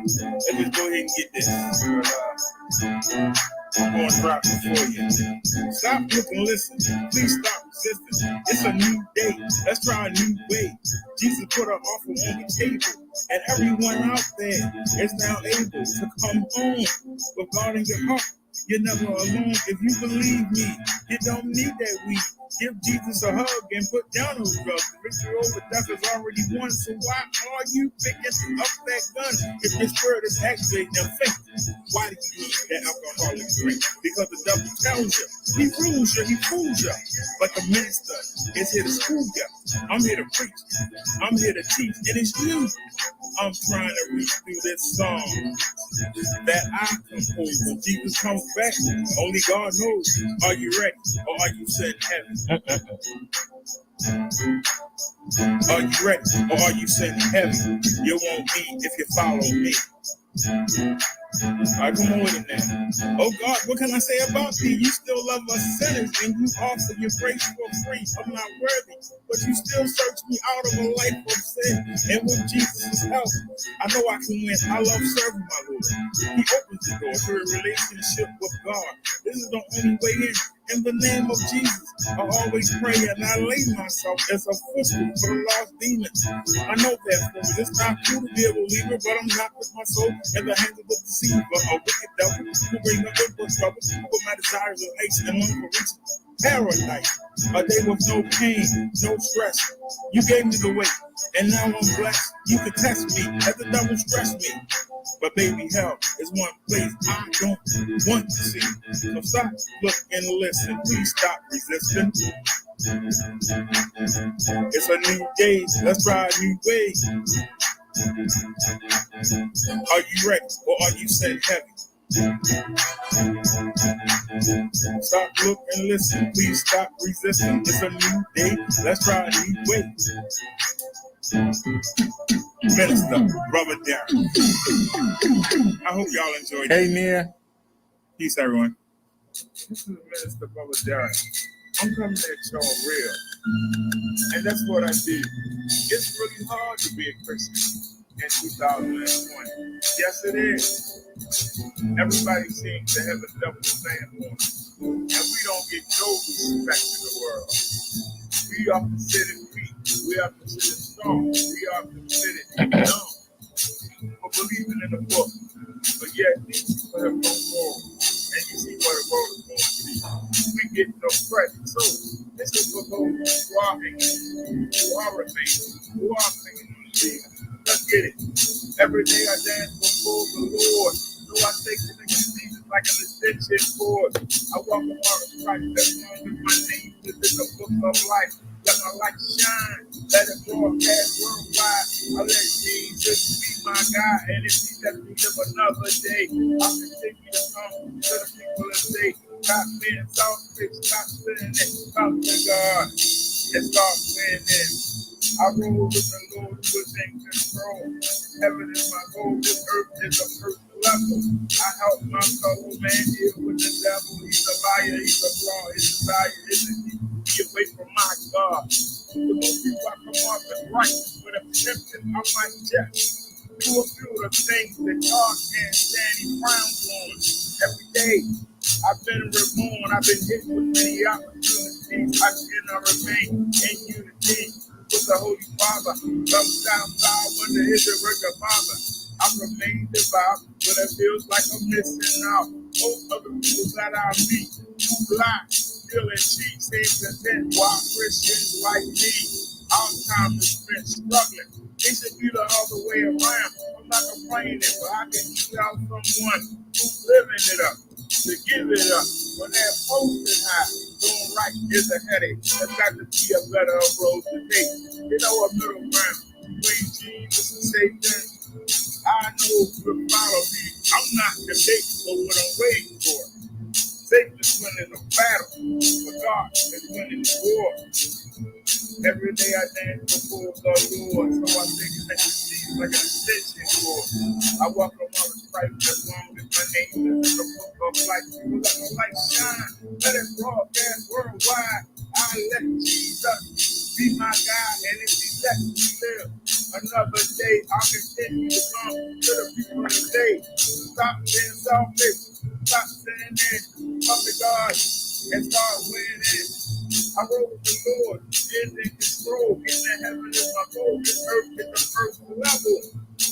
Let's just go ahead and get this. I'm going to drop it for you. Stop looking, listen. Please stop resisting. It's a new day. Let's try a new way. Jesus put an offer on the table, and everyone out there is now able to come home with God in your heart. You're never alone. If you believe me, you don't need that weed. Give Jesus a hug and put down those drugs. The victory over death is already won. So why are you picking up that gun if your spirit is activating your faith? Why do you need that alcoholic drink? Because the devil tells you, he rules you, he fools you. But the minister is here to school you. I'm here to preach. I'm here to teach. And it's you I'm trying to reach through this song that I compose. When Jesus comes back, only God knows. Are you ready or are you set in heaven? Are you ready or are you set in heaven? You won't be if you follow me. All right, come on with it now. Oh God, what can I say about thee? You still love us sinners and you offer your grace for free. I'm not worthy, but you still search me out of a life of sin. And with Jesus' help, I know I can win. I love serving my Lord. He opens the door to a relationship with God. This is the only way in. In the name of Jesus, I always pray and I lay myself as a footstool for the lost demons. I know that for me. It's not cool to be a believer, but I'm not with my soul in the hands of the deceiver, a wicked devil who bring up inward trouble, who put my desires in haste and long for reaching paradise. A day with no pain, no stress. You gave me the way, and now I'm blessed. You can test me, let the devil stress me. But baby, hell is one place I don't want to see. So stop, look, and listen. Please stop resisting. It's a new day. Let's try a new way. Are you ready or are you set heavy? Stop, look, and listen. Please stop resisting. It's a new day. Let's try a new way. Minister, Brother Darren. I hope y'all enjoyed it. Hey, Nia. Peace, everyone. This is Minister Brother Darren. I'm coming at y'all real. And that's what I do. It's really hard to be a Christian in 2020. Yes, it is. Everybody seems to have a double standard on us. And we don't get no respect in the world. We are considered weak. We are considered strong. We are considered dumb for believing in the book. But yet, these people have no moral. And you see what the world is going to be. We get no credit. So, this is for those who are ignorant, who are amazing, who are thinking on Jesus. Let's get it. Every day I dance before the Lord. So I take the niggas Jesus like an extension cord. I walk among Christ that's known with my name. This is the book of life. Let my light shine. Let it broadcast worldwide. I let Jesus be my God. And if he lets me live another day, I'll continue to come to the people and say, stop being selfish, stop spinning it, come to God, and start winning. I roll with the Lord who is in control. Heaven is my goal, this earth is a personal level. I help my fellow man deal with the devil. He's a liar, he's a fraud. His desire is to keep me away from my God. The most people I come off as right, but if tempted, I might just do a few of the things that God can't stand. He frowns on every day. I've been reborn, I've been hit with many opportunities. I cannot remain in unity with the Holy Father. Sometimes I wonder, is it regular Father? I remain devout, but it feels like I'm missing out. Most of the people that I meet, too blind, stealing cheap, seem content, while Christians like me, our time is spent struggling. It should be the other way around. I'm not complaining, but I can choose out someone who's living it up, to give it up when they're posting high. Doing right is a headache. There's got to be a better road to take. You know, a middle ground between Jesus and Satan. I know who will follow me. I'm not the date for what I'm waiting for. Satan is winning the battle, but God is winning the war. Every day I dance before the Lord, so I think that you see like an extension cord. I walk around the Christ as long as my name is in the book of life. You let my light shine, let it broadcast worldwide. I let Jesus be be my God, and if He let me live another day, I'll continue to come to the people today. Stop being selfish, stop saying that, come to God, and start winning. I wrote with the Lord, is in control, in the heaven is my goal, this earth is the first level.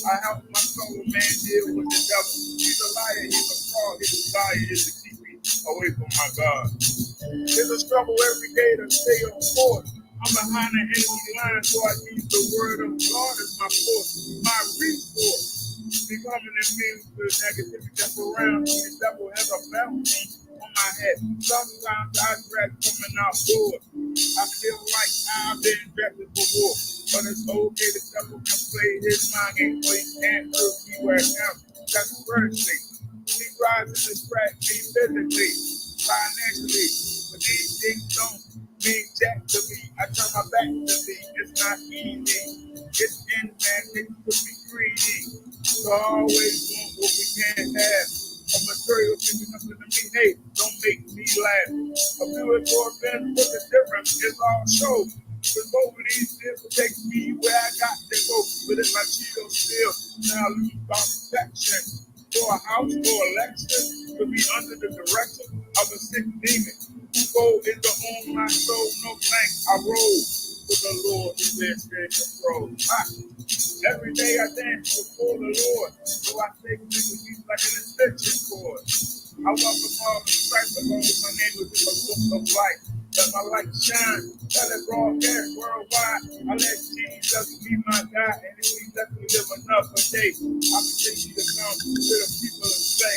I help my soul man deal with the devil. He's a liar, he's a fraud, his desire is to keep me away from my God. There's a struggle every day to stay on course. I'm behind the enemy line, so I use the word of God as my force, my resource. Becoming immune to the negativity that's around me. The devil has a bounty on my head. Sometimes I dread coming out bored. I feel like I've been drafted for war. But it's okay, the devil can play his mind game, but he can't hurt me where it counts. That's spiritually. He tries to distract me physically, financially, but these things don't mean jack to me. I turn my back to me. It's not easy. It's in man, it could be greedy. So I always want what we can't have. A material thing nothing to me, hey, don't make me laugh. A beautiful event, but the difference is all show. Cause over these years will take me where I got to go. But if I cheat on still, now I lose my protection. For a house, for election, to be under the direction of a sick demon. Who go in the own my soul, no thanks, I roll. For the Lord is there, in control. Every day I dance before the Lord, so I take liberties like an extension cord. I welcome all the Christ along with my name within the book of life. Let my light shine, let it broadcast worldwide. I let Jesus be my God, and if He lets me live another day, I continue to come to the people and say,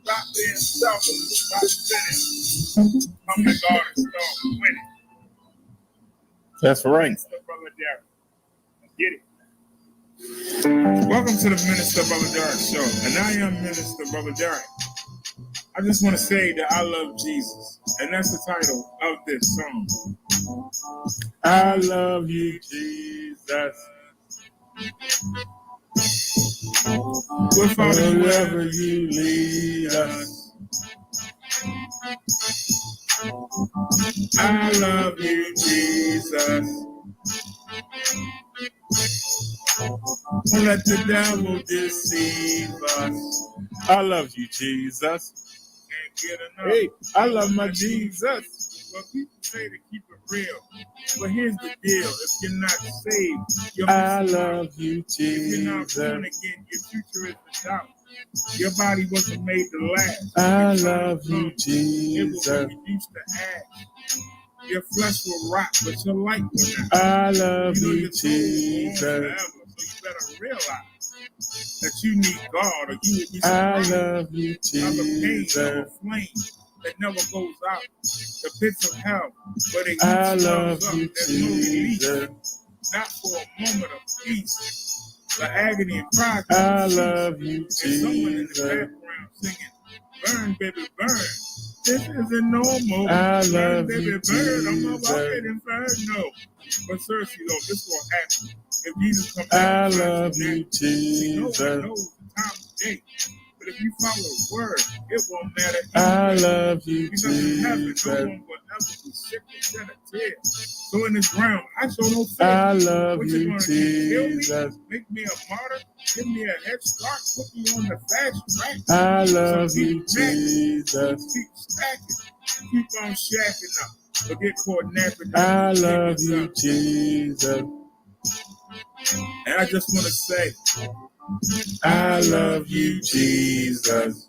stop being selfish, stop sinning. I'm the God and start winning. That's right. Minister Brother Derek. Let's get it. Welcome to the Minister Brother Derek Show, and I am Minister Brother Derek. I just want to say that I love Jesus, and that's the title of this song. I love you, Jesus. We're following Wherever you lead us. I love you, Jesus. Don't let the devil deceive us. I love you, Jesus. Can't get enough. Hey, I love my Jesus. Well, people say to keep it real, but here's the deal: if you're not saved, you're I missing out. love you, If you're not born Jesus. again, your future is the doubt. Your body wasn't made to last. I Your time love will you, come. It will Jesus. be reduced to ash. Your flesh will rot, but your light will not. I love You know you, your soul will go on Jesus. forever, so you better realize that you need God, or you will be I surrounded love you, by the pain of a Jesus. flame that never goes out. The pits of hell, where the heat I love swells up. you, There's no relief, Jesus. not for a moment of peace. The agony and cry. I love you, There's someone in the Jesus. background singing, "Burn, baby, burn." This isn't normal. I Burn, love baby, you, burn. I'm a Jesus. walking inferno. But seriously though, this will happen. If Jesus comes I back, love you, see, no one Jesus. knows the time of day. But if you follow the word, it won't matter. I love you, Because in heaven, Jesus. no one will ever be sick or shed a tear. So in this ground, I show no fear. I love What you you, gonna do? Kill me? Jesus. Make me a martyr? Give me a head start? Put me on the fast track? I love So you, keep stacking, Jesus. keep stacking, keep on shacking up. But get caught napping. I love you, Jesus. And I just want to say, I love you, Jesus.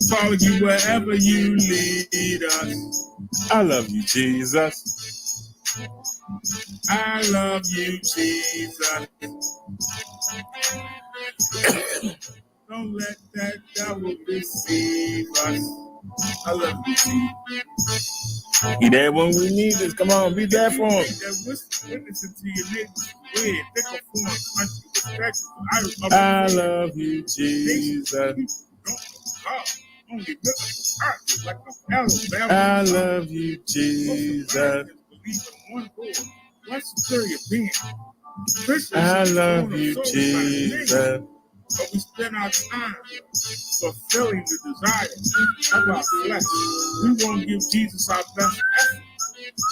Follow you wherever you lead us. I love you, Jesus. I love you, Jesus. Don't let that devil deceive us. I love you, Jesus. He there when we need us. Come on, be there for him. Witnessing to your neighbors, weird, pick a foreign country, respectful. I love you, Jesus. Don't know God. Only looking for purpose like a Alabama. I love you, Jesus. Believe in one Lord, one superior being. Christians I are love born of you, souls by the name. Jesus. but we spend our time fulfilling the desire of our flesh. We won't give Jesus our best effort,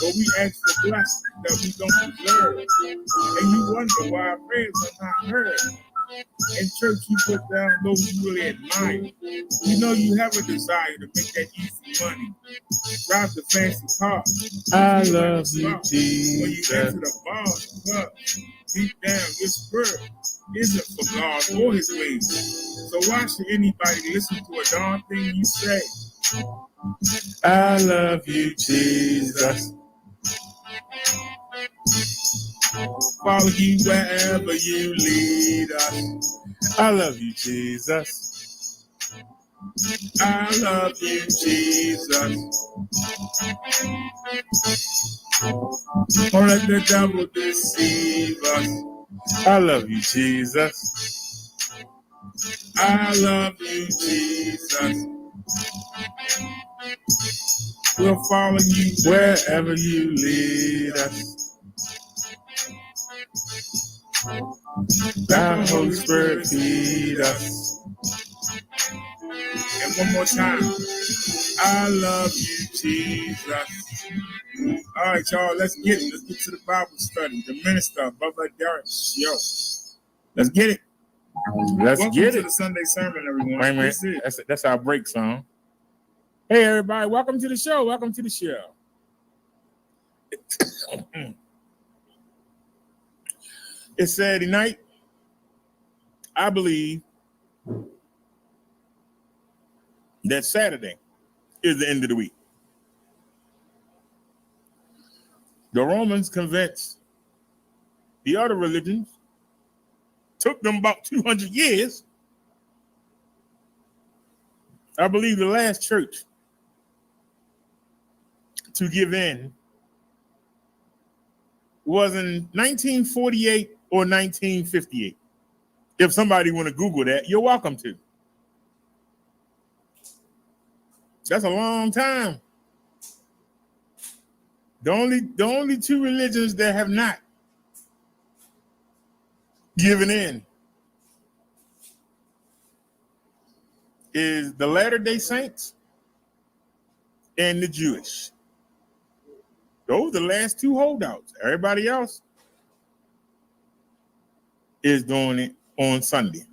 but we ask for blessings that we don't deserve. And you wonder why our prayers are not heard. In church, you put down those you really admire. You know you have a desire to make that easy money, drive the fancy car. I love you, When you Jesus. enter the bar, club, deep down, your spirit isn't for God or His ways. So why should anybody listen to a darn thing you say? I love you, Jesus. Follow you wherever you lead us. I love you, Jesus. I love you, Jesus. Don't let the devil deceive us. I love you, Jesus. I love you, Jesus. We'll follow you Wherever you lead us, thy Holy Spirit feed us. And one more time. I love you, Jesus. All right, y'all, let's get it. Let's get to the Bible study. The minister, Brother Derek. Yo, let's get it. Let's Welcome get to it. the Sunday sermon, everyone. Wait a minute. This is That's our break song. Hey, everybody. Welcome to the show. Welcome to the show. It's Saturday night. I believe that Saturday is the end of the week. The Romans convinced the other religions, took them about 200 years. I believe the last church to give in was in 1948 or 1958. If somebody want to Google that, you're welcome to. That's a long time. The only two religions that have not given in is the Latter-day Saints and the Jewish. Those are the last two holdouts. Everybody else is doing it on Sunday.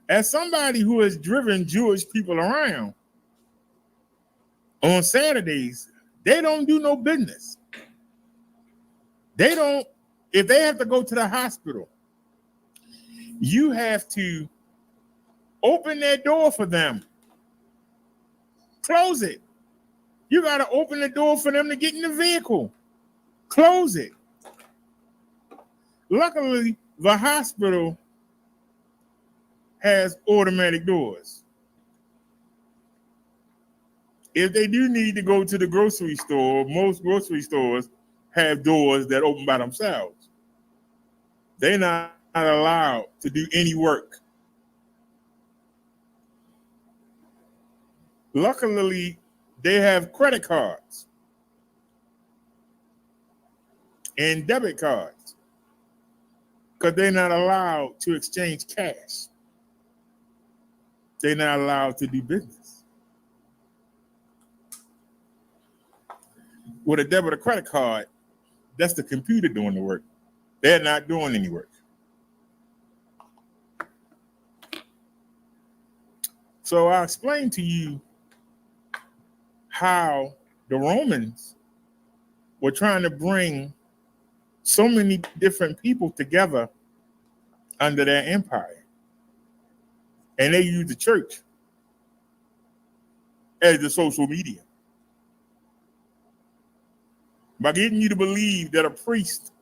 As somebody who has driven Jewish people around on Saturdays, they don't do no business. They don't, if they have to go to the hospital, you have to open that door for them. Close it. You got to open the door for them to get in the vehicle. Close it. Luckily, the hospital has automatic doors. If they do need to go to the grocery store, most grocery stores have doors that open by themselves. They're not allowed to do any work. Luckily, they have credit cards and debit cards because they're not allowed to exchange cash. They're not allowed to do business. With a debit or credit card, that's the computer doing the work. They're not doing any work. So I'll explain to you how the Romans were trying to bring so many different people together under their empire. And they used the church as the social media. By getting you to believe that a priest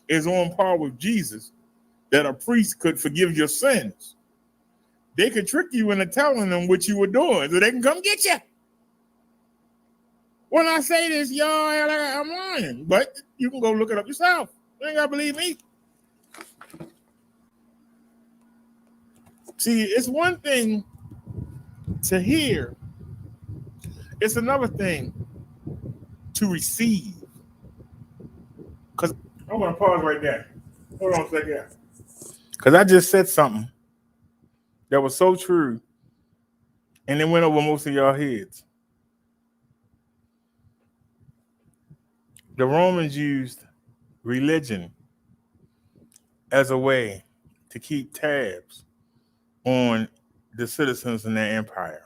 is on par with Jesus, that a priest could forgive your sins, they could trick you into telling them what you were doing so they can come get you. When I say this, y'all, I'm lying, but you can go look it up yourself. You ain't got to believe me. See, it's one thing to hear. It's another thing to receive. Because I want to pause right there. Hold on a second. Because I just said something that was so true, and it went over most of y'all heads. The Romans used religion as a way to keep tabs on the citizens in their empire.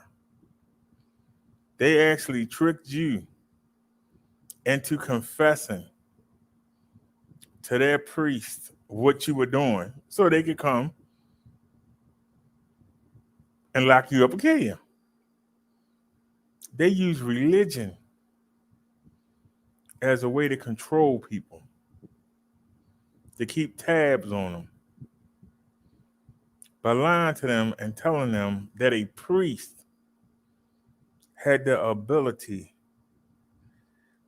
They actually tricked you into confessing to their priest what you were doing so they could come and lock you up and kill you. They use religion as a way to control people, to keep tabs on them, by lying to them and telling them that a priest had the ability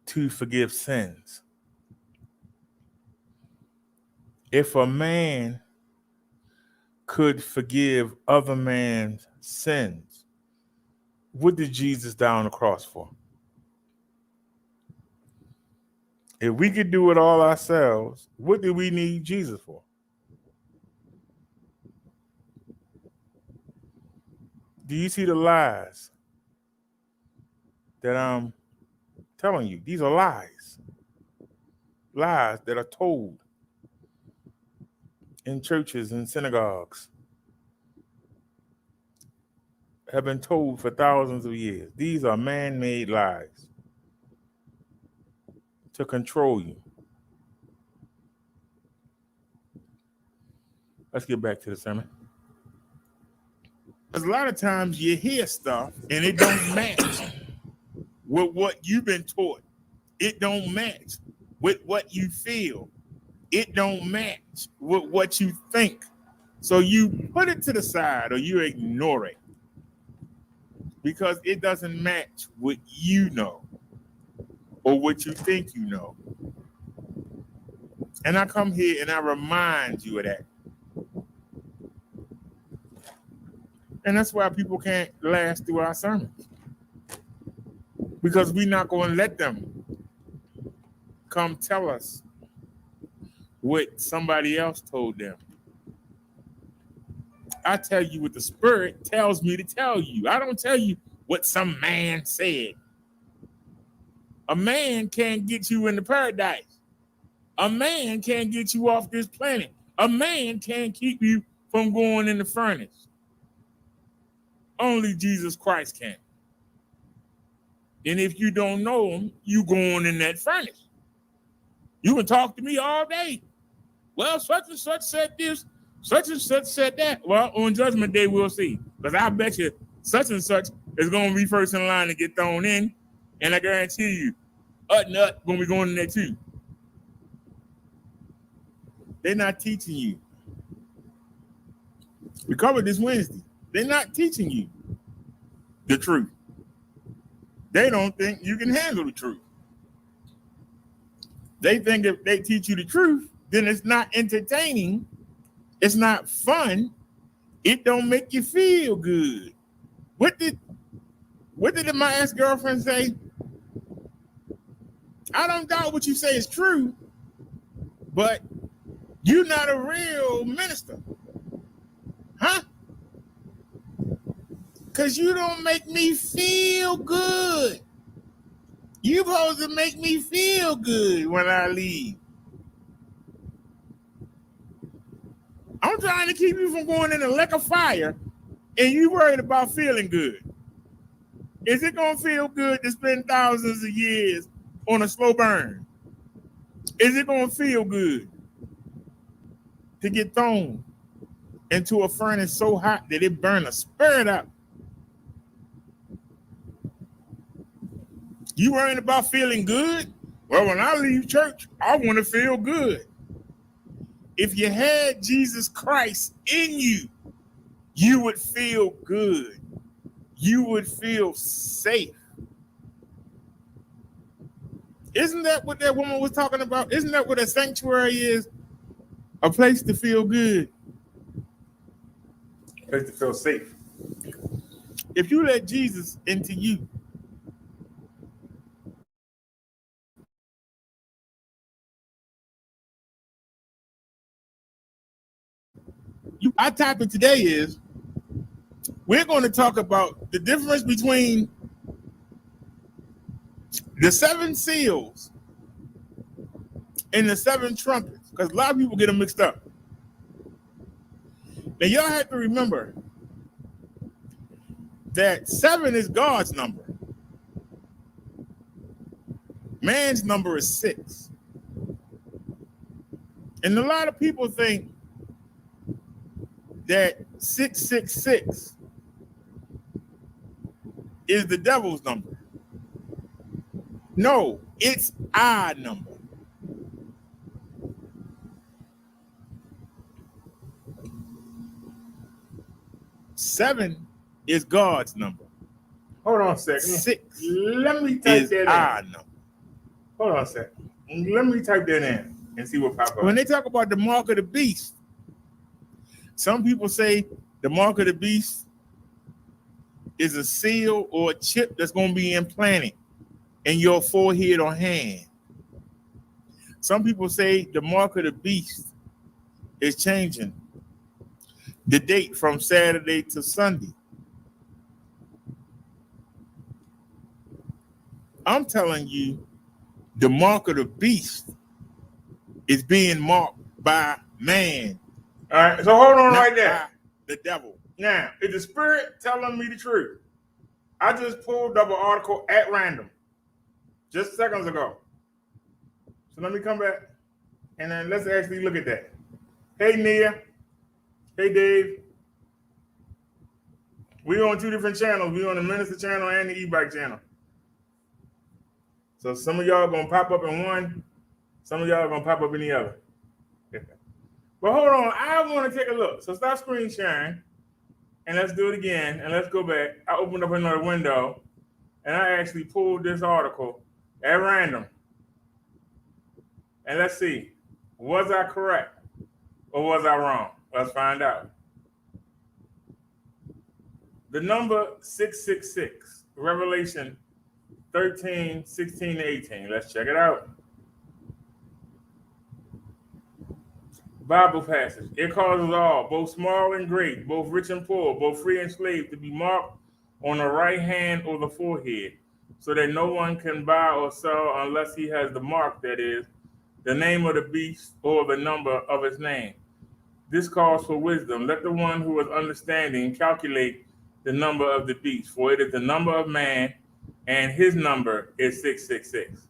to forgive sins. If a man could forgive other man's sins, what did Jesus die on the cross for? If we could do it all ourselves, what do we need Jesus for? Do you see the lies that I'm telling you? These are lies. Lies that are told in churches and synagogues, have been told for thousands of years. These are man-made lies to control you. Let's get back to the sermon. Because a lot of times you hear stuff and it don't match with what you've been taught. It don't match with what you feel. It don't match with what you think. So you put it to the side or you ignore it because it doesn't match what you know or what you think you know. And I come here and I remind you of that. And that's why people can't last through our sermons. Because we're not going to let them come tell us what somebody else told them. I tell you what the Spirit tells me to tell you. I don't tell you what some man said. A man can't get you into paradise. A man can't get you off this planet. A man can't keep you from going in the furnace. Only Jesus Christ can. And if you don't know him, you going in that furnace. You can talk to me all day. Well, such and such said this, such and such said that. Well, on Judgment Day, we'll see. Because I bet you such and such is going to be first in line to get thrown in. And I guarantee you, Nut going to be going in there too. They're not teaching you. We covered this Wednesday. They're not teaching you the truth. They don't think you can handle the truth. They think if they teach you the truth, then it's not entertaining. It's not fun. It don't make you feel good. What did my ex-girlfriend say? I don't doubt what you say is true, but you're not a real minister. Huh? Because you don't make me feel good. You supposed to make me feel good when I leave. I'm trying to keep you from going in a lake of fire, and you worried about feeling good. Is it going to feel good to spend thousands of years on a slow burn? Is it going to feel good to get thrown into a furnace so hot that it burns a spirit up? You worrying about feeling good? Well, when I leave church, I want to feel good. If you had Jesus Christ in you, you would feel good. You would feel safe. Isn't that what that woman was talking about? Isn't that what a sanctuary is? A place to feel good. A place to feel safe. If you let Jesus into you, our topic today is we're going to talk about the difference between the 7 seals and the 7 trumpets, because a lot of people get them mixed up. Now, y'all have to remember that 7 is God's number. Man's number is 6. And a lot of people think that 666 is the devil's number. No, it's our number. Seven is God's number. Hold on a second. 6 Let me type is that in. our number. Hold on a second. Let me type that in and see what pops up. When they talk about the mark of the beast, some people say the mark of the beast is a seal or a chip that's going to be implanted in your forehead or hand. Some people say the mark of the beast is changing the date from Saturday to Sunday. I'm telling you, the mark of the beast is being marked by man. All right, so hold on right there. By the devil. Now, is the spirit telling me the truth? I just pulled up an article at random just seconds ago. So let me come back and then let's actually look at that. Hey, Nia. Hey, Dave. We're on 2 different channels. We're on the Minister channel and the e-bike channel. So some of y'all going to pop up in one. Some of y'all are going to pop up in the other. But hold on. I want to take a look. So stop screen sharing. And let's do it again. And let's go back. I opened up another window. And I actually pulled this article at random. And let's see. Was I correct? Or was I wrong? Let's find out. The number 666. Revelation 13, 16 to 18. Let's check it out. Bible passage. It causes all, both small and great, both rich and poor, both free and slave, to be marked on the right hand or the forehead, so that no one can buy or sell unless he has the mark, that is, the name of the beast or the number of his name. This calls for wisdom. Let the one who is understanding calculate the number of the beast, for it is the number of man, and his number is 666.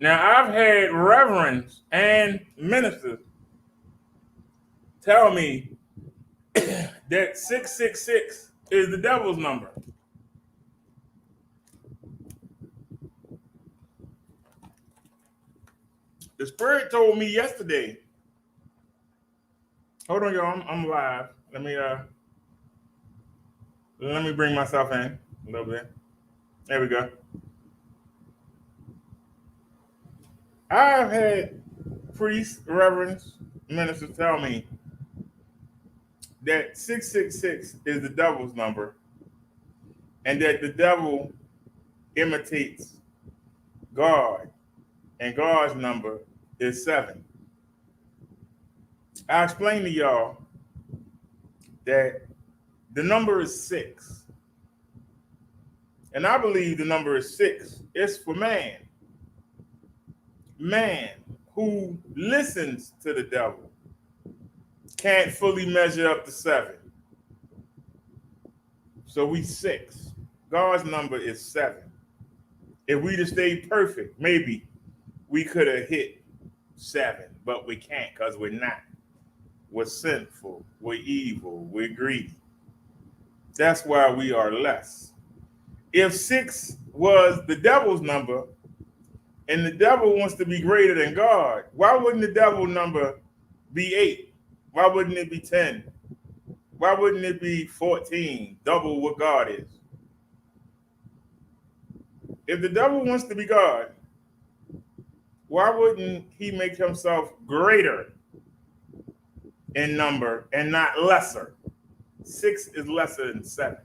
Now, I've had reverends and ministers tell me that 666 is the devil's number. The spirit told me yesterday. Hold on, y'all. I'm live. Let me bring myself in a little bit. There we go. I've had priests, reverends, ministers tell me that 666 is the devil's number and that the devil imitates God and God's number is 7. I explained to y'all that the number is 6. And I believe the number is 6. It's for man. Man who listens to the devil can't fully measure up to 7. So we 6. God's number is 7. If we'd have stayed perfect, maybe we could have hit 7, but we can't because we're not. We're sinful, we're evil, we're greedy. That's why we are less. If 6 was the devil's number, and the devil wants to be greater than God, why wouldn't the devil number be 8? Why wouldn't it be 10? Why wouldn't it be 14, double what God is? If the devil wants to be God, why wouldn't he make himself greater in number and not lesser? 6 is lesser than 7.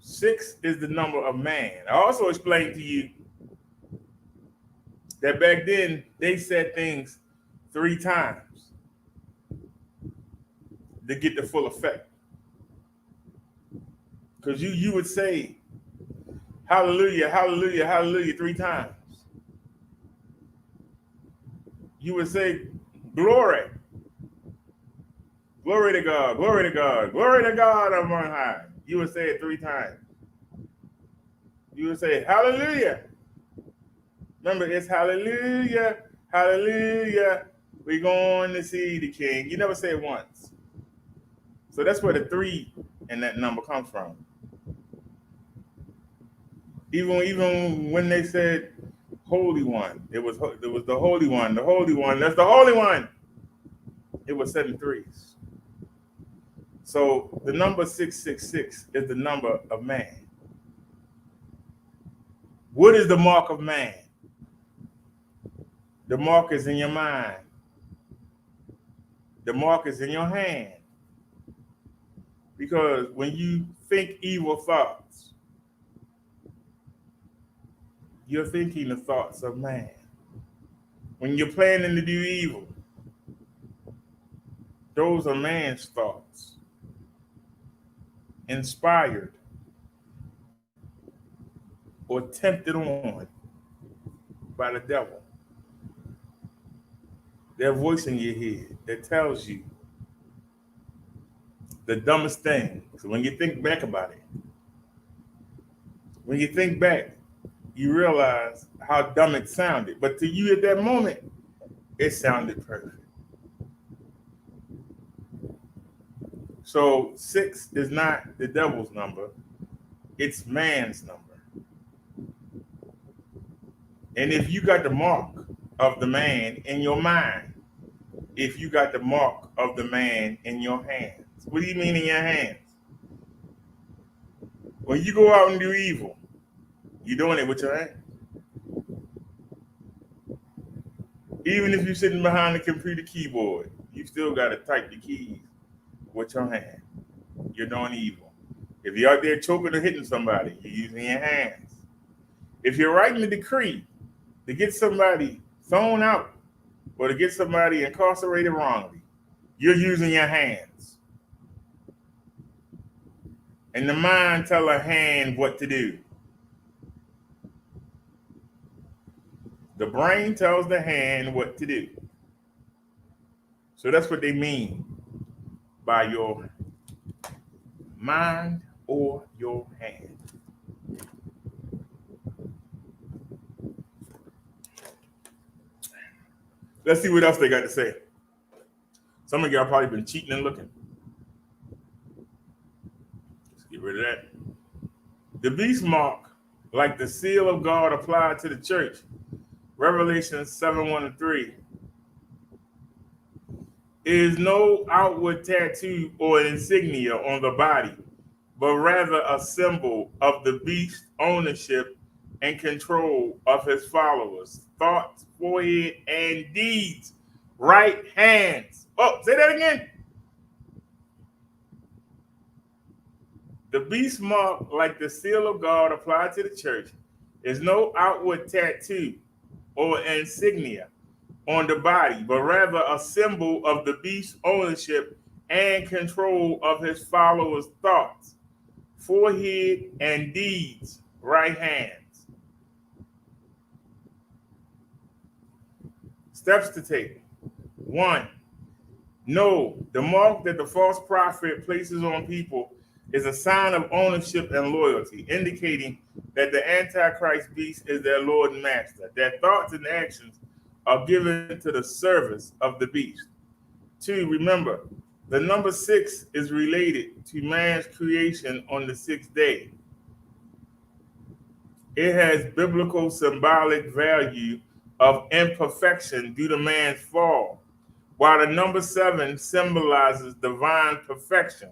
Six is the number of man. I also explained to you that back then they said things 3 times to get the full effect. Because you would say hallelujah, hallelujah, hallelujah 3 times. You would say glory. Glory to God, glory to God, glory to God on high. You would say it 3 times. You would say hallelujah. Remember, it's hallelujah, hallelujah. We're going to see the King. You never say it once. So that's where the 3 in that number comes from. Even when they said Holy One, it was the Holy One, the Holy One. That's the Holy One. It was 7 3s. So the number 666 is the number of man. What is the mark of man? The mark is in your mind. The mark is in your hand. Because when you think evil thoughts, you're thinking the thoughts of man. When you're planning to do evil, those are man's thoughts. Inspired or tempted on by the devil. Their voice in your head that tells you the dumbest thing. So when you think back about it, when you think back, you realize how dumb it sounded. But to you at that moment, it sounded perfect. So 6 is not the devil's number, it's man's number. And if you got the mark of the man in your mind, if you got the mark of the man in your hands, what do you mean in your hands? When you go out and do evil, you're doing it with your hands. Even if you're sitting behind the computer keyboard, you still got to type the keys with your hand. You're doing evil. If you're out there choking or hitting somebody, you're using your hands. If you're writing a decree to get somebody thrown out or to get somebody incarcerated wrongly, you're using your hands. And the mind tells a hand what to do. The brain tells the hand what to do. So that's what they mean by your mind or your hand. Let's see what else they got to say. Some of y'all probably been cheating and looking. Let's get rid of that. The beast mark, like the seal of God applied to the church, Revelation 7:1-3, is no outward tattoo or insignia on the body, but rather a symbol of the beast's ownership and control of his followers, thoughts, forehead, and deeds, right hands. Oh, say that again. The beast mark, like the seal of God applied to the church, is no outward tattoo or insignia on the body, but rather a symbol of the beast's ownership and control of his followers' thoughts, forehead, and deeds, right hands. Steps to take. 1. No, the mark that the false prophet places on people is a sign of ownership and loyalty, indicating that the Antichrist beast is their Lord and Master. Their thoughts and actions are given to the service of the beast. 2, remember, the number 6 is related to man's creation on the 6th day. It has biblical symbolic value of imperfection due to man's fall, while the number 7 symbolizes divine perfection.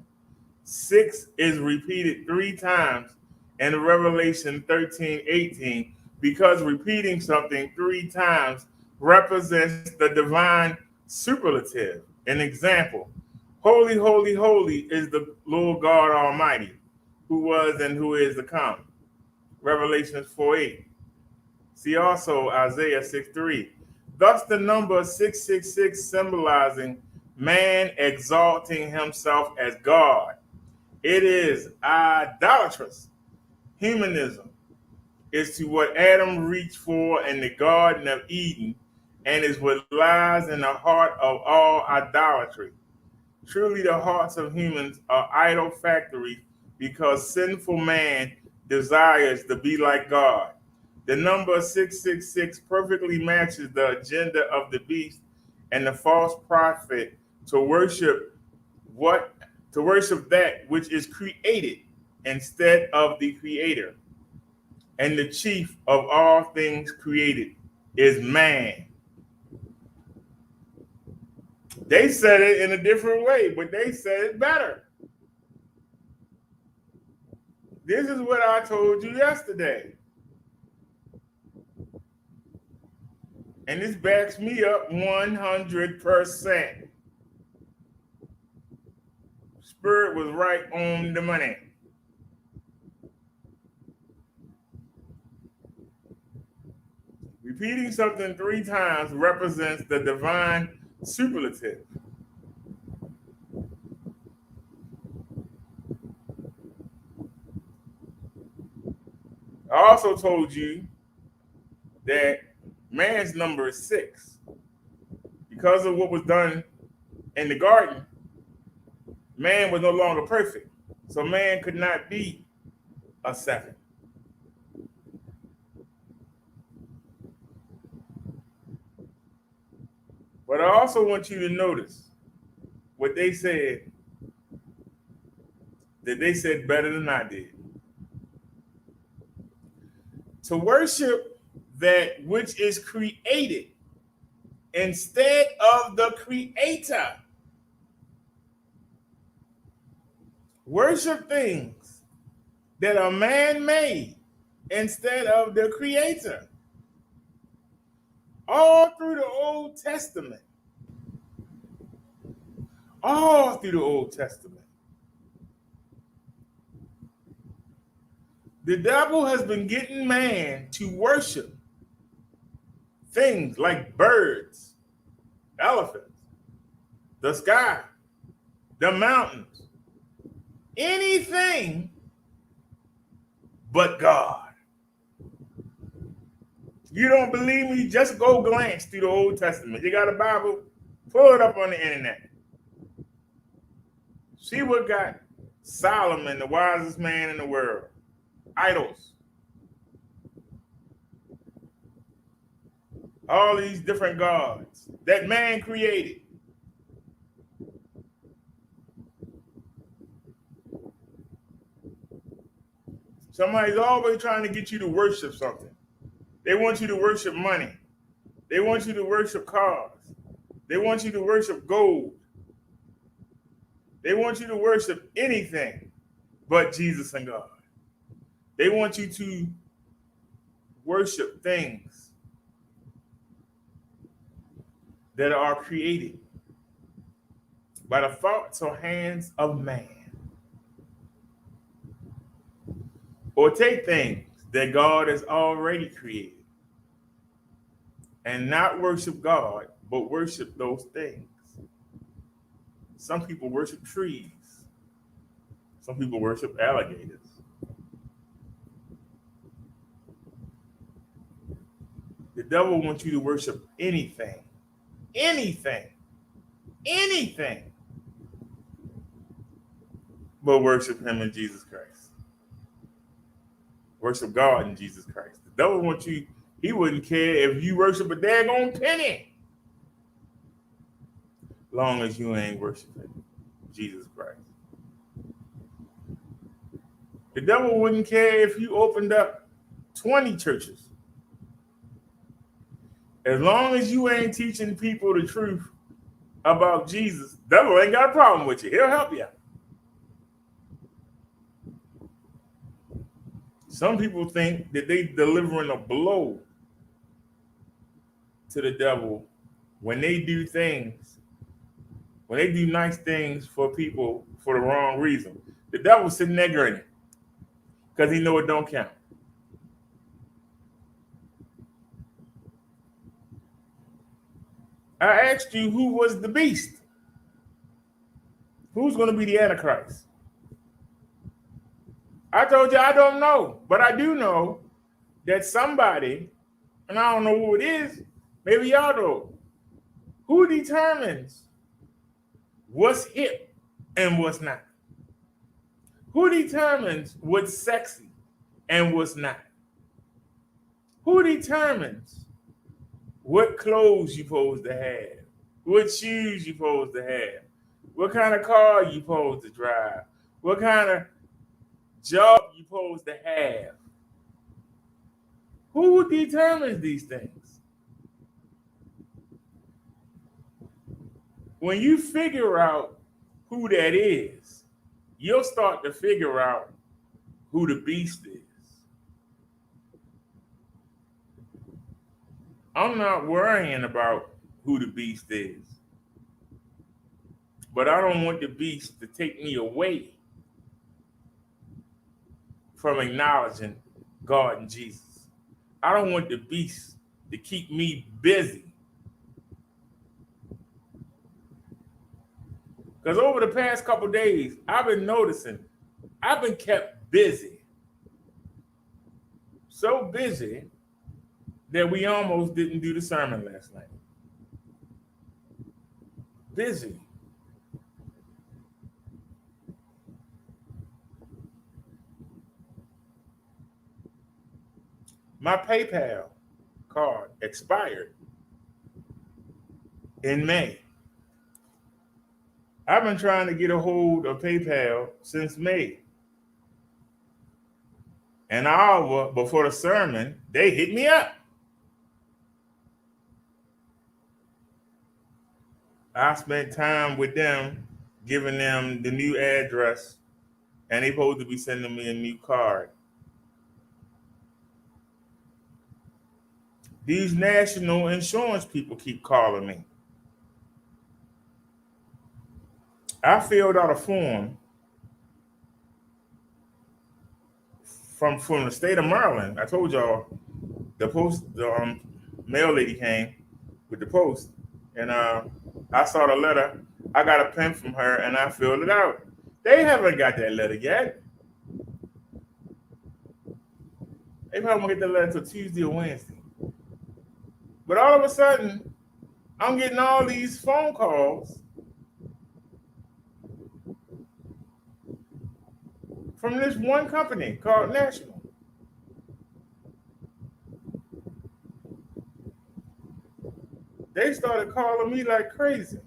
6 is repeated 3 times in Revelation 13:18 because repeating something 3 times represents the divine superlative. An example, holy, holy, holy is the Lord God Almighty, who was and who is to come. Revelation 4:8. See also Isaiah 6:3. Thus the number 666 symbolizing man exalting himself as God. It is idolatrous. Humanism is to what Adam reached for in the Garden of Eden and is what lies in the heart of all idolatry. Truly, the hearts of humans are idol factories because sinful man desires to be like God. The number 666 perfectly matches the agenda of the beast and the false prophet to worship that which is created instead of the creator. And the chief of all things created is man. They said it in a different way, but they said it better. This is what I told you yesterday. And this backs me up 100%. Spirit was right on the money. Repeating something 3 times represents the divine superlative. I also told you that man's number is 6. Because of what was done in the garden, man was no longer perfect. So man could not be a 7. But I also want you to notice what they said, that they said better than I did. To worship that which is created instead of the creator. Worship things that are man-made instead of the creator. All through the Old Testament. All through the Old Testament. The devil has been getting man to worship things like birds, elephants, the sky, the mountains, anything but God. You don't believe me? Just go glance through the Old Testament. You got a Bible? Pull it up on the internet. See what got Solomon, the wisest man in the world. Idols. All these different gods that man created. Somebody's always trying to get you to worship something. They want you to worship money. They want you to worship cars. They want you to worship gold. They want you to worship anything but Jesus and God. They want you to worship things that are created by the thoughts or hands of man. Or take things that God has already created and not worship God, but worship those things. Some people worship trees. Some people worship alligators. The devil wants you to worship anything, but worship him in Jesus Christ. Worship God in Jesus Christ. The devil wants you, he wouldn't care if you worship a daggone penny, long as you ain't worshiping Jesus Christ. The devil wouldn't care if you opened up 20 churches. As long as you ain't teaching people the truth about Jesus, the devil ain't got a problem with you. He'll help you. Some people think that they delivering a blow to the devil when they do things, when they do nice things for people for the wrong reason. The devil's sitting there grinning because he know it don't count. I asked you who was the beast. Who's going to be the Antichrist? I told you I don't know, but I do know that somebody, and I don't know who it is, maybe y'all know, who determines what's hip and what's not? Who determines what's sexy and what's not? Who determines what clothes you're supposed to have, what shoes you're supposed to have, what kind of car you're supposed to drive, what kind of job you're supposed to have? Who determines these things? When you figure out who that is, you'll start to figure out who the beast is. I'm not worrying about who the beast is, but I don't want the beast to take me away from acknowledging God and Jesus. I don't want the beast to keep me busy. Because over the past couple days, I've been noticing I've been kept busy. So busy that we almost didn't do the sermon last night. Busy. My PayPal card expired in May. I've been trying to get a hold of PayPal since May. An hour before the sermon, they hit me up. I spent time with them, giving them the new address, and they supposed to be sending me a new card. These national insurance people keep calling me. I filled out a form from the state of Maryland. I told y'all the mail lady came with the post, and I saw the letter. I got a pen from her, and I filled it out. They haven't got that letter yet. They probably won't get the letter until Tuesday or Wednesday. But all of a sudden, I'm getting all these phone calls from this one company called National. They started calling me like crazy.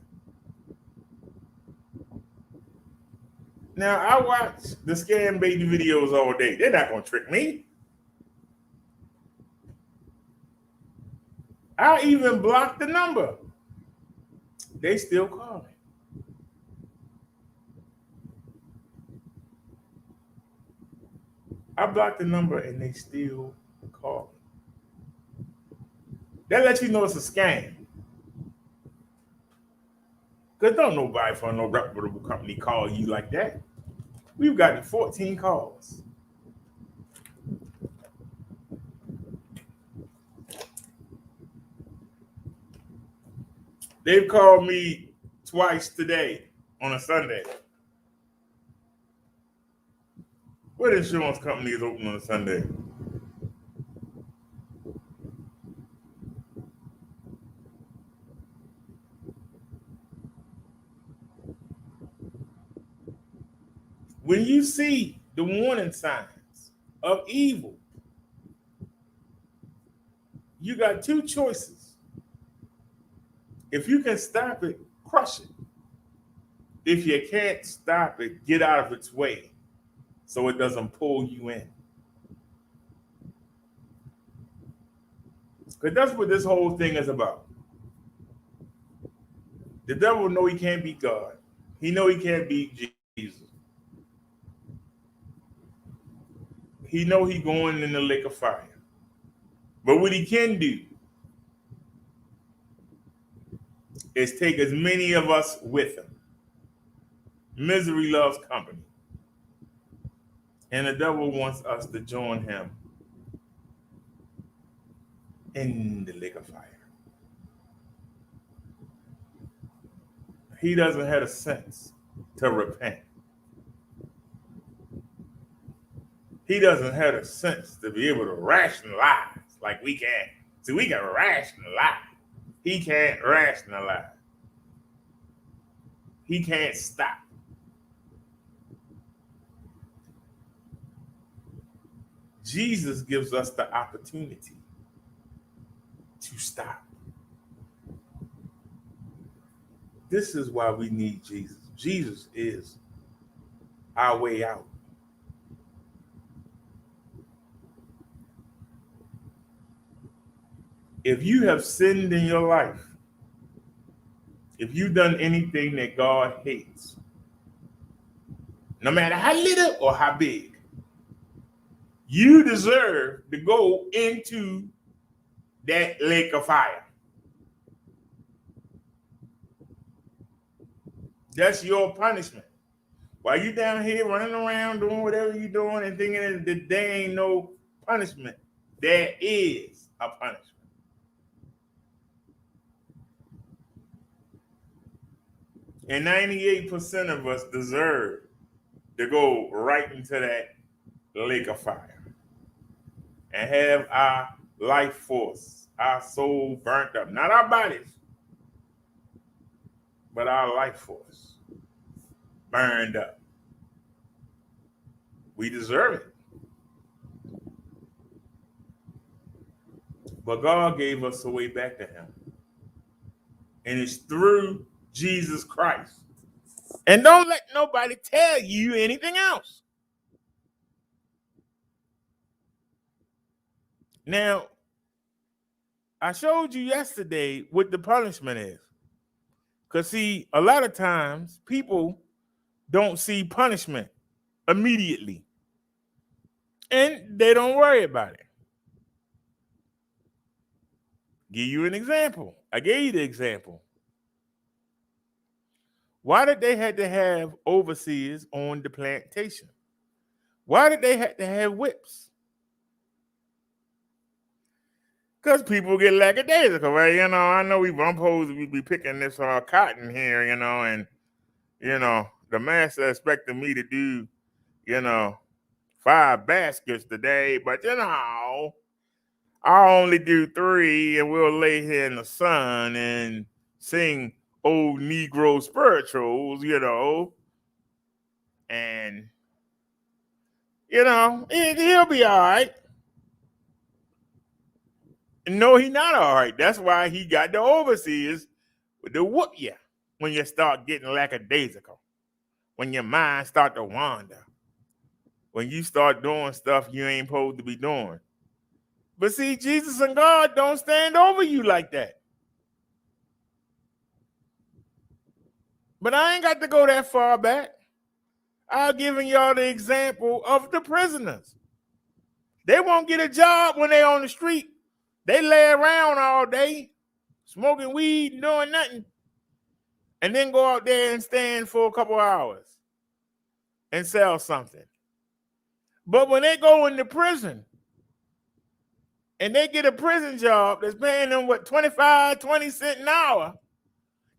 Now, I watch the scam baby videos all day. They're not going to trick me. I even blocked the number. They still call me. I blocked the number and they still call me. That lets you know it's a scam. Because don't nobody from no reputable company call you like that. We've gotten 14 calls. They've called me twice today on a Sunday. What insurance company is open on a Sunday? When you see the warning signs of evil, you got two choices. If you can stop it, crush it. If you can't stop it, get out of its way so it doesn't pull you in. Because that's what this whole thing is about. The devil know he can't beat God. He know he can't beat Jesus. He know he going in the lake of fire. But what he can do is take as many of us with him. Misery loves company. And the devil wants us to join him in the lake of fire. he doesn't have a sense to repent. He doesn't have a sense to be able to rationalize like we can. See, we can rationalize. He can't rationalize. He can't stop. Jesus gives us the opportunity to stop. This is why we need Jesus. Jesus is our way out. If you have sinned in your life, if you've done anything that God hates, no matter how little or how big, you deserve to go into that lake of fire. That's your punishment. While you down here running around doing whatever you're doing and thinking that there ain't no punishment, there is a punishment. And 98% of us deserve to go right into that lake of fire and have our life force, our soul burnt up. Not our bodies, but our life force burned up. We deserve it. But God gave us a way back to him. And it's through Jesus Christ. And don't let nobody tell you anything else. Now, I showed you yesterday what the punishment is. Because, see, a lot of times people don't see punishment immediately. And they don't worry about it. Give you an example. I gave you the example. Why did they have to have overseers on the plantation? Why did they have to have whips? Because people get lackadaisical, right? You know, I know I'm supposed to be picking this cotton here, you know, and, you know, the master expected me to do, you know, 5 baskets today, but, you know, I'll only do 3 and we'll lay here in the sun and sing old Negro spirituals, you know, and, you know, he'll be all right. No, he's not all right. That's why he got the overseers to whoop you when you start getting lackadaisical, when your mind start to wander, when you start doing stuff you ain't supposed to be doing. But see, Jesus and God don't stand over you like that. But I ain't got to go that far back. I've given y'all the example of the prisoners. They won't get a job when they're on the street. They lay around all day, smoking weed and doing nothing, and then go out there and stand for a couple hours and sell something. But when they go into prison and they get a prison job that's paying them, 25, 20 cents an hour,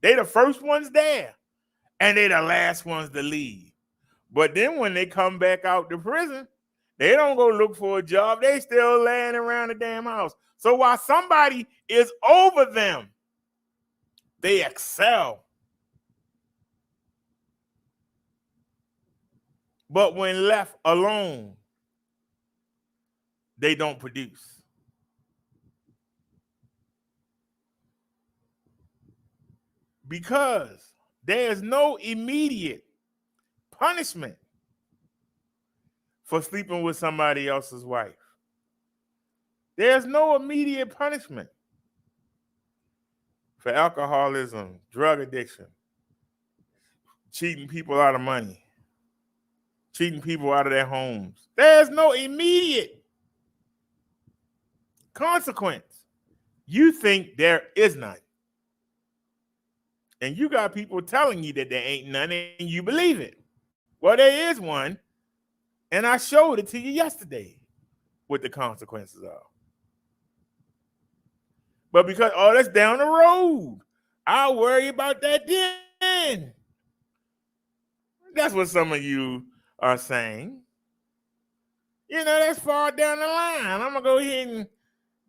they the first ones there, and they the last ones to leave. But then when they come back out to prison, they don't go look for a job. They still laying around the damn house. So while somebody is over them, they excel. But when left alone, they don't produce. Because there's no immediate punishment for sleeping with somebody else's wife. There's no immediate punishment for alcoholism, drug addiction, cheating people out of money, cheating people out of their homes. There's no immediate consequence. You think there is none. And you got people telling you that there ain't none and you believe it. Well, there is one. And I showed it to you yesterday what the consequences are. But because, that's down the road. I'll worry about that then. That's what some of you are saying. You know, that's far down the line. I'm going to go ahead and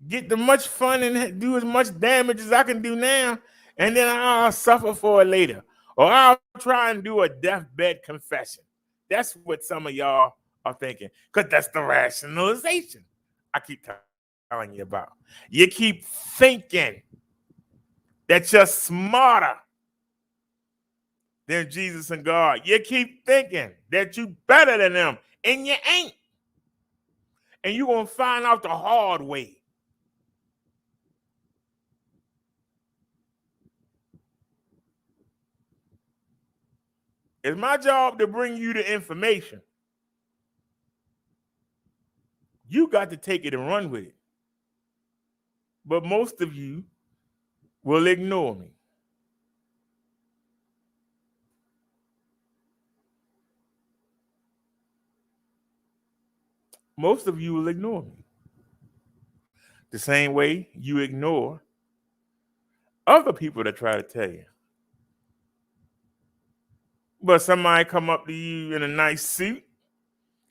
get the much fun and do as much damage as I can do now, and then I'll suffer for it later. Or I'll try and do a deathbed confession. That's what some of y'all are thinking, because that's the rationalization I keep telling you about. You keep thinking that you're smarter than Jesus and God. You keep thinking that you're better than them, and you ain't. And you're going to find out the hard way. It's my job to bring you the information. You got to take it and run with it. But most of you will ignore me. Most of you will ignore me. The same way you ignore other people that try to tell you. But somebody come up to you in a nice suit.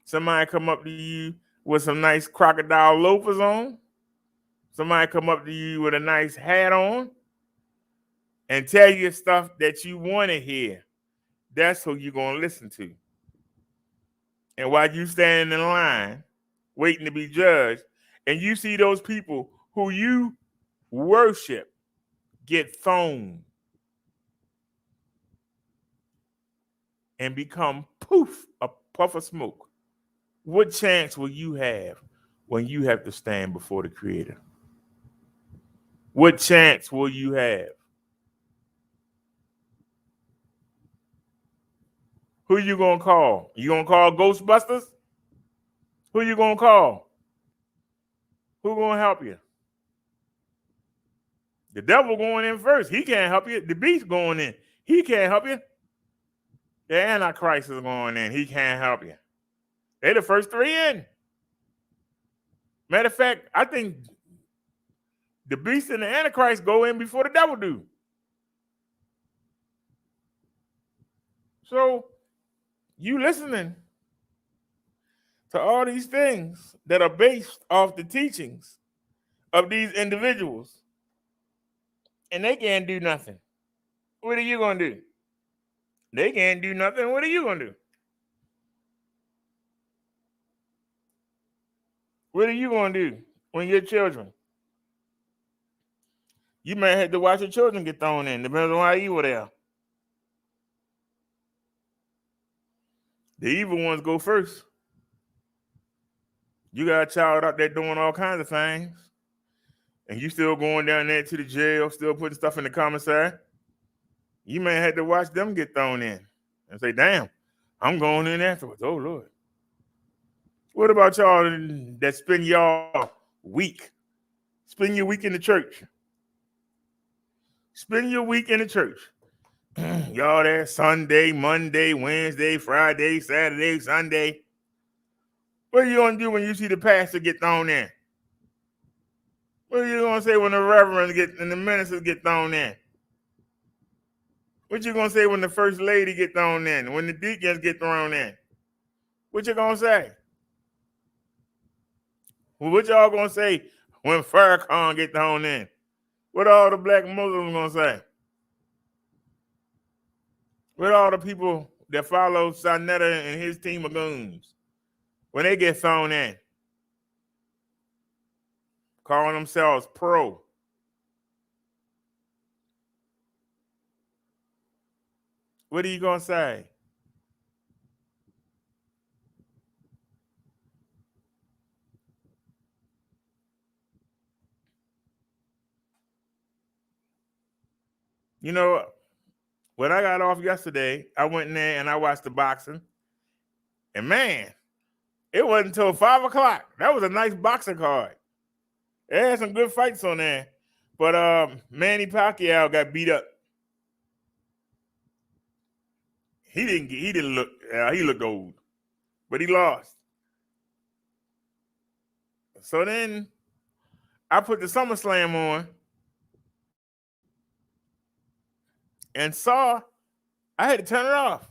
Somebody come up to you with some nice crocodile loafers on. Somebody come up to you with a nice hat on and tell you stuff that you want to hear. That's who you're going to listen to. And while you standing in line, waiting to be judged, and you see those people who you worship get thrown and become poof, a puff of smoke, what chance will you have when you have to stand before the Creator? What chance will you have? Who you going to call? You going to call Ghostbusters? Who you going to call? Who going to help you? The devil going in first. He can't help you. The beast going in. He can't help you. The Antichrist is going in. He can't help you. They're the first three in. Matter of fact, I think the beast and the Antichrist go in before the devil do. So you listening to all these things that are based off the teachings of these individuals, and they can't do nothing. What are you going to do? They can't do nothing. What are you going to do? What are you going to do when your children? You may have to watch your children get thrown in, depending on how evil they are. The evil ones go first. You got a child out there doing all kinds of things, and you still going down there to the jail, still putting stuff in the commissary. You may have to watch them get thrown in and say, damn, I'm going in afterwards. Oh, Lord. What about y'all that spend y'all week? Spend your week in the church. Spend your week in the church. Y'all there Sunday, Monday, Wednesday, Friday, Saturday, Sunday. What are you going to do when you see the pastor get thrown in? What are you going to say when the reverends and the ministers get thrown in? What you going to say when the first lady get thrown in? When the deacons get thrown in? What you going to say? Well, what y'all going to say when Farrakhan get thrown in? What all the black Muslims going to say? What all the people that follow Sarnetta and his team of goons when they get thrown in? Calling themselves pro. What are you going to say? You know, when I got off yesterday, I went in there and I watched the boxing. And man, it wasn't until 5 o'clock. That was a nice boxing card. It had some good fights on there. But Manny Pacquiao got beat up. He looked old, but he lost. So then I put the SummerSlam on and saw I had to turn it off.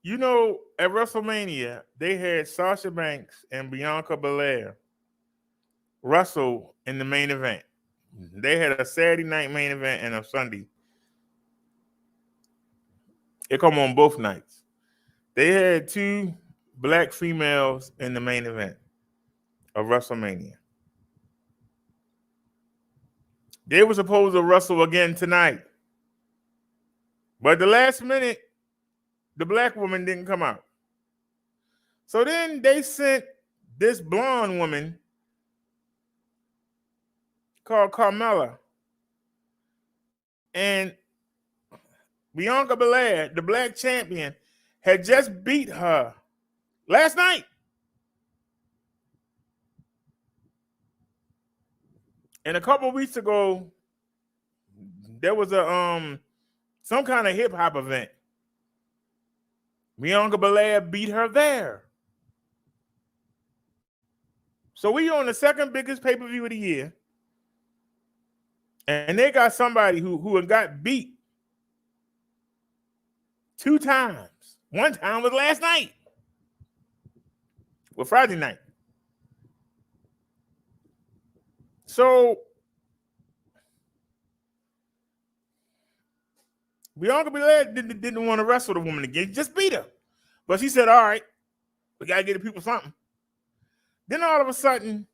You know, at WrestleMania, they had Sasha Banks and Bianca Belair wrestle in the main event. They had a Saturday night main event and a Sunday. It come on both nights. They had two black females in the main event of WrestleMania. They were supposed to wrestle again tonight. But the last minute, the black woman didn't come out. So then they sent this blonde woman called Carmella. And Bianca Belair, the black champion, had just beat her last night. And a couple of weeks ago, there was a some kind of hip hop event. Bianca Belair beat her there. So we on the second biggest pay-per-view of the year. And they got somebody who got beat 2 times. One time was last night. Well, Friday night. So Bianca Belair didn't want to wrestle the woman again. Just beat her. But she said, all right, we got to get the people something. Then all of a sudden,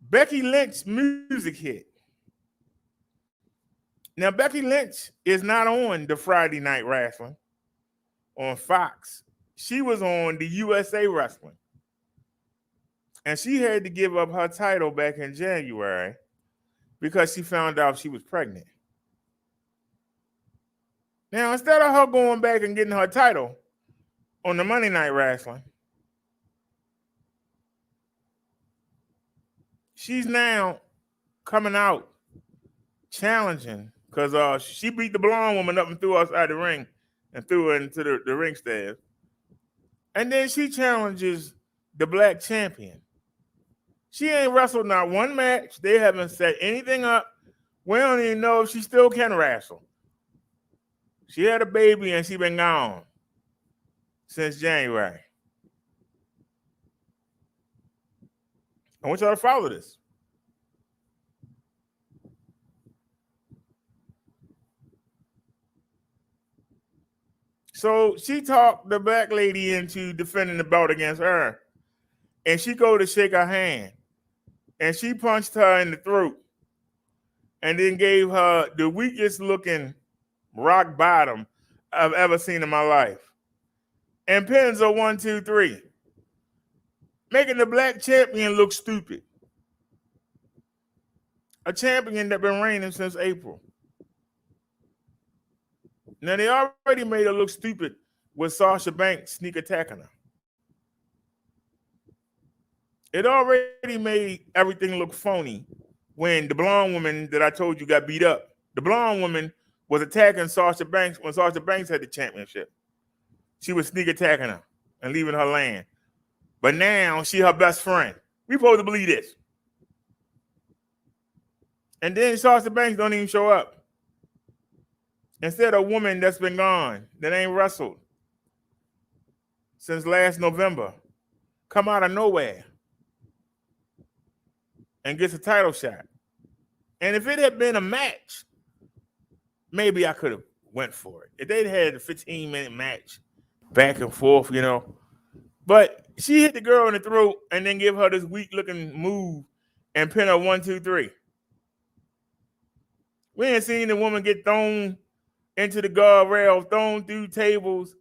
Becky Lynch's music hit. Now, Becky Lynch is not on the Friday Night Wrestling on Fox. She was on the USA Wrestling. And she had to give up her title back in January because she found out she was pregnant. Now, instead of her going back and getting her title on the Monday Night Wrestling, she's now coming out challenging because she beat the blonde woman up and threw her outside the ring and threw her into the ring stairs. And then she challenges the black champion. She ain't wrestled not one match. They haven't set anything up. We don't even know if she still can wrestle. She had a baby and she been gone since January. I want y'all to follow this. So she talked the black lady into defending the belt against her. And she go to shake her hand. And she punched her in the throat. And then gave her the weakest looking rock bottom I've ever seen in my life. And pins are 1, 2, 3. Making the black champion look stupid. A champion that been reigning since April. Now, they already made her look stupid with Sasha Banks sneak attacking her. It already made everything look phony when the blonde woman that I told you got beat up. The blonde woman was attacking Sasha Banks when Sasha Banks had the championship. She was sneak attacking her and leaving her land. But now she her best friend. We supposed to believe this. And then Sasha Banks don't even show up. Instead, a woman that's been gone, that ain't wrestled since last November, come out of nowhere and gets a title shot. And if it had been a match, maybe I could have went for it. If they'd had a 15-minute match, back and forth, you know. But she hit the girl in the throat and then give her this weak-looking move and pin her 1, 2, 3. We ain't seen the woman get thrown into the guardrail, thrown through tables,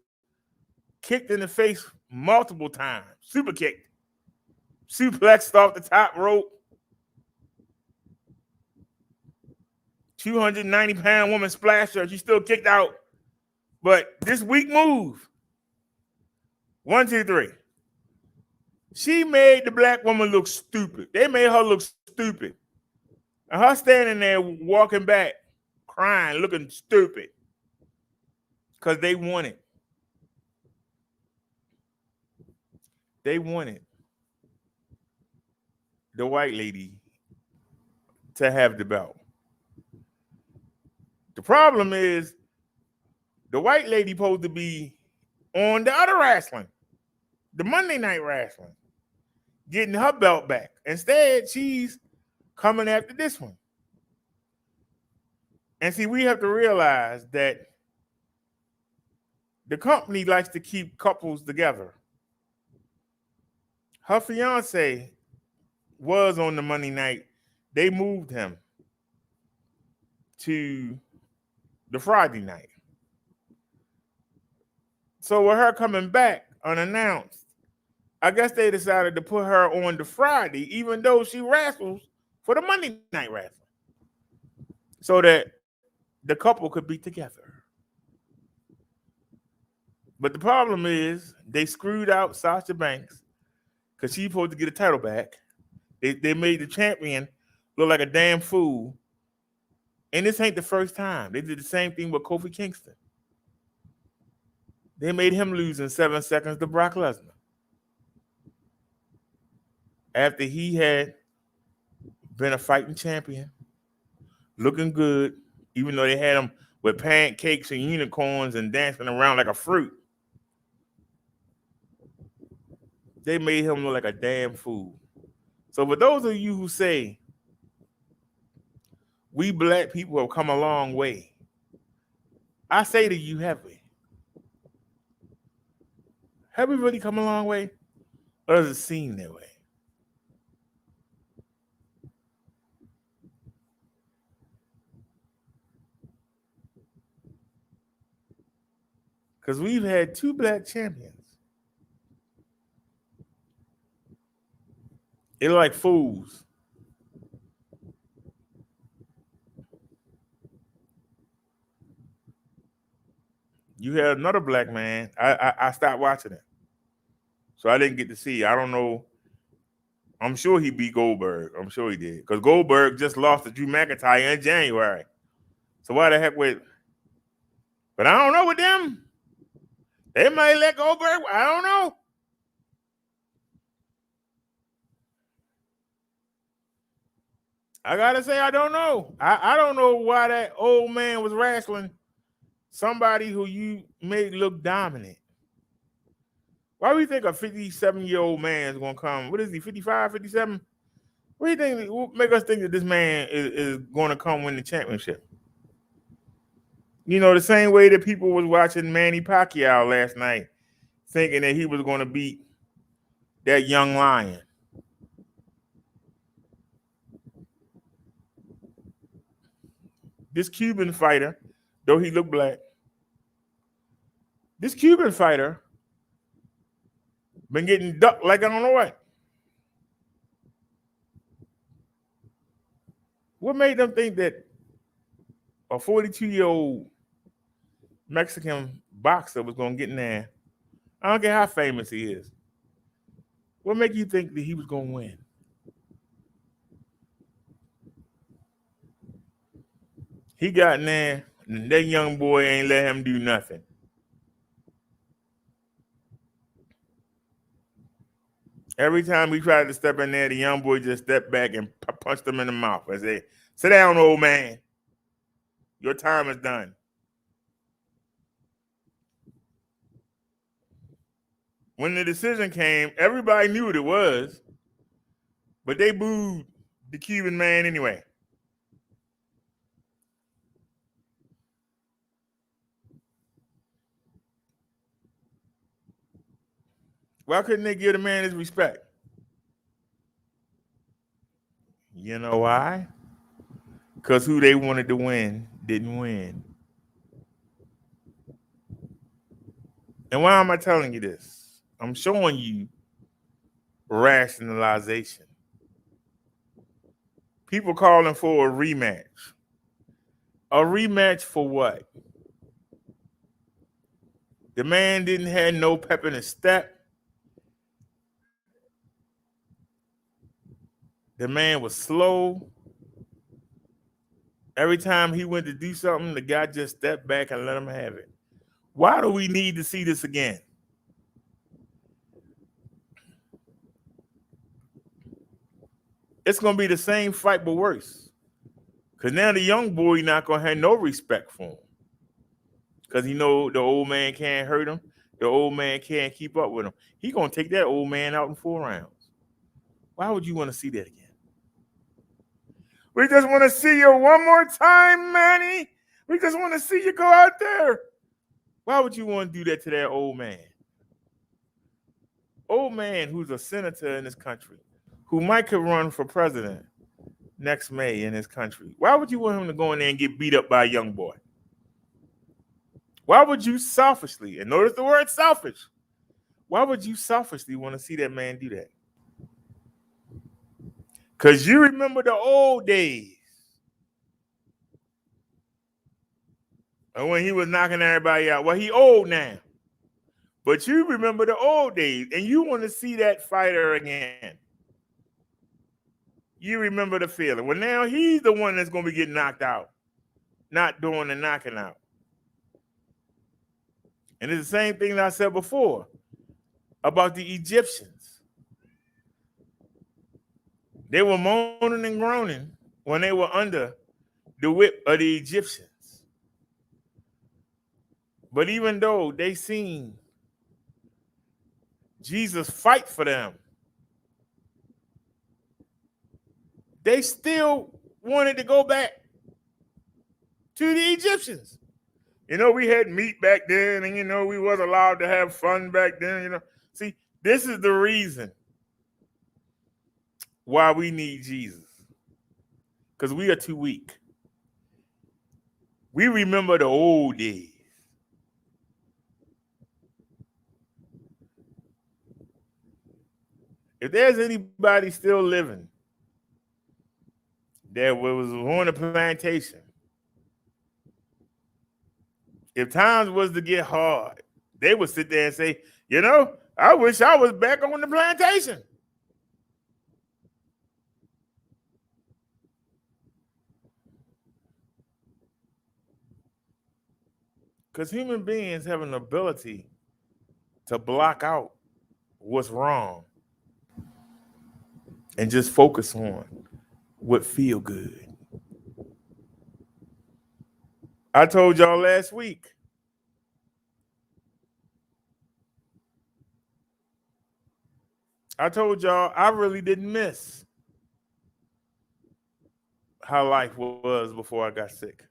kicked in the face multiple times, super kicked, suplexed off the top rope. 290-pound woman splashed her. She still kicked out. But this weak move, 1, 2, 3. She made the black woman look stupid. They made her look stupid. And her standing there walking back, crying, looking stupid. Because they won it. They won it. the white lady to have the belt. The problem is the white lady supposed to be on the other wrestling, the Monday Night Wrestling, getting her belt back. Instead, she's coming after this one. And see, we have to realize that the company likes to keep couples together. Her fiance was on the Monday night. They moved him to the Friday night. So with her coming back unannounced, I guess they decided to put her on the Friday, even though she wrestles for the Monday Night Wrestling, so that the couple could be together. But the problem is they screwed out Sasha Banks because she's supposed to get a title back. They made the champion look like a damn fool. And this ain't the first time. They did the same thing with Kofi Kingston. They made him lose in 7 seconds to Brock Lesnar, after he had been a fighting champion, looking good, even though they had him with pancakes and unicorns and dancing around like a fruit. They made him look like a damn fool. So for those of you who say, we black people have come a long way, I say to you, have we? Have we really come a long way? Or does it seem that way? Because we've had 2 black champions. They're like fools. You had another black man. I stopped watching it, so I didn't get to see. I don't know. I'm sure he beat Goldberg. I'm sure he did, because Goldberg just lost to Drew McIntyre in January. So why the heck with? But I don't know with them. They might let Goldberg. I don't know. I gotta say, I don't know. I don't know why that old man was wrestling somebody who you made look dominant. Why do you think a 57-year-old man is going to come? What is he, 55, 57? What do you think will make us think that this man is going to come win the championship? You know, the same way that people was watching Manny Pacquiao last night, thinking that he was going to beat that young lion. This Cuban fighter, though he looked black, this Cuban fighter been getting ducked like I don't know what. What made them think that a 42-year-old Mexican boxer was going to get in there? I don't care how famous he is. What made you think that he was going to win? He got in there, and that young boy ain't let him do nothing. Every time we tried to step in there, the young boy just stepped back and punched him in the mouth and said, "Sit down, old man. Your time is done." When the decision came, everybody knew what it was, but they booed the Cuban man anyway. Why couldn't they give the man his respect? You know why? Because who they wanted to win didn't win. And why am I telling you this? I'm showing you rationalization. People calling for a rematch. A rematch for what? The man didn't have no pep in his step. The man was slow. Every time he went to do something, the guy just stepped back and let him have it. Why do we need to see this again? it's gonna be the same fight but worse. Cause now the young boy not gonna have no respect for him. Cause he know the old man can't hurt him. The old man can't keep up with him. He gonna take that old man out in 4 rounds. Why would you want to see that again? We just want to see you one more time, Manny. We just want to see you go out there. Why would you want to do that to that old man? Old man who's a senator in this country, who might could run for president next May in this country. Why would you want him to go in there and get beat up by a young boy? Why would you selfishly, and notice the word selfish, why would you selfishly want to see that man do that? Because you remember the old days. And when he was knocking everybody out. Well, he old now. But you remember the old days, and you want to see that fighter again. You remember the feeling. Well, now he's the one that's going to be getting knocked out, not doing the knocking out. And it's the same thing that I said before about the Egyptians. They were moaning and groaning when they were under the whip of the Egyptians. But even though they seen Jesus fight for them, they still wanted to go back to the Egyptians. You know, we had meat back then, and, you know, we was allowed to have fun back then, you know. See, this is the reason why we need Jesus. Because we are too weak. We remember the old days. If there's anybody still living that was on a plantation, if times was to get hard, they would sit there and say, you know, I wish I was back on the plantation. Because human beings have an ability to block out what's wrong and just focus on what feel good. I told y'all last week, I told y'all I really didn't miss how life was before I got sick.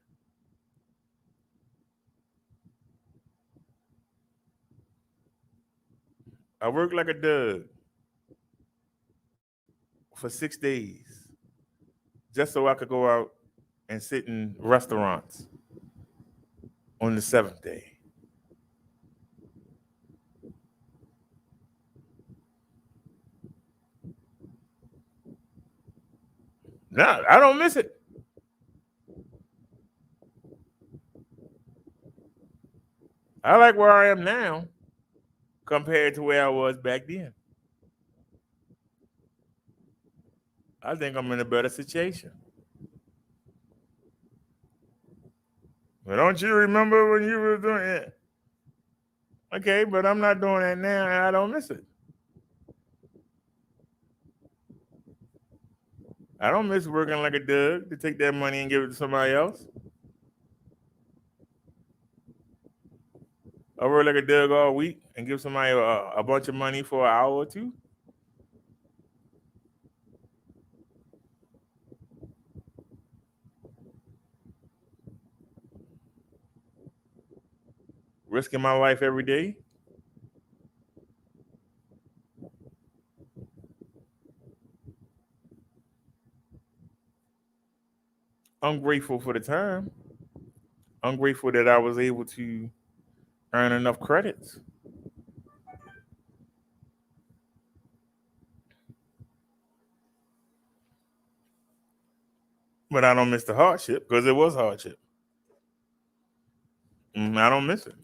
I worked like a dog for 6 days just so I could go out and sit in restaurants on the 7th day. No, I don't miss it. I like where I am now compared to where I was back then. I think I'm in a better situation. But don't you remember when you were doing it? Okay, but I'm not doing that now, and I don't miss it. I don't miss working like a dog to take that money and give it to somebody else. I work like a dog all week and give somebody a bunch of money for an hour or two. Risking my life every day. I'm grateful for the time. I'm grateful that I was able to earn enough credits. But I don't miss the hardship because it was hardship. I don't miss it.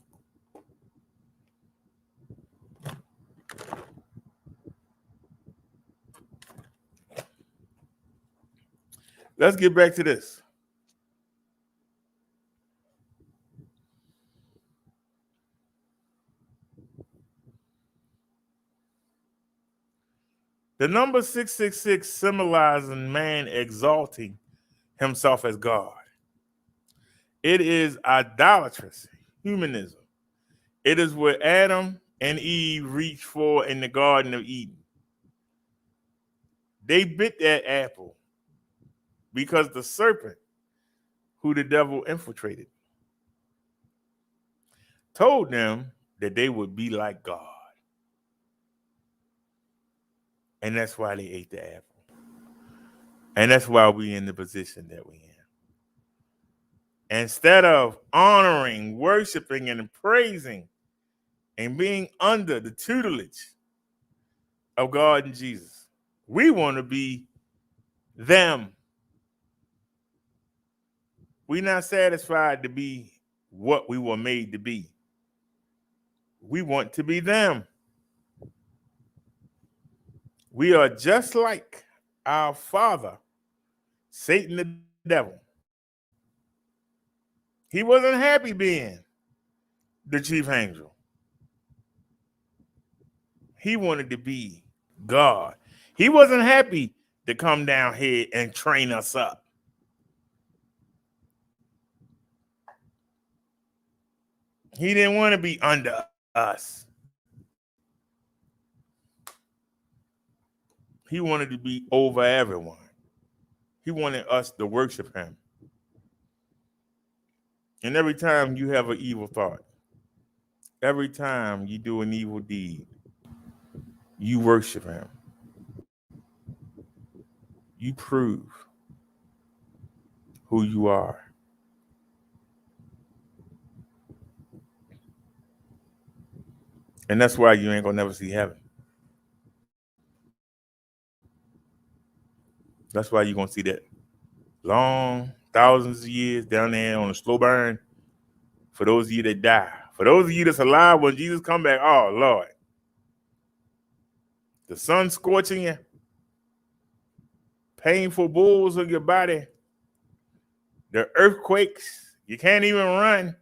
Let's get back to this. The number 666 symbolizes man exalting himself as God. It is idolatrous humanism. It is what Adam and Eve reached for in the Garden of Eden. They bit that apple because the serpent, who the devil infiltrated, told them that they would be like God. And that's why they ate the apple. And that's why we're in the position that we're in. Instead of honoring, worshiping, and praising, and being under the tutelage of God and Jesus, we want to be them. We're not satisfied to be what we were made to be. We want to be them. We are just like our father, Satan the devil. He wasn't happy being the chief angel. He wanted to be God. He wasn't happy to come down here and train us up. He didn't want to be under us. He wanted to be over everyone. He wanted us to worship him. And every time you have an evil thought, every time you do an evil deed, you worship him. You prove who you are. And that's why you ain't gonna never see heaven. That's why you're gonna see that long thousands of years down there on a slow burn for those of you that die. For those of you that's alive when Jesus come back, oh Lord. The sun scorching you, painful bulls of your body, the earthquakes, you can't even run.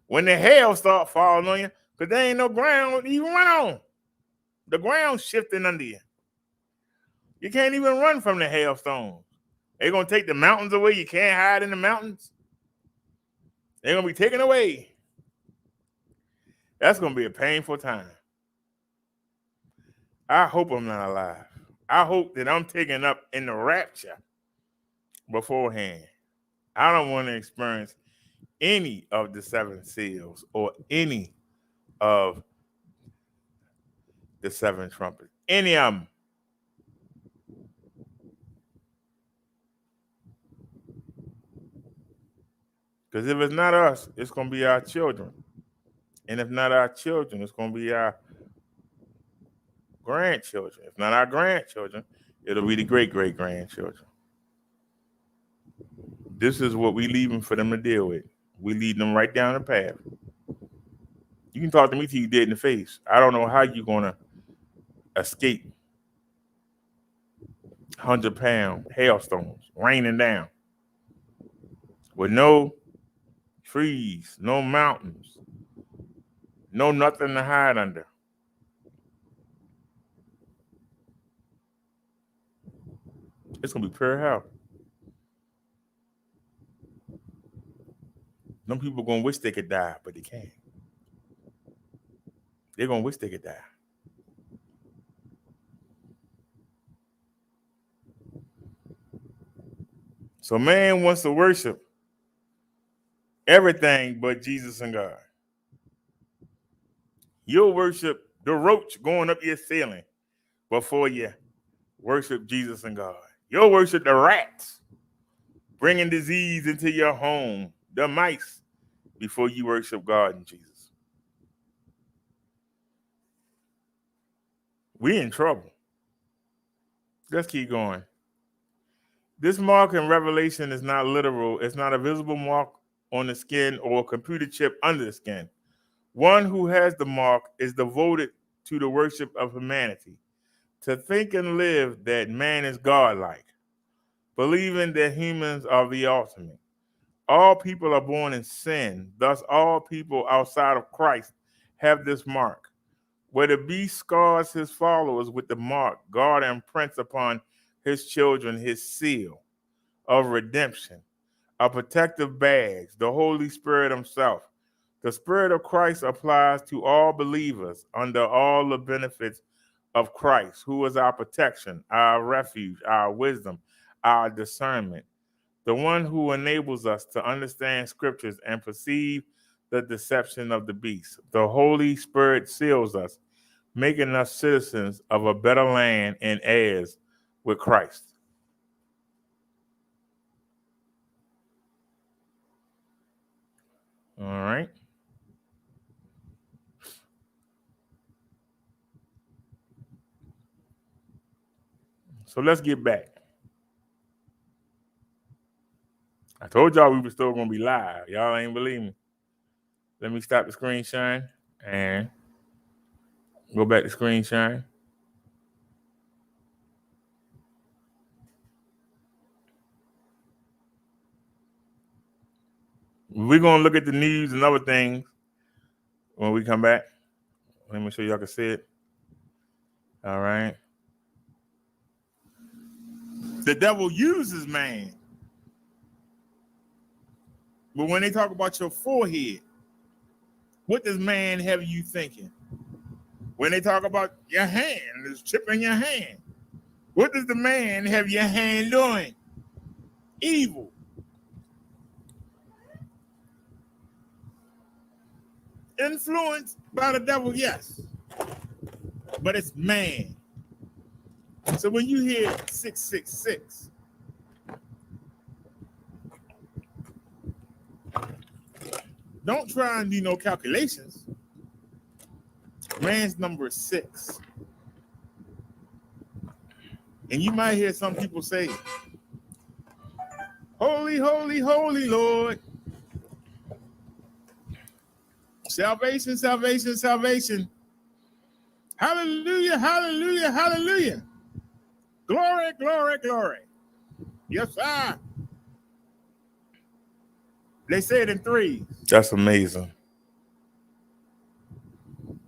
When the hail start falling on you, because there ain't no ground you run on. The ground's shifting under you. You can't even run from the hailstones. They're going to take the mountains away. You can't hide in the mountains. They're going to be taken away. That's going to be a painful time. I hope I'm not alive. I hope that I'm taken up in the rapture beforehand. I don't want to experience any of the seven seals or any of the seven trumpets. Any of them. Because if it's not us, it's going to be our children. And if not our children, it's going to be our grandchildren. If not our grandchildren, it'll be the great-great-grandchildren. This is what we leaving for them to deal with. We lead them right down the path. You can talk to me till you dead in the face. I don't know how you're going to escape 100-pound hailstones raining down with no trees, no mountains, no nothing to hide under. It's going to be pure hell. Some people going to wish they could die, but they can't. They're going to wish they could die. So man wants to worship everything but Jesus and God. You'll worship the roach going up your ceiling before you worship Jesus and God. You'll worship the rats bringing disease into your home, the mice, before you worship God and Jesus. We in trouble. Let's keep going. This mark in Revelation is not literal. It's not a visible mark on the skin or a computer chip under the skin. One who has the mark is devoted to the worship of humanity, to think and live that man is godlike, believing that humans are the ultimate. All people are born in sin. Thus, all people outside of Christ have this mark. where the beast scars his followers with the mark, God imprints upon his children his seal of redemption, a protective badge, the Holy Spirit himself. The Spirit of Christ applies to all believers under all the benefits of Christ, who is our protection, our refuge, our wisdom, our discernment, the one who enables us to understand scriptures and perceive the deception of the beast. The Holy Spirit seals us, making us citizens of a better land and heirs with Christ. All right. So let's get back. I told y'all we were still going to be live. Y'all ain't believe me. Let me stop the screen sharing and go back to screen sharing. We're going to look at the news and other things when we come back. Let me show y'all can see it. All right. The devil uses man. But when they talk about your forehead, what does man have you thinking? When they talk about your hand, there's a chip in your hand. What does the man have your hand doing? Evil. Influenced by the devil, yes. But it's man. So when you hear 666, don't try and do no calculations. Man's number is 6. And you might hear some people say, holy, holy, holy Lord. Salvation, salvation, salvation. Hallelujah, hallelujah, hallelujah. Glory, glory, glory. Yes, sir. They say it in 3s. That's amazing.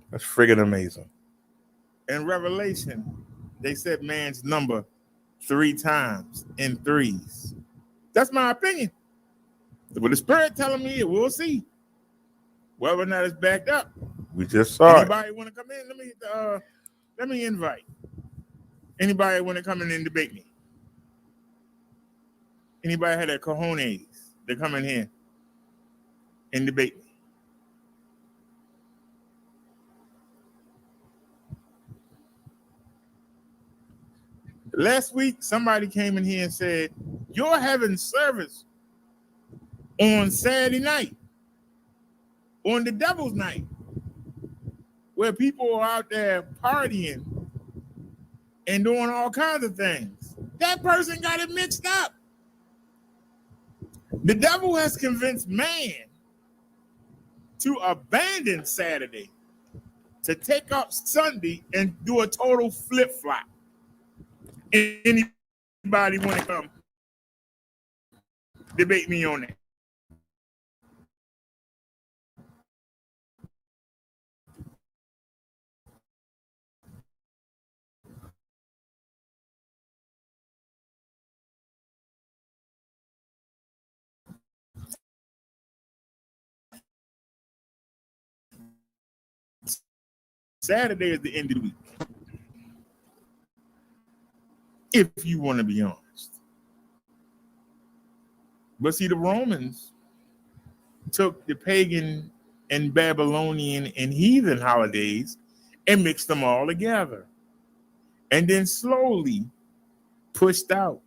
That's friggin' amazing. In Revelation, they said man's number 3 times in 3s. That's my opinion. But the Spirit telling me it, we'll see. Whether or not it's backed up. We just saw Anybody want to come in? Let me invite. Anybody want to come in and debate me? Anybody had a cojones to come in here and debate me? Last week, somebody came in here and said, you're having service on Saturday night, on the devil's night, where people are out there partying and doing all kinds of things. That person got it mixed up. The devil has convinced man to abandon Saturday, to take up Sunday and do a total flip-flop. Anybody want to come debate me on that? Saturday is the end of the week. If you want to be honest. But see, the Romans took the pagan and Babylonian and heathen holidays and mixed them all together. And then slowly pushed out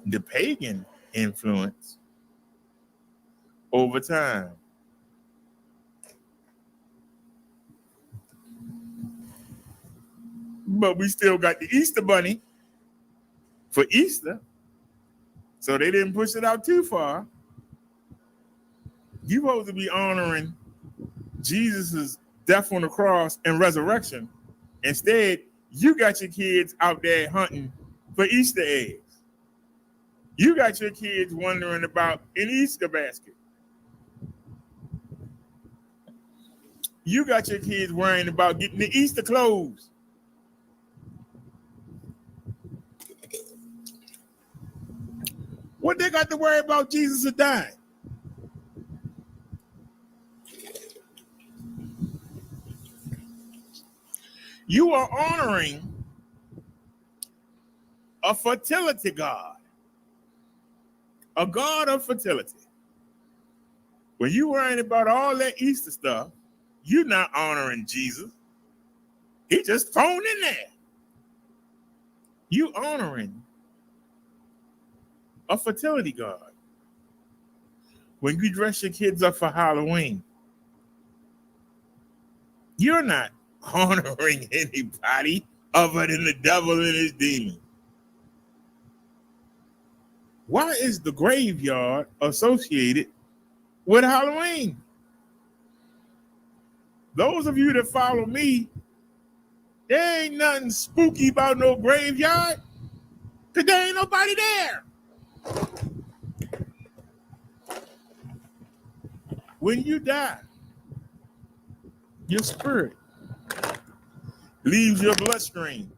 the pagan influence over time. But we still got the Easter bunny for Easter. So they didn't push it out too far. You're supposed to be honoring Jesus' death on the cross and resurrection. Instead, you got your kids out there hunting for Easter eggs. You got your kids wondering about an Easter basket. You got your kids worrying about getting the Easter clothes. What they got to worry about Jesus is dying? You are honoring a fertility god, a god of fertility. When you worrying about all that Easter stuff, you're not honoring Jesus. He just thrown in there. You honoring a fertility god. When you dress your kids up for Halloween, you're not honoring anybody other than the devil and his demons. Why is the graveyard associated with Halloween? Those of you that follow me, there ain't nothing spooky about no graveyard, because there ain't nobody there. When you die, your spirit leaves your bloodstream,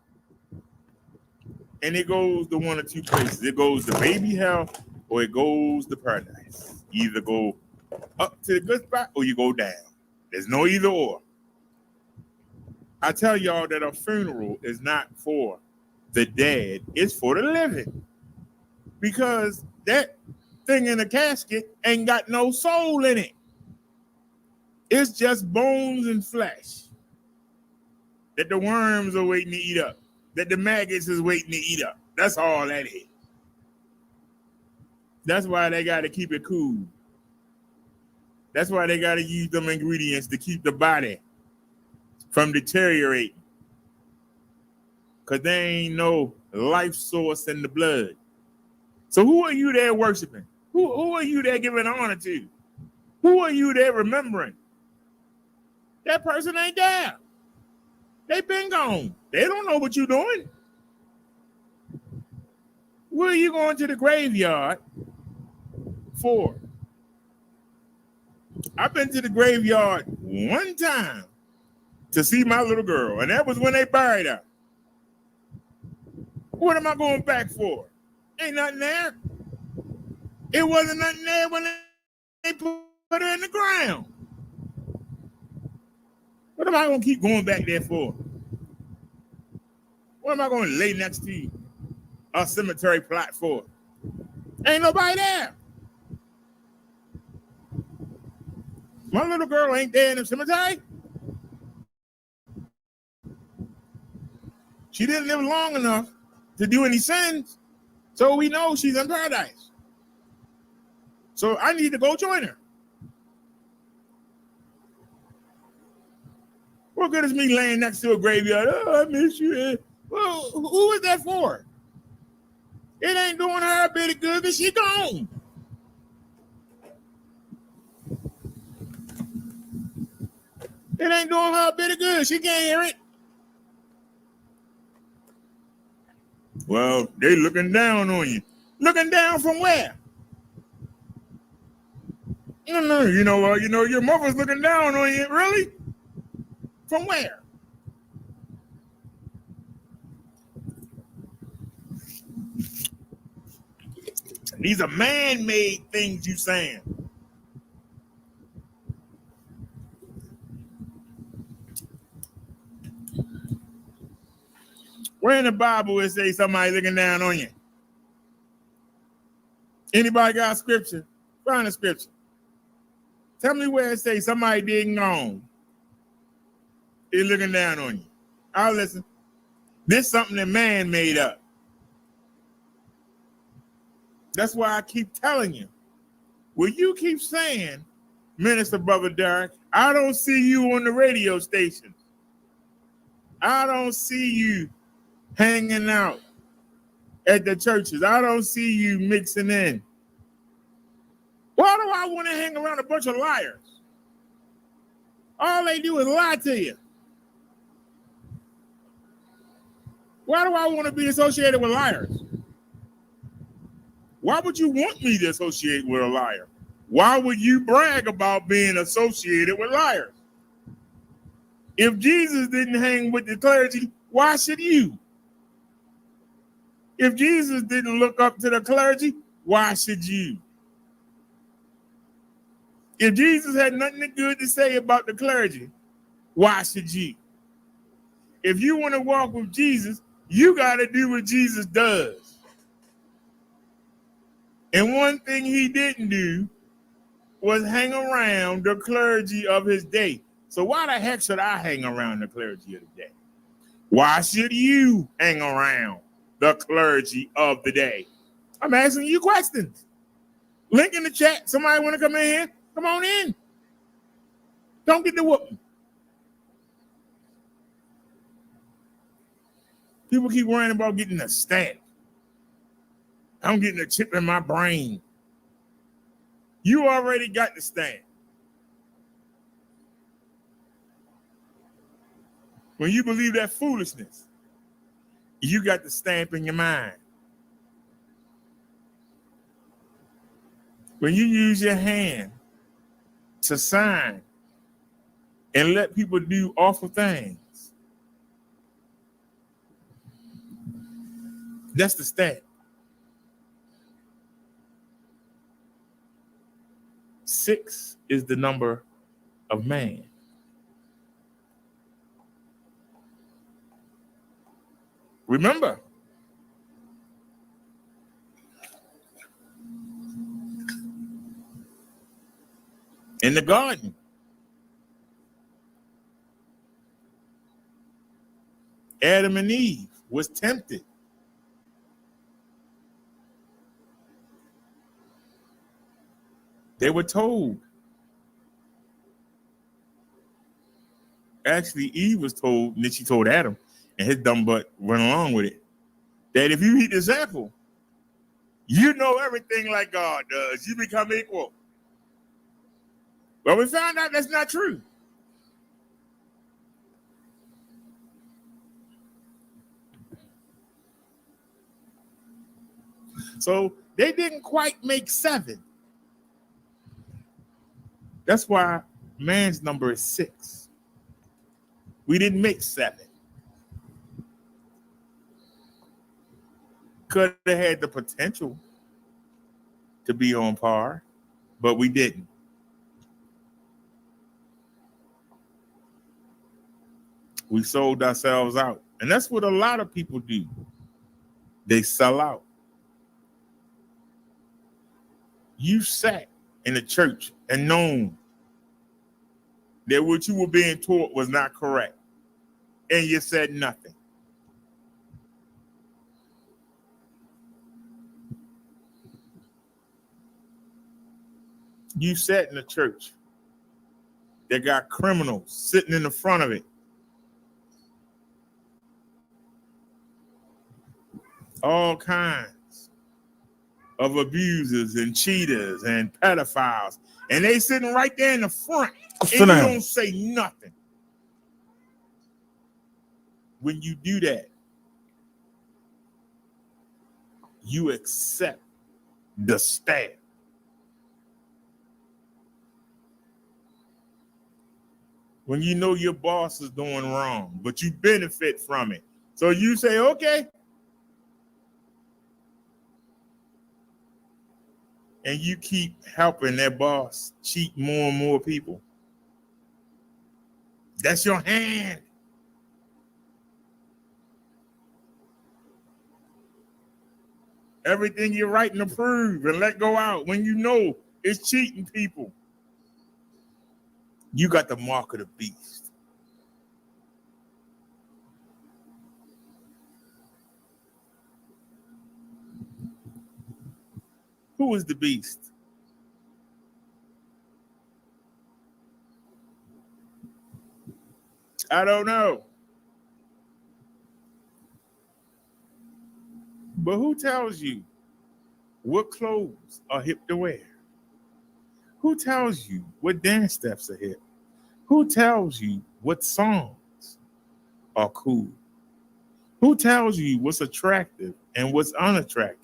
and it goes to one of two places. It goes to baby hell, or it goes to paradise. You either go up to the good spot, or you go down. There's no either or. I tell y'all that a funeral is not for the dead, it's for the living. Because that thing in the casket ain't got no soul in it. It's just bones and flesh that the worms are waiting to eat up, that the maggots is waiting to eat up. That's all that is. That's why they got to keep it cool. That's why they got to use them ingredients to keep the body from deteriorating. Because there ain't no life source in the blood. So who are you there worshiping? Who are you there giving honor to? Who are you there remembering? That person ain't there. They been gone. They don't know what you're doing. What are you going to the graveyard for? I've been to the graveyard one time to see my little girl, and that was when they buried her. What am I going back for? Ain't nothing there. It wasn't nothing there when they put her in the ground. What am I going to keep going back there for? What am I going to lay next to a cemetery plot for? Ain't nobody there. My little girl ain't there in the cemetery. She didn't live long enough to do any sins, so we know she's in paradise. So I need to go join her. What good is me laying next to a graveyard? Oh, I miss you. Well, who is that for? It ain't doing her a bit of good because she gone. It ain't doing her a bit of good. She can't hear it. Well, they looking down on you. Looking down from where? No, you know what? Your mother's looking down on you. Really? From where? These are man-made things you saying. Where in the Bible it say somebody looking down on you? Anybody got scripture? Find a scripture. Tell me where it say somebody didn't gone. They're looking down on you. I'll listen. This is something that man made up. That's why I keep telling you. Will you keep saying, Minister Brother Derek, I don't see you on the radio stations. I don't see you hanging out at the churches. I don't see you mixing in. Why do I want to hang around a bunch of liars? All they do is lie to you. Why do I want to be associated with liars? Why would you want me to associate with a liar? Why would you brag about being associated with liars? If Jesus didn't hang with the clergy, why should you? If Jesus didn't look up to the clergy, why should you? If Jesus had nothing good to say about the clergy, why should you? If you want to walk with Jesus, you got to do what Jesus does. And one thing he didn't do was hang around the clergy of his day. So why the heck should I hang around the clergy of the day? Why should you hang around the clergy of the day? I'm asking you questions. Link in the chat. Somebody want to come in here? Come on in. Don't get the whooping. People keep worrying about getting a stamp. I'm getting a chip in my brain. You already got the stamp. When you believe that foolishness, you got the stamp in your mind. When you use your hand to sign and let people do awful things, that's the stamp. 6 is the number of man. Remember, in the garden, Adam and Eve was tempted. They were told. Actually, Eve was told, and then she told Adam, and his dumb butt went along with it, that if you eat this apple, you know everything like God does. You become equal. But we found out that's not true. So they didn't quite make 7. That's why man's number is 6. We didn't make 7. Could have had the potential to be on par, but we didn't. We sold ourselves out. And that's what a lot of people do. They sell out. You sat in the church and known that what you were being taught was not correct, and you said nothing. You sat in a church that got criminals sitting in the front of it. All kinds of abusers and cheaters and pedophiles. And they sitting right there in the front. And you don't say nothing. When you do that, you accept the stab. When you know your boss is doing wrong, but you benefit from it. So you say, okay. And you keep helping that boss cheat more and more people. That's your hand. Everything you're writing approve and let go out when you know it's cheating people. You got the mark of the beast. Who is the beast? I don't know. But who tells you what clothes are hip to wear? Who tells you what dance steps are hip? Who tells you what songs are cool? Who tells you what's attractive and what's unattractive?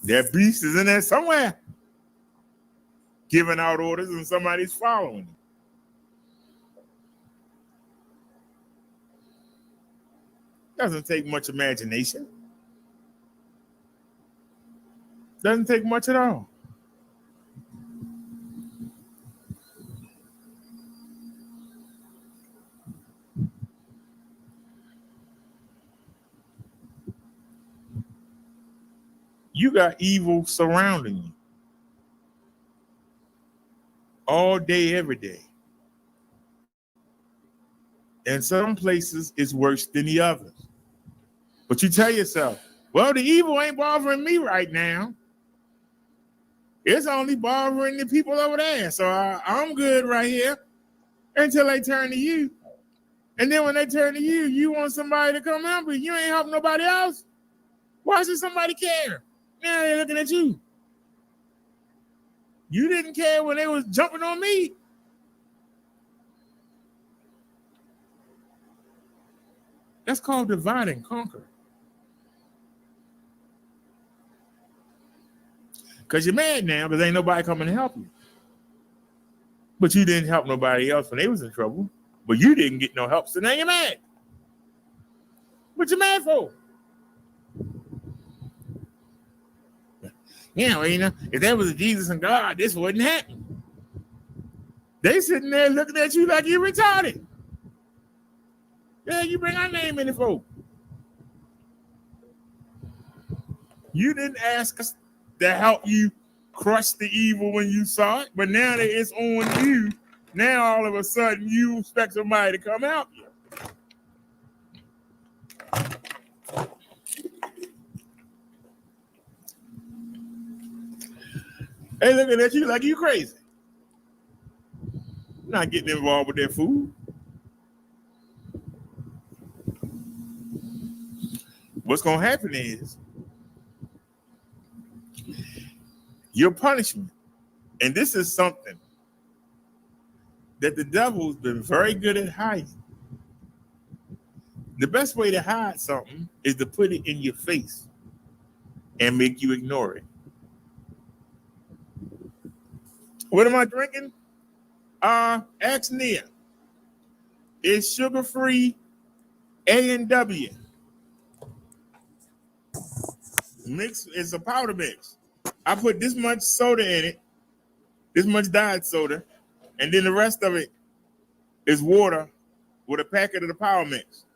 That beast is in there somewhere, giving out orders and somebody's following. Doesn't take much imagination. Doesn't take much at all. You got evil surrounding you all day, every day. And some places it's worse than the others. But you tell yourself, well, the evil ain't bothering me right now. It's only bothering the people over there. So I'm good right here until they turn to you. And then when they turn to you, you want somebody to come help you. You ain't helping nobody else. Why should somebody care? Now they're looking at you. You didn't care when they was jumping on me. That's called divide and conquer. Because you're mad now because ain't nobody coming to help you. But you didn't help nobody else when they was in trouble. But you didn't get no help, so now you're mad. What you mad for? Yeah, well, you know, if that was Jesus and God, this wouldn't happen. They sitting there looking at you like you're retarded. Yeah, you bring our name in it for. You didn't ask us to help you crush the evil when you saw it, but now that it's on you, now all of a sudden you expect somebody to come help you. They looking at you like you crazy. Not getting involved with their food. What's going to happen is your punishment, and this is something that the devil's been very good at hiding. The best way to hide something is to put it in your face and make you ignore it. What am I drinking? Ask Nia. It's sugar-free A&W. Mix is a powder mix. I put this much soda in it, this much diet soda, and then the rest of it is water with a packet of the power mix.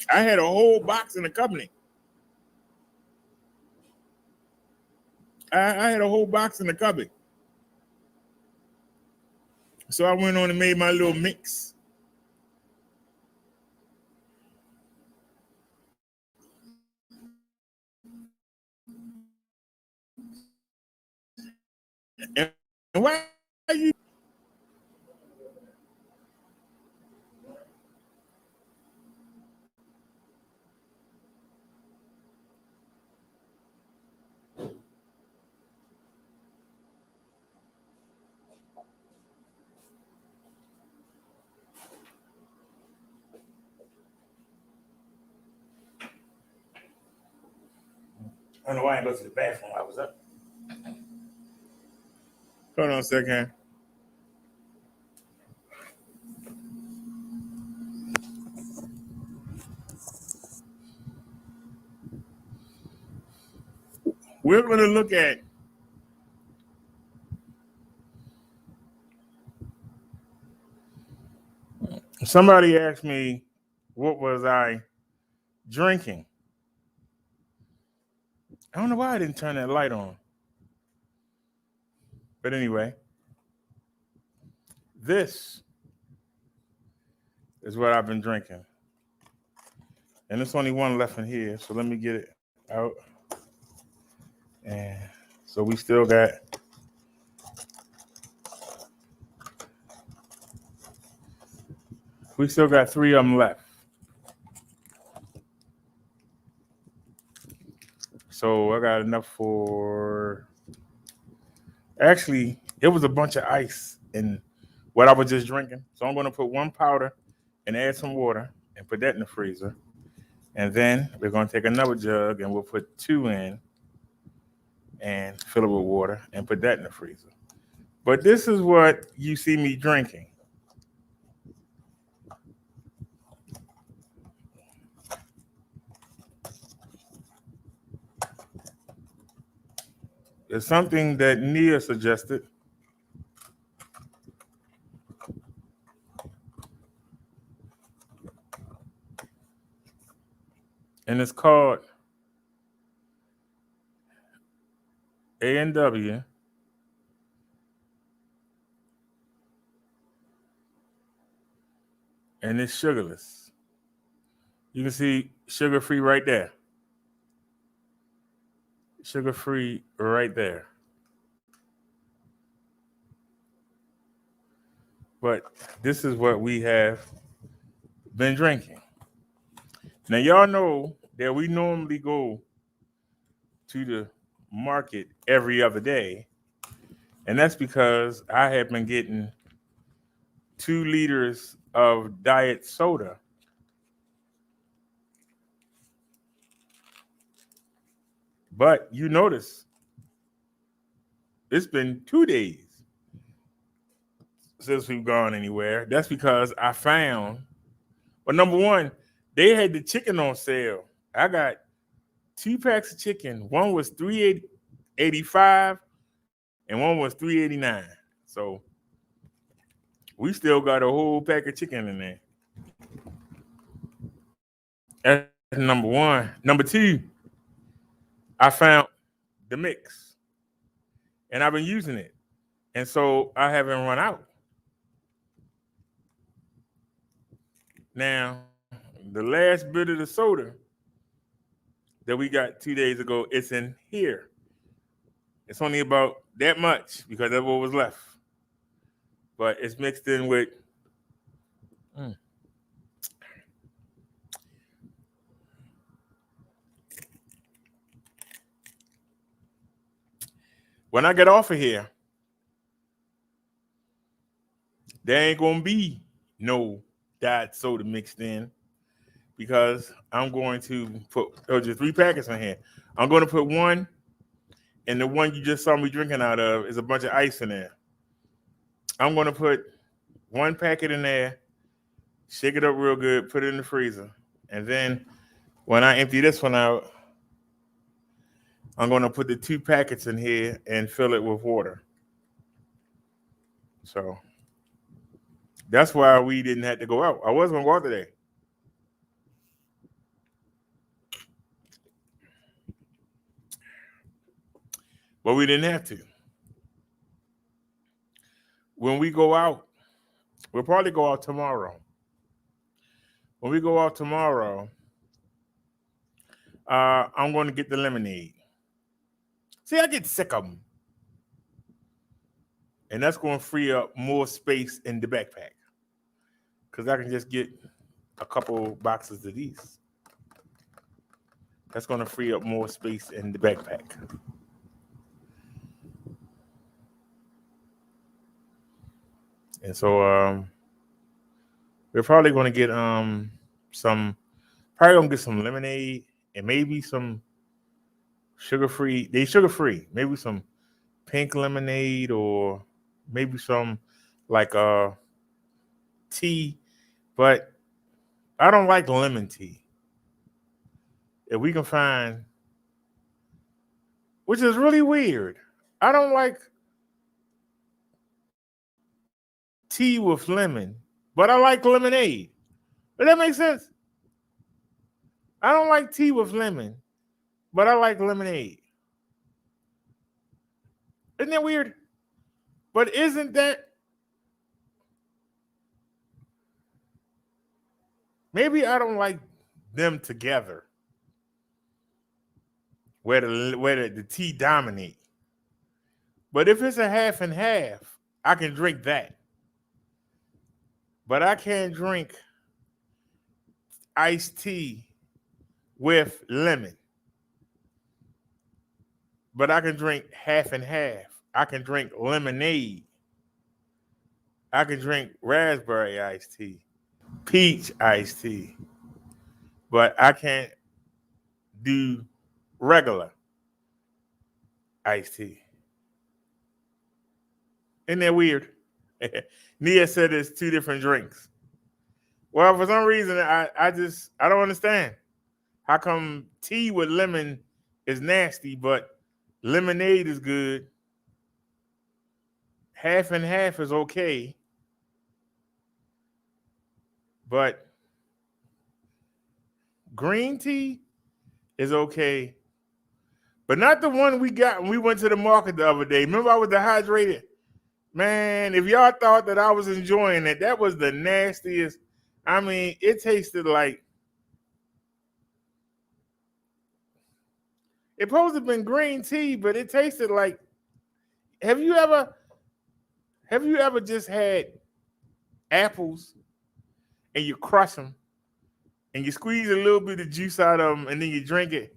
I had a whole box in the cupboard. I had a whole box in the cupboard. So I went on and made my little mix. And why are you? I don't know why I go to the bathroom. I was up. Hold on a second. We're going to look at somebody asked me, what was I drinking? I don't know why I didn't turn that light on. But anyway, this is what I've been drinking. And there's only one left in here, so let me get it out. And so we still got three of them left. So I got enough for, actually, it was a bunch of ice in what I was just drinking. So I'm going to put one powder and add some water and put that in the freezer. And then we're going to take another jug and we'll put two in. and fill it with water and put that in the freezer. But this is what you see me drinking. It's something that Nia suggested. And it's called A&W and it's sugarless. You can see sugar-free right there. Sugar-free right there. But this is what we have been drinking. Now, y'all know that we normally go to the market every other day, and that's because I have been getting 2 liters of diet soda. But you notice it's been 2 days since we've gone anywhere. That's because I found, well, number one, they had the chicken on sale. I got 2 packs of chicken. One was $3.85 and one was $3.89. So we still got a whole pack of chicken in there. That's number one. Number two, I found the mix and I've been using it. And so I haven't run out. Now, the last bit of the soda that we got 2 days ago, it's in here. It's only about that much because that's what was left. But it's mixed in with when I get off of here, there ain't gonna be no diet soda mixed in because I'm going to put just 3 packets in here. I'm going to put one, and the one you just saw me drinking out of is a bunch of ice in there. I'm going to put 1 packet in there, shake it up real good, put it in the freezer, and then when I empty this one out, I'm going to put the 2 packets in here and fill it with water. So that's why we didn't have to go out. I was going to go out today. But we didn't have to. When we go out, we'll probably go out tomorrow. When we go out tomorrow, I'm going to get the lemonade. See, I get sick of them. And that's going to free up more space in the backpack. Because I can just get a couple boxes of these. That's going to free up more space in the backpack. And so we're probably going to get some lemonade and maybe some sugar-free. They sugar-free. Maybe some pink lemonade or maybe some like tea. But I don't like lemon tea. If we can find, which is really weird. I don't like tea with lemon, but I like lemonade. Does that make sense? I don't like tea with lemon, but I like lemonade. Isn't that weird? But isn't that? Maybe I don't like them together, where the tea dominate. But if it's a half and half, I can drink that. But I can't drink iced tea with lemon. But I can drink half and half. I can drink lemonade. I can drink raspberry iced tea, peach iced tea. But I can't do regular iced tea. Isn't that weird? Nia said it's two different drinks. Well, for some reason, I don't understand. How come tea with lemon is nasty, but lemonade is good? Half and half is okay, but green tea is okay, but not the one we got when we went to the market the other day. Remember, I was dehydrated. Man, if y'all thought that I was enjoying it, that was the nastiest. I mean, it tasted like it supposed to have been green tea, but it tasted like. Have you ever just had apples and you crush them and you squeeze a little bit of juice out of them and then you drink it?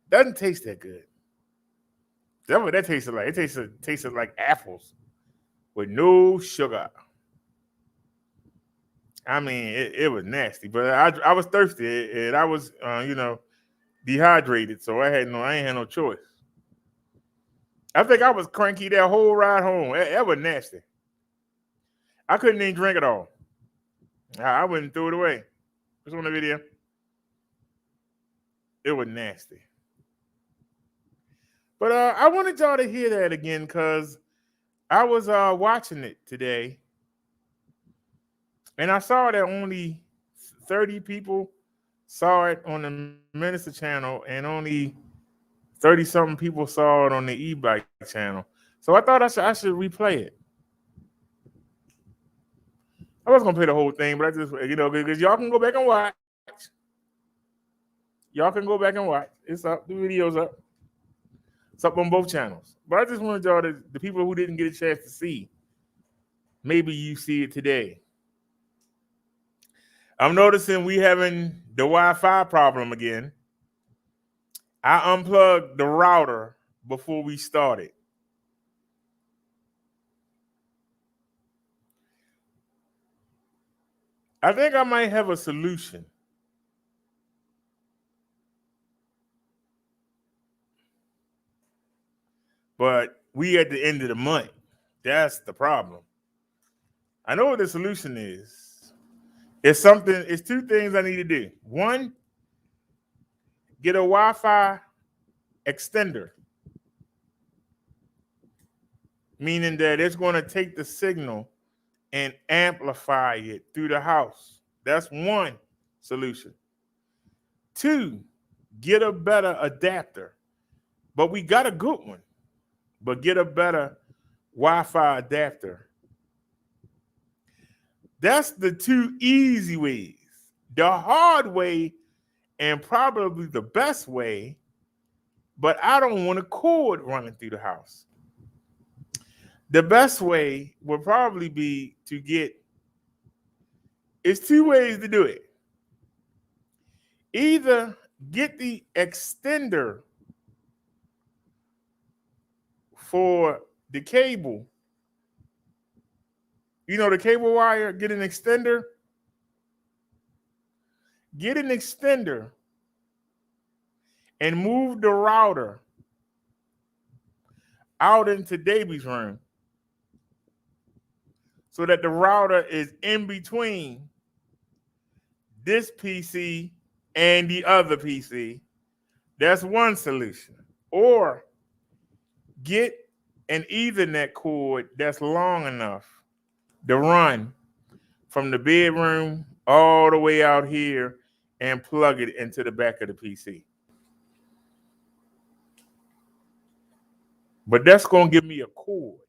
Doesn't taste that good. That's what that tasted like. It tasted like apples with no sugar. I mean, it was nasty, but I was thirsty and I was, dehydrated, so I ain't had no choice. I think I was cranky that whole ride home. That was nasty. I couldn't even drink it all. I went and threw it away. It's on the video. It was nasty. But I wanted y'all to hear that again because I was watching it today. And I saw that only 30 people saw it on the Minister channel and only 30-something people saw it on the e-bike channel. So I thought I should replay it. I wasn't going to play the whole thing, but I just, because y'all can go back and watch. Y'all can go back and watch. It's up. The video's up. It's up on both channels. But I just wanted y'all the people who didn't get a chance to see, maybe you see it today. I'm noticing we having the Wi-Fi problem again. I unplugged the router before we started. I think I might have a solution. But we at the end of the month. That's the problem. I know what the solution is. It's two things I need to do. One, get a Wi-Fi extender. Meaning that it's going to take the signal and amplify it through the house. That's one solution. Two, get a better adapter. But we got a good one. But get a better Wi-Fi adapter. That's the two easy ways. The hard way and probably the best way, but I don't want a cord running through the house. The best way would probably be to it's two ways to do it. Either get the extender for the cable. The cable wire, get an extender. Get an extender and move the router out into Davy's room so that the router is in between this PC and the other PC. That's one solution. Or get an Ethernet cord that's long enough to run from the bedroom all the way out here and plug it into the back of the PC. But that's going to give me a cord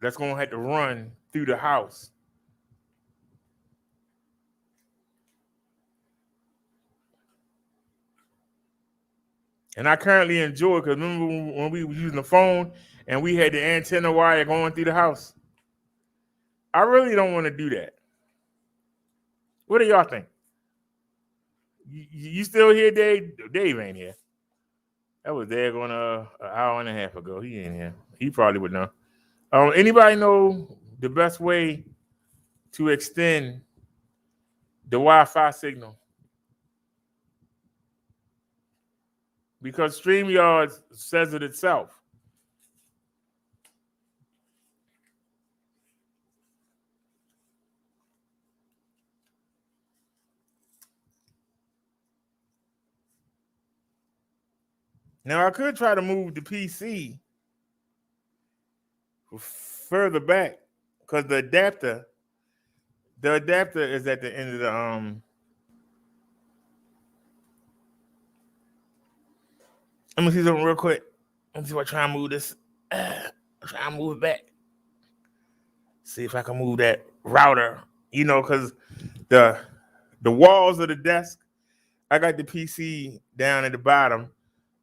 that's going to have to run through the house. And I currently enjoy it because remember when we were using the phone and we had the antenna wire going through the house? I really don't want to do that. What do y'all think? You still here, Dave? Dave ain't here. That was there going an hour and a half ago. He ain't here. He probably would know. Anybody know the best way to extend the Wi-Fi signal? because StreamYard says it itself. Now I could try to move the PC further back because the adapter is at the end of the Let me see something real quick. Let me see if I try and move this. Try and move it back. See if I can move that router. You know, because the walls of the desk, I got the PC down at the bottom,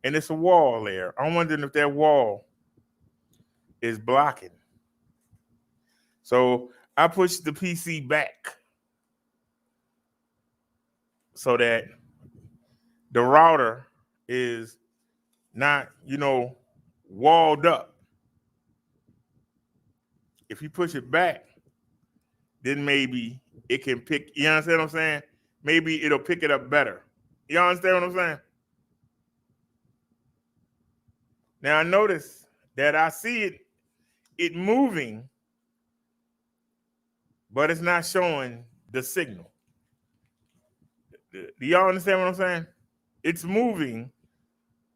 and it's a wall there. I'm wondering if that wall is blocking. So I push the PC back so that the router is not, walled up. If you push it back, then maybe it can pick, you understand what I'm saying? Maybe it'll pick it up better. You understand what I'm saying? Now I notice that I see it moving, but it's not showing the signal. Do y'all understand what I'm saying? It's moving,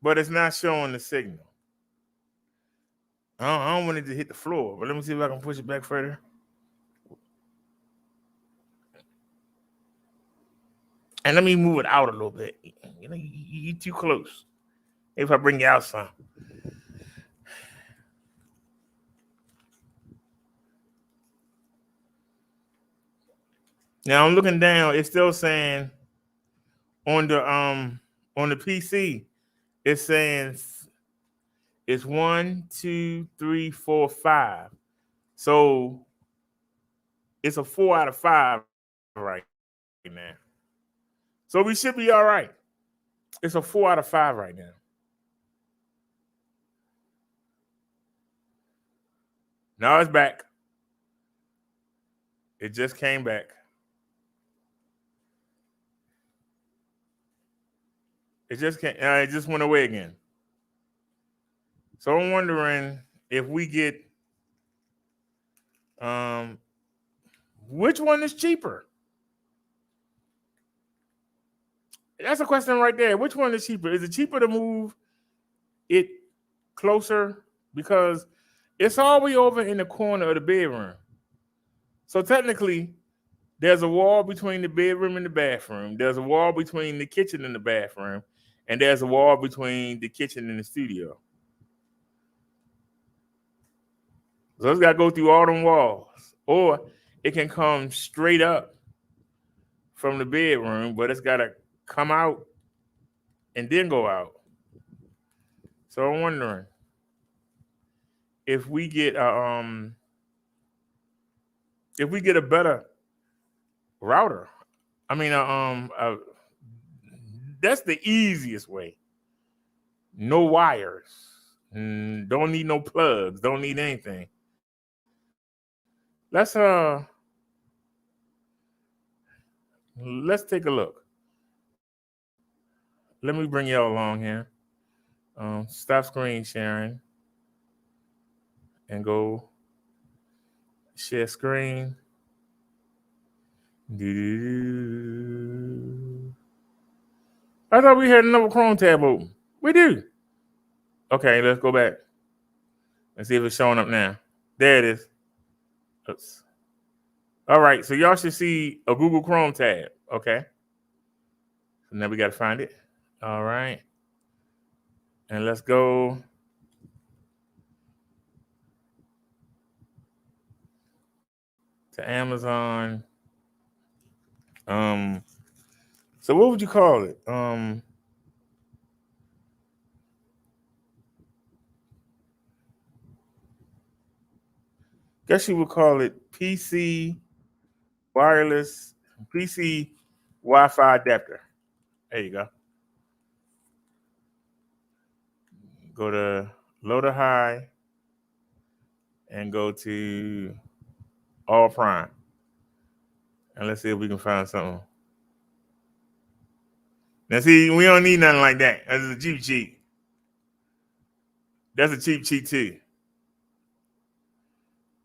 but it's not showing the signal. I don't want it to hit the floor, but let me see if I can push it back further. And let me move it out a little bit. You're too close. If I bring you out some. Now I'm looking down. It's still saying on the PC, it's saying it's 1, 2, 3, 4, 5. So it's a 4 out of 5 right now. So we should be all right. It's a 4 out of 5 right now. Now it's back. It just came back. It just went away again. So I'm wondering if we get which one is cheaper? That's a question right there. Which one is cheaper? Is it cheaper to move it closer? Because it's all the way over in the corner of the bedroom. So technically, there's a wall between the bedroom and the bathroom. There's a wall between the kitchen and the bathroom. And there's a wall between the kitchen and the studio. So it's got to go through all them walls. Or it can come straight up from the bedroom, but it's got to come out and then go out. So I'm wondering if we get a better router. I mean, that's the easiest way. No wires. Don't need no plugs. Don't need anything. Let's take a look. Let me bring y'all along here. Stop screen sharing and go share screen. I thought we had another Chrome tab open. We do. Okay, let's go back. Let's see if it's showing up now. There it is. Oops. All right, so y'all should see a Google Chrome tab. Okay. So now we got to find it. All right. And let's go. To Amazon. So what would you call it? Guess you would call it PC wireless, PC Wi-Fi adapter. There you go. Go to Loader High and go to All Prime. And let's see if we can find something. Now, see, we don't need nothing like that. That's a cheap. That's a cheap cheat too.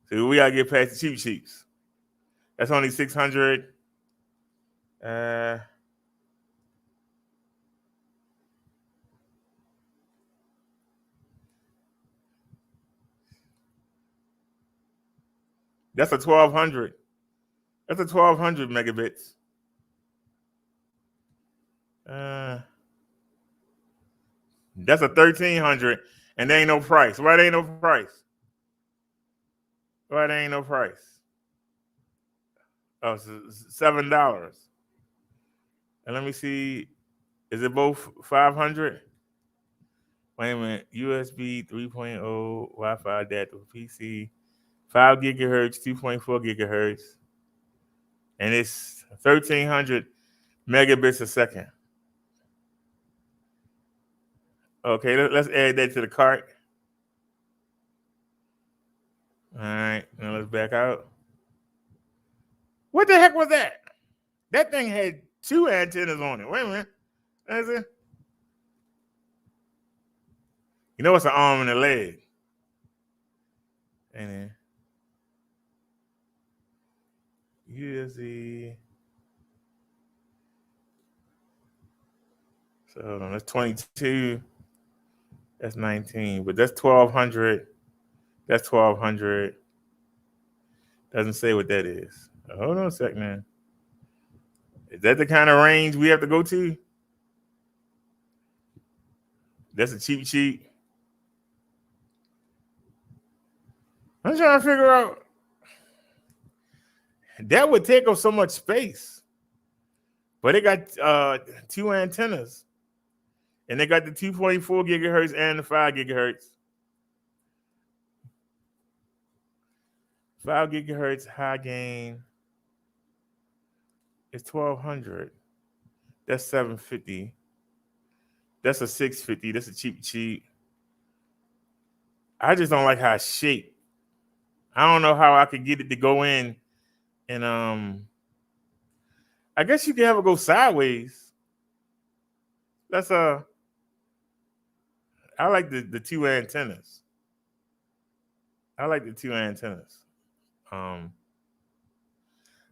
So we gotta get past the cheap cheats. That's only 600. That's a 1200. That's a 1200 megabits. That's a 1300, and there ain't no price. Why there ain't no price? Why there ain't no price? Oh, $7. And let me see. Is it both 500? Wait a minute. USB 3.0 Wi-Fi data PC, 5 gigahertz, 2.4 gigahertz, and it's 1300 megabits a second. Okay, let's add that to the cart. All right, now let's back out. What the heck was that? That thing had 2 antennas on it. Wait a minute. That's it. You know it's an arm and a leg. And then USB. So hold on, that's 22. That's 19, but that's 1200. That's 1200. Doesn't say what that is. Hold on a sec, man. Is that the kind of range we have to go to? That's a cheap cheat. I'm trying to figure out. That would take up so much space. But it got 2 antennas. And they got the 2.4 gigahertz and the 5 gigahertz. 5 gigahertz high gain is 1200. That's 750. That's a 650. That's a cheap. I just don't like how it's shaped. I don't know how I could get it to go in. And I guess you can have it go sideways. That's I like the 2 antennas. I like the 2 antennas. I'm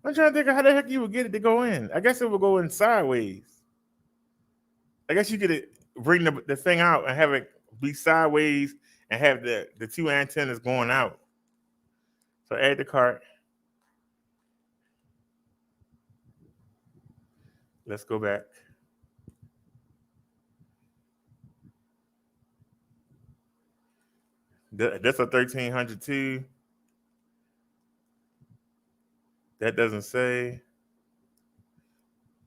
trying to think of how the heck you would get it to go in. I guess it would go in sideways. I guess you could bring the thing out and have it be sideways and have the 2 antennas going out. So add the cart. Let's go back. That's a 1300 too. That doesn't say.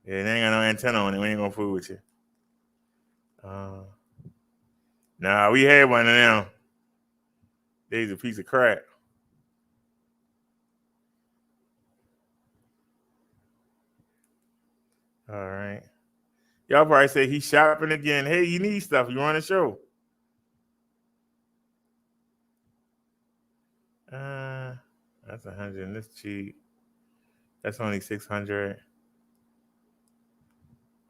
Yeah, they ain't got no antenna on it. We ain't gonna fool with you. Nah, we had one of them. They's a piece of crap. All right. Y'all probably say he's shopping again. Hey, you need stuff. You want a show? That's 100 and this cheap. That's only 600.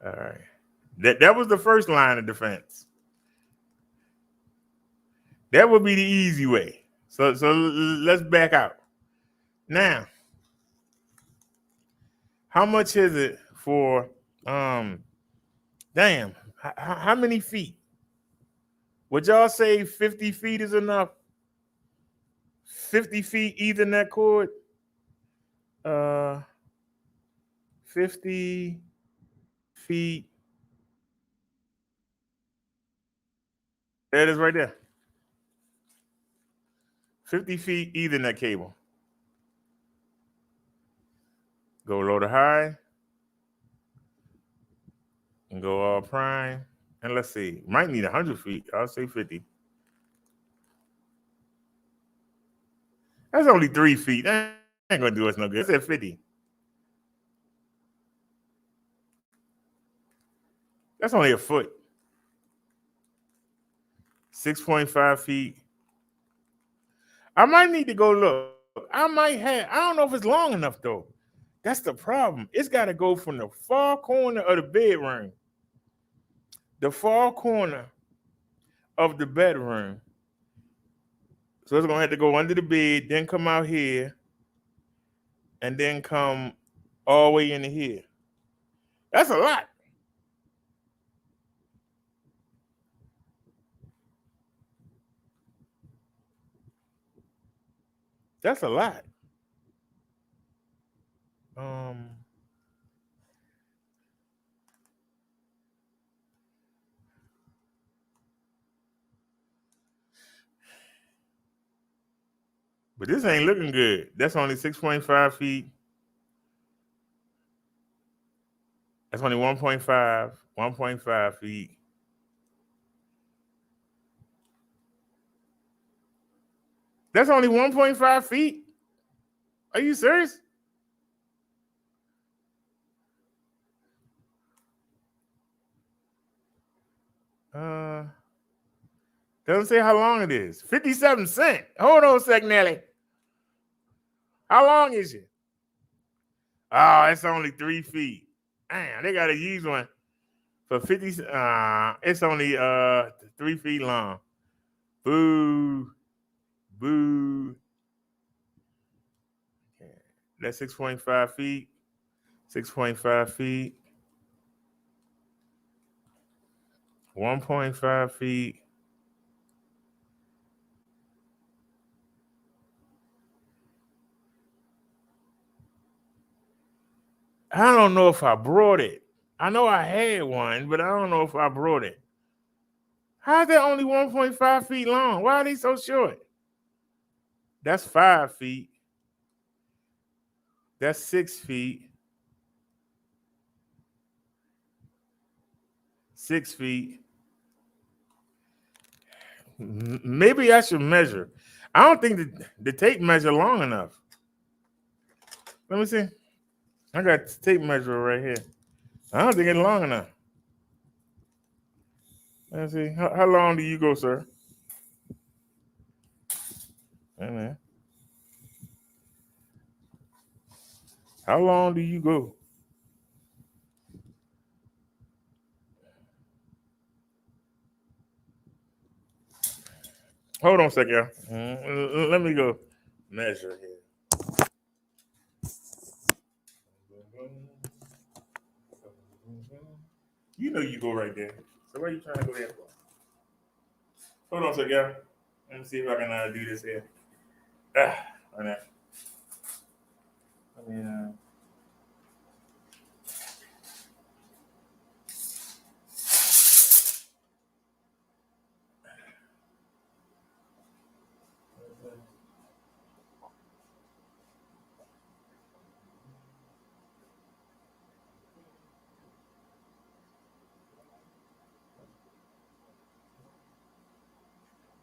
All right. That was the first line of defense. That would be the easy way. So let's back out. Now, how much is it for how many feet? Would y'all say 50 feet is enough? 50 feet Ethernet cord? 50 feet. There it is right there. 50 feet Ethernet cable. Go low to high. And go all prime. And let's see. Might need 100 feet. I'll say 50. That's only 3 feet. That ain't going to do us no good. I said 50. That's only a foot. 6.5 feet. I might need to go look. I don't know if it's long enough though. That's the problem. It's got to go from the far corner of the bedroom. The far corner of the bedroom So it's gonna have to go under the bed, then come out here, and then come all the way into here. That's a lot. That's a lot. But this ain't looking good. That's only 6.5 feet. That's only 1.5 feet. That's only 1.5 feet? Are you serious? Doesn't say how long it is. 57 cents. Hold on a sec, Nelly. How long is it? Oh, it's only 3 feet. Damn, they gotta use one for 50. It's only 3 feet long. Boo. Boo. That's 6.5 feet. 6.5 feet. 1.5 feet. I don't know if I brought it. I know I had one, but I don't know if I brought it. How's that only 1.5 feet long? Why are they so short? That's 5 feet. That's 6 feet. 6 feet. Maybe I should measure. I don't think the tape measure long enough. Let me see. I got the tape measure right here. I don't think it's long enough. Let's see. How long do you go, sir? Amen. How long do you go? Hold on a second, y'all. Let me go measure here. You know you go right there. So why are you trying to go there for? Hold on a second, y'all. Let me see if I can do this here. Right now. I mean,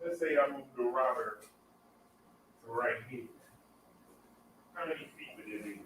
let's say I move the router to right here. How many feet would it be?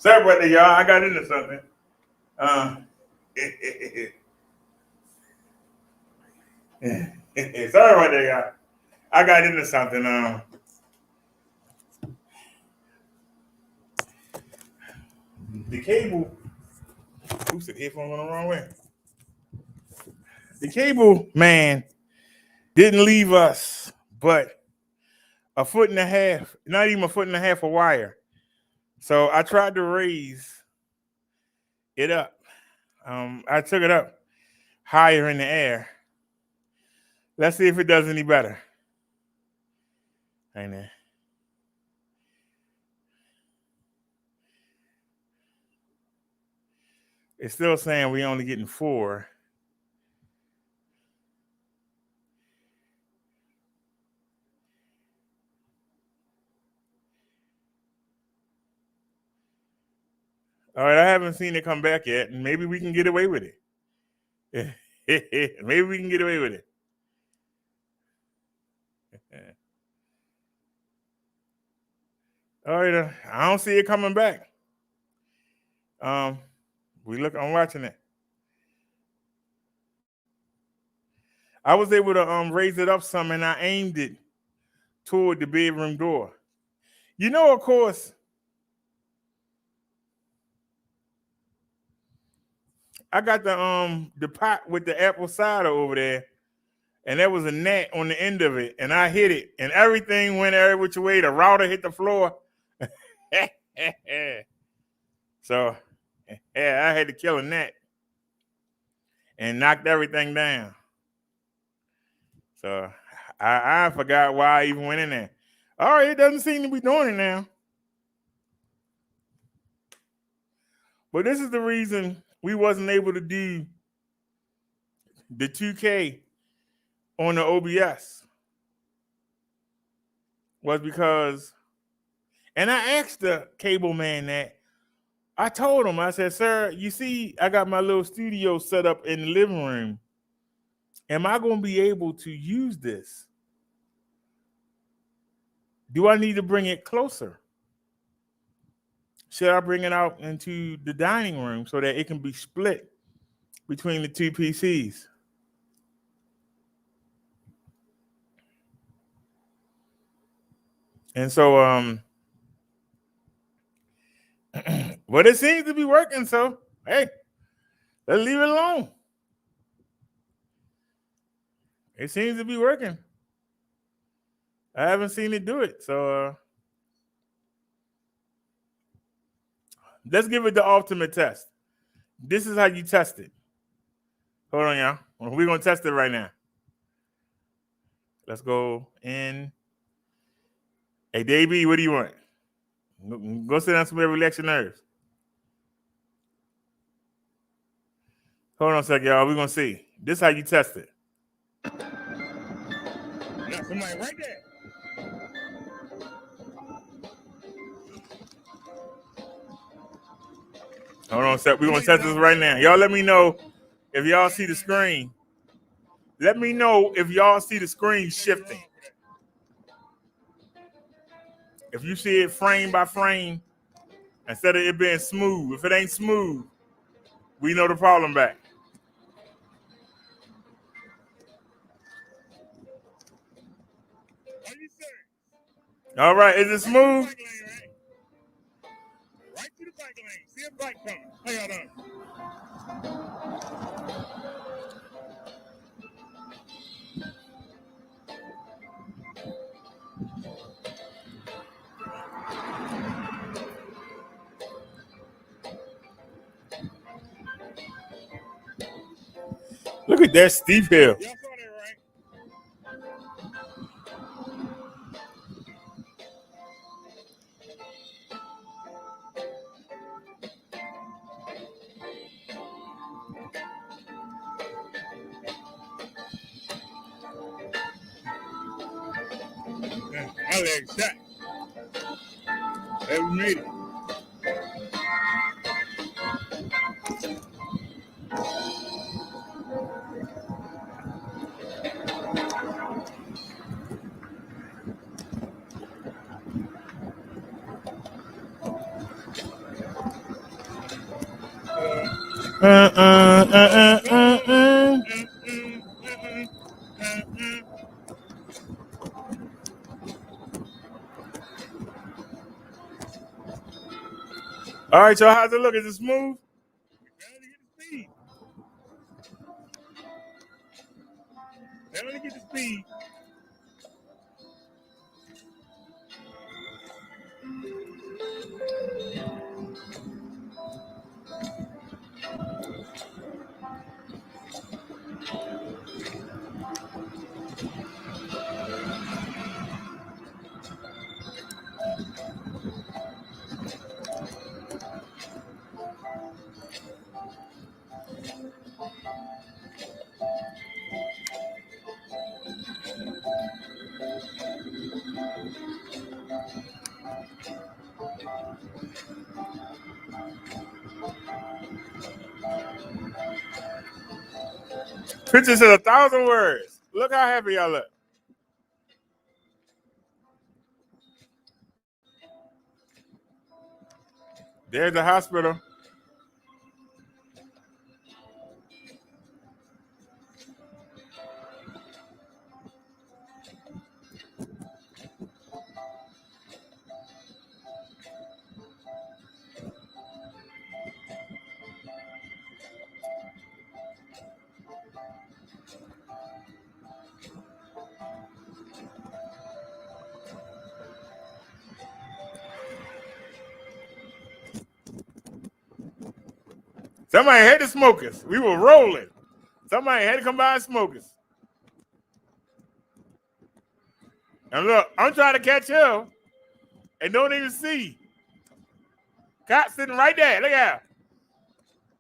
Sorry about that, y'all. I got into something. Sorry about that, y'all. I got into something. The cable. Oops, the headphone went the wrong way. The cable man didn't leave us, but a foot and a half, not even a foot and a half of wire. So I tried to raise it up. I took it up higher in the air. Let's see if it does any better. Ain't it? It's still saying we only getting 4. All right, I haven't seen it come back yet, and maybe we can get away with it. Maybe we can get away with it. All right, I don't see it coming back. I'm watching it. I was able to raise it up some, and I aimed it toward the bedroom door. You know, of course, I got the pot with the apple cider over there, and there was a gnat on the end of it, and I hit it, and everything went every which way. The router hit the floor. So, yeah, I had to kill a gnat and knocked everything down. So I forgot why I even went in there. All right, it doesn't seem to be doing it now. But this is the reason we wasn't able to do the 2K on the OBS. Was because, and I asked the cable man that. I told him, I said, sir, you see, I got my little studio set up in the living room. Am I going to be able to use this? Do I need to bring it closer? Should I bring it out into the dining room so that it can be split between the 2 PCs? And so, but it seems to be working. So, hey, let's leave it alone. It seems to be working. I haven't seen it do it. So, let's give it the ultimate test. This is how you test it. Hold on, y'all. We're going to test it right now. Let's go in. Hey, Davey, what do you want? Go sit down somewhere, relax your nerves. Hold on a second, y'all. We're going to see. This is how you test it. Now, somebody right there. Hold on a second. We're going to test this right now. Y'all let me know if y'all see the screen. Let me know if y'all see the screen shifting. If you see it frame by frame, instead of it being smooth. If it ain't smooth, we know the problem back. All right, is it smooth? Right to the bike lane. See a bike coming. How y'all doing? Look at that steep hill. Y'all saw that, right? I like that. Hey, we made it. All right, y'all. How's it look? Is it smooth? Let me get the speed. Pictures said 1,000 words. Look how happy y'all look. There's the hospital. Somebody had to smoke us. We were rolling. Somebody had to come by and smoke us. And look, I'm trying to catch him and don't even see. Cop sitting right there. Look at him.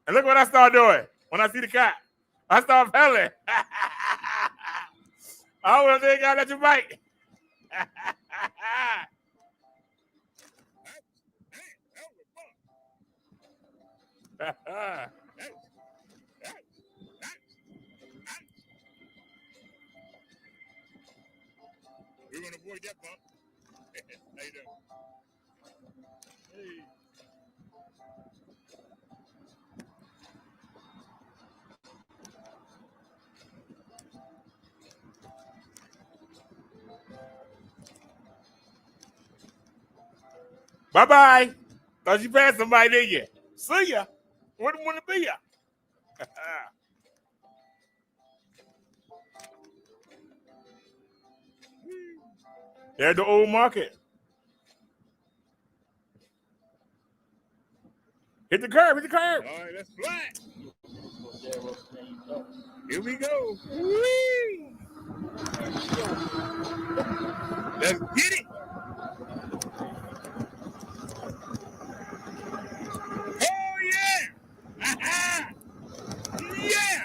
And look what I start doing when I see the cop. I start pelling. I want to say, God, let you bite. We're going to avoid that bump. How you doing? Hey. Bye-bye. Thought you passed somebody, didn't you? See ya. Wouldn't want to be ya. There's the old market. Hit the curb, hit the curb. All right, let's fly. Here we go. Whee! Let's get it. Oh, yeah. Yeah.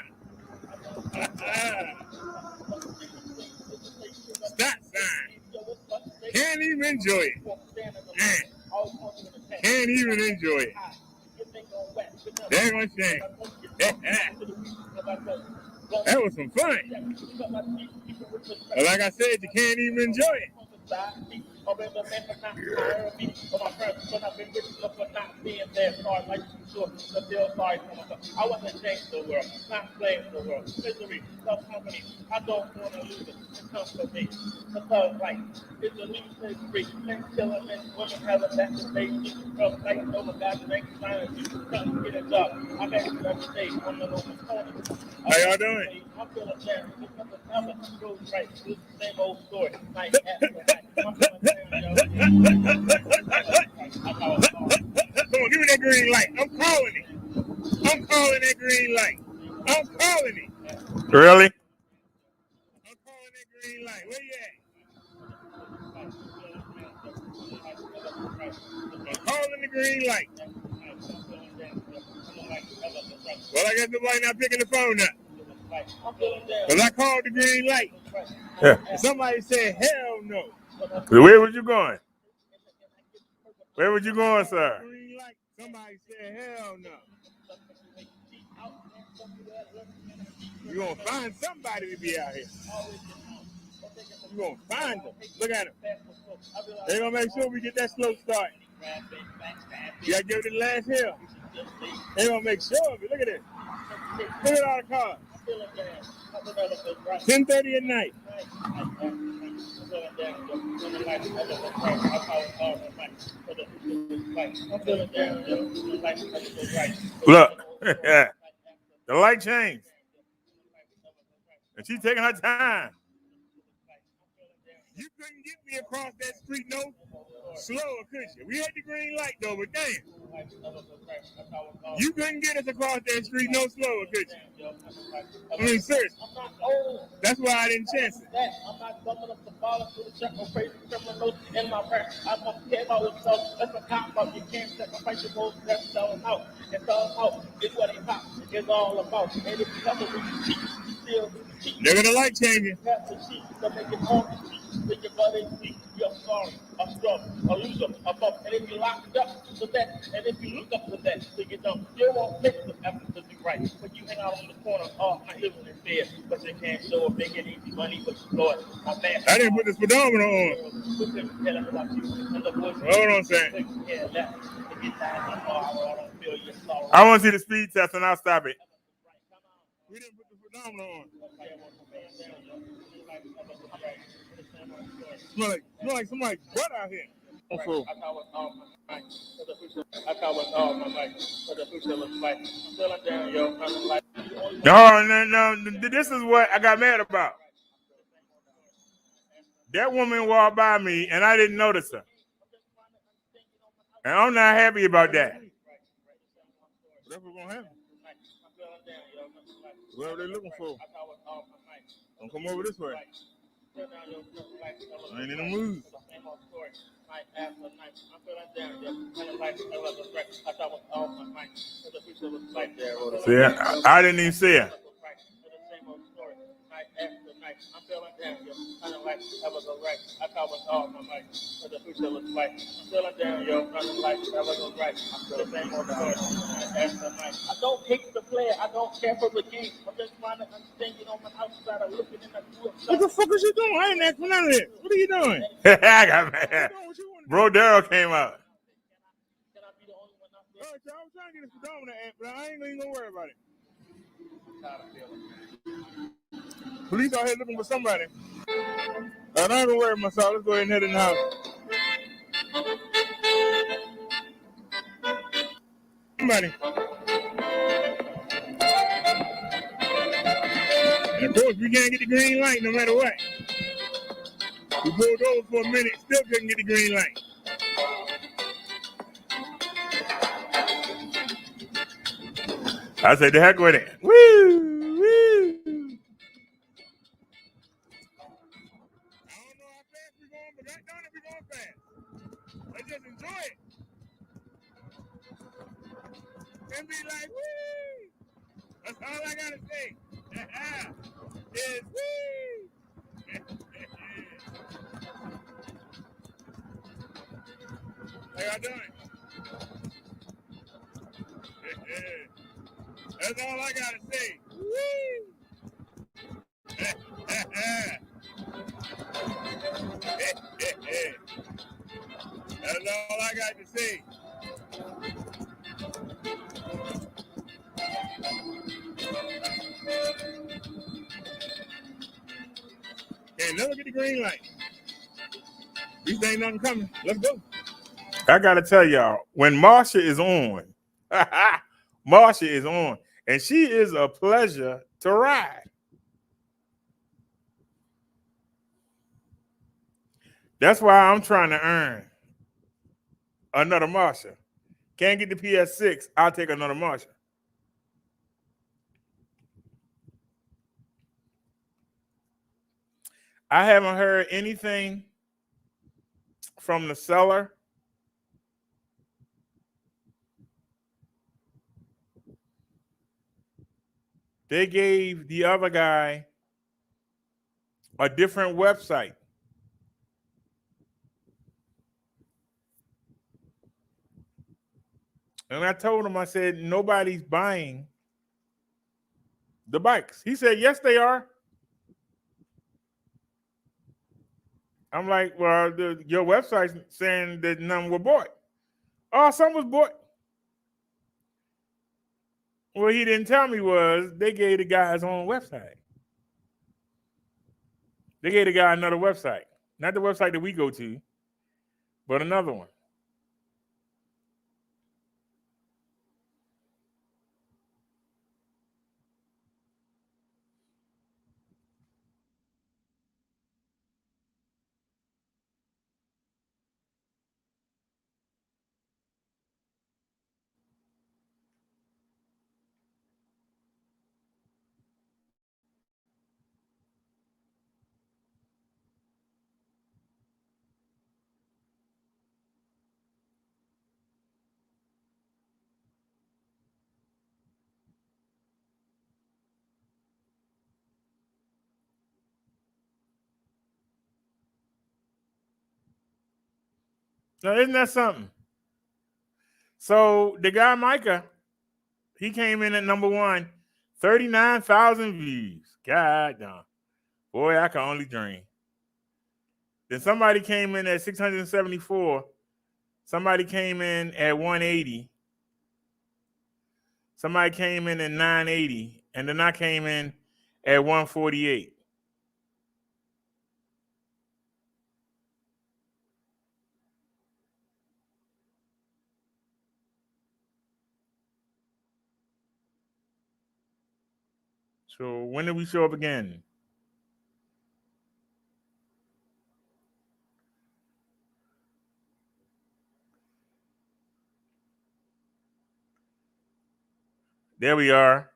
Stop sign. Can't even enjoy it. Can't even enjoy it. That was shame. That was some fun. But like I said, you can't even enjoy it. I wasn't changing the world, not playing the world. Misery, self-company. I don't want to lose it. It comes from me. Because, like, it's a new history. Men killing men, women having that debate. From fighting over God's name, trying to get a job. I'm actually every day on the local corner. How y'all doing? I'm feeling bad. Never goes right. It's the same old story. Night after night. I'm feeling bad. Come on, give me that green light. I'm calling it. I'm calling that green light. I'm calling it. Really? I'm calling that green light. Where you at? I'm calling the green light. Well, I guess nobody not picking the phone up. Because I called the green light. Yeah. Somebody said, hell no. Where was you going? Where was you going, sir? Green light. Somebody said, hell no. You're going to find somebody to be out here. You're going to find them. Look at them. They're going to make sure we get that slow start. You gotta give it the last hill. They gonna make sure of it. Look at this. Look at all the cars. 10:30 at night. Look, the light changed, and she's taking her time. You couldn't get me across that street no slower, could you? We had the green light though, but damn. You couldn't get us across that street no slower, could you? I mean, seriously. That's why I didn't chance it. I'm not bumping up the ball to the check or crazy criminals in my prayer. I'm going to care about yourself. That's a cop out. You can't sacrifice your goals. That's selling out. It's all out. It's what hip hop is all about. And if you come with you cheat, you still cheat. They're gonna like changing. That's the cheat. So make it all the cheat. With your body weak, you're sorry, a scrub, a loser, a bump. And if you lock it up to that, and if you look up to that, so you know, you won't make the effort to do right. But you hang out on the corner, oh, my living in fear. But you can't show a big and easy money, but you know it. My man. I didn't put the speedometer on. Hold on, Sam. I want to see the speed test, and I'll stop it. We didn't put the speedometer on. Smell like somebody's butt out here. No. This is what I got mad about. That woman walked by me, and I didn't notice her. And I'm not happy about that. That's what's gonna happen. Whatever they're looking for. Don't come over this way. I ain't in the mood. See, I didn't even see her. I'm feeling down, yo. Kind like ever go right. I call it all my life. For the future looks like. I'm feeling down, yo. Kind like ever go right. I'm feeling same on the court. I don't hate the player. I don't care for the game. I'm just trying to understand it on my outside. I'm looking in the court. What the fuck is you doing? I ain't asking none of this. What are you doing? I got mad. Bro, Daryl came out. Can I be the only one out there? All right, y'all, I'm trying to get a speedometer, but I ain't even gonna worry about it. Police out here looking for somebody. I'm not gonna worry myself. Let's go ahead and head in the house. Somebody. And of course, we can't get the green light no matter what. We pulled over for a minute, still couldn't get the green light. I said, the heck with it. Woo! Just enjoy it and be like, woo! That's all I gotta say. Is woo! How y'all doing? That's all I gotta say. Woo! That's all I got to say. Okay, never get the green light. These ain't nothing coming. Let's go. I gotta tell y'all, when Marsha is on, Marsha is on, and she is a pleasure to ride. That's why I'm trying to earn another Marsha. Can't get the PS6, I'll take another Marsha. I haven't heard anything from the seller. They gave the other guy a different website. And I told him, I said, nobody's buying the bikes. He said, yes, they are. I'm like, well, your website's saying that none were bought. Oh, some was bought. What he didn't tell me was they gave the guy his own website. They gave the guy another website. Not the website that we go to, but another one. Now, isn't that something? So the guy Micah, he came in at number 1, 39,000 views. God damn. Boy, I can only dream. Then somebody came in at 674. Somebody came in at 180. Somebody came in at 980. And then I came in at 148. So when did we show up again? There we are.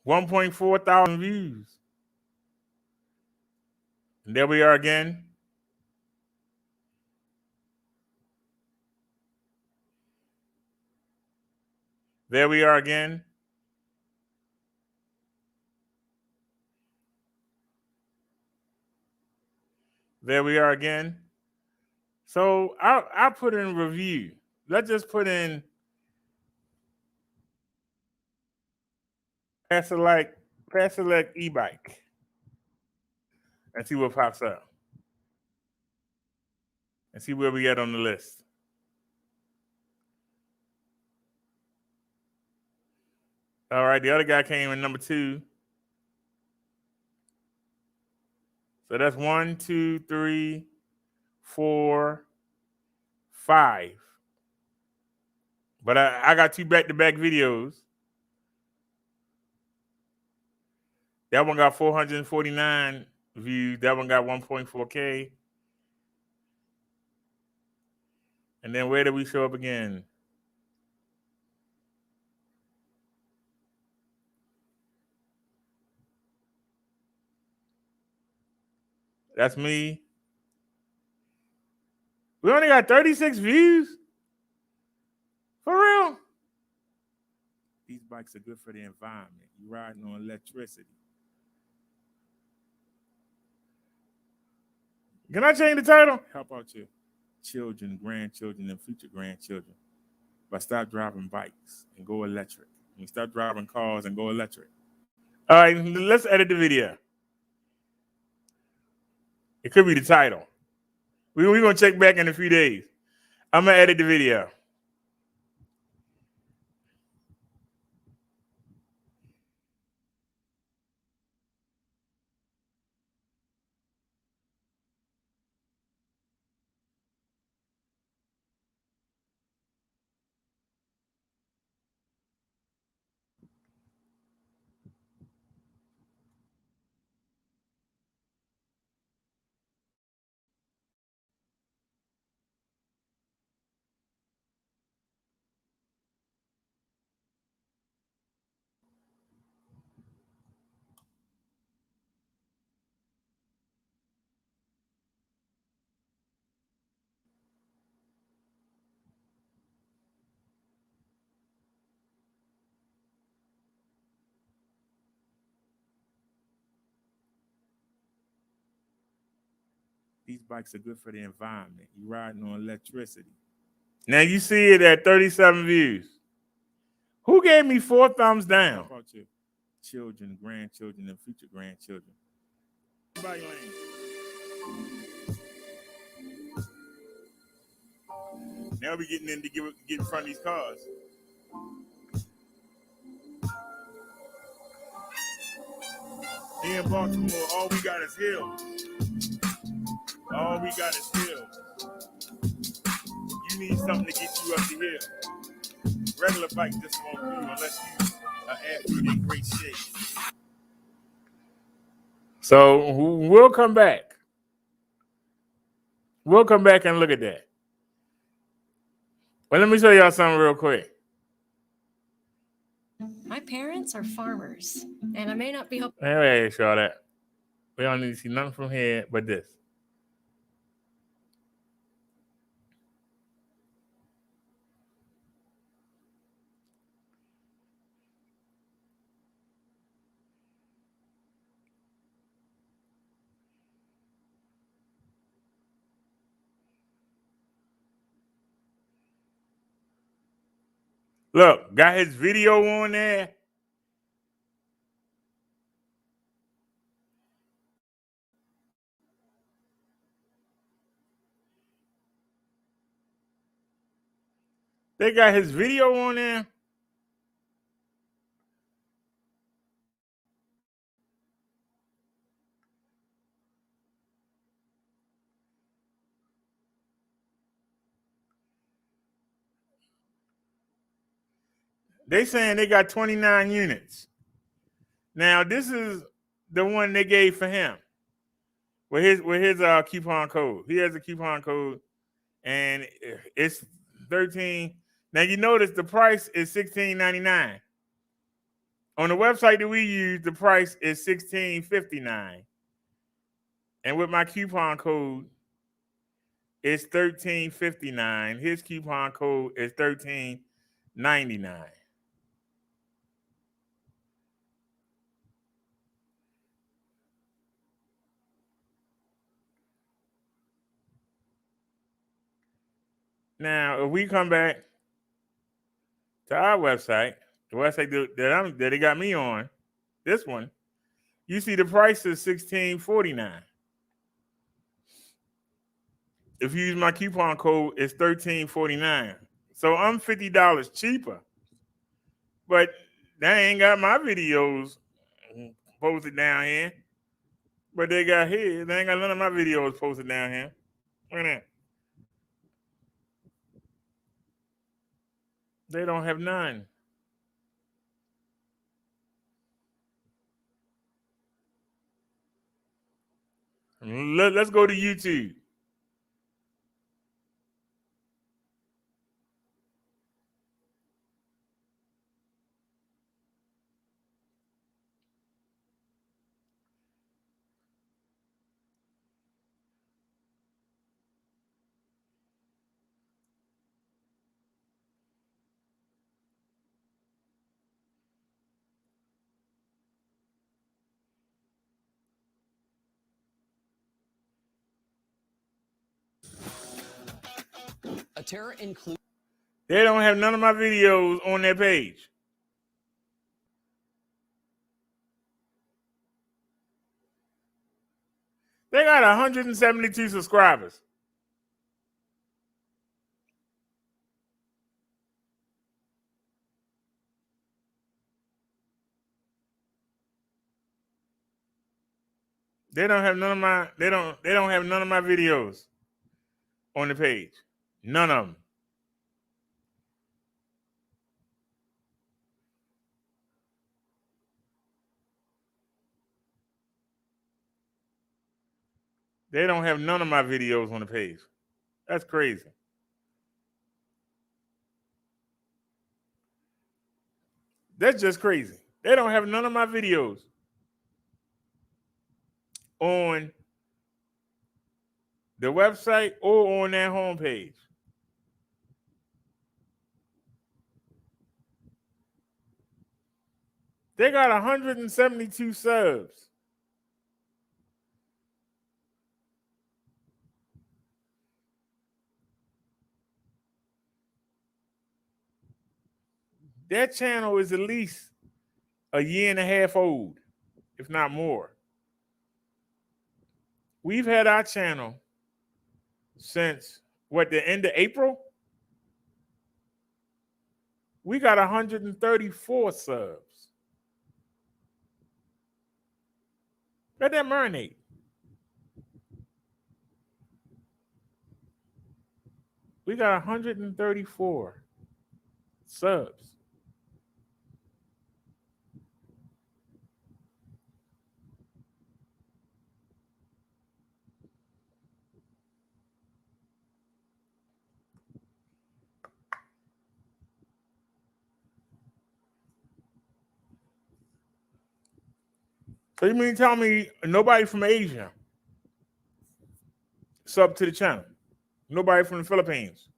1.4 thousand views. And there we are again. There we are again. There we are again. So I'll put in review. Let's just put in Pass Select e-bike and see what pops up. And see where we at on the list. All right, the other guy came in number 2. So that's 1, 2, 3, 4, 5. But I got 2 back-to-back videos. That one got 449 views. That one got 1.4K. And then where did we show up again? That's me. We only got 36 views? For real? These bikes are good for the environment. You're riding on electricity. Can I change the title? Help out your children, grandchildren, and future grandchildren by stop driving bikes and go electric. And stop driving cars and go electric. All right, let's edit the video. It could be the title. We're going to check back in a few days. I'm going to edit the video. These bikes are good for the environment. You're riding on electricity. Now you see it at 37 views. Who gave me 4 thumbs down? How about your children, grandchildren, and future grandchildren? Everybody lane. Now we getting in to get in front of these cars. Here in Baltimore, all we got is hills. All we got is hills. You need something to get you up the hill. Regular bike just won't do unless you are athlete in great shape. So we'll come back. We'll come back and look at that. Well, let me show y'all something real quick. My parents are farmers, and I may not be helping. Hey, show that. We don't need to see nothing from here but this. Look, got his video on there. They got his video on there. They saying they got 29 units. Now, this is the one they gave for him. With his coupon code. He has a coupon code, and it's 13. Now you notice the price is $16.99. On the website that we use, the price is $16.59. And with my coupon code, it's $13.59. His coupon code is $13.99. Now, if we come back to our website, the website that they got me on, this one, you see the price is $16.49. If you use my coupon code, it's $13.49. So I'm $50 cheaper. But they ain't got my videos posted down here. But they got his. They ain't got none of my videos posted down here. Look at that. They don't have none. Let's go to YouTube. Atera includes. They don't have none of my videos on their page. They got 172 subscribers. They don't have none of my they don't have none of my videos on the page. None of them. They don't have none of my videos on the page. That's crazy. That's just crazy. They don't have none of my videos on the website or on their homepage. They got 172 subs. Their channel is at least a year and a half old, if not more. We've had our channel since, the end of April? We got 134 subs. Let that marinate. We got 134 subs. So you mean tell me nobody from Asia sub to the channel? Nobody from the Philippines?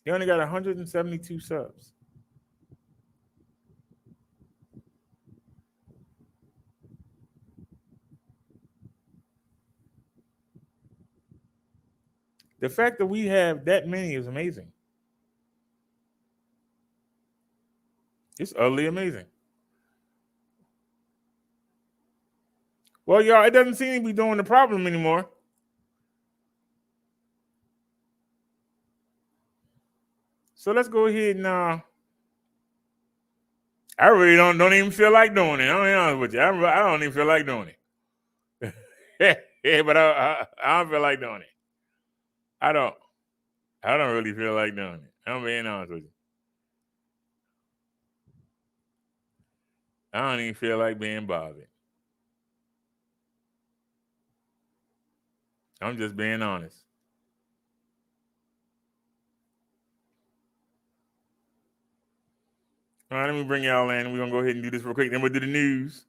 They only got 172 subs. The fact that we have that many is amazing. It's utterly amazing. Well, y'all, it doesn't seem to be doing the problem anymore. So let's go ahead and I really don't even feel like doing it. I'll be honest with you. I don't even feel like doing it. Yeah, but I don't feel like doing it. I don't really feel like doing it. I'm being honest with you. I don't even feel like being bothered. I'm just being honest. All right, let me bring y'all in. We're going to go ahead and do this real quick. Then we'll do the news.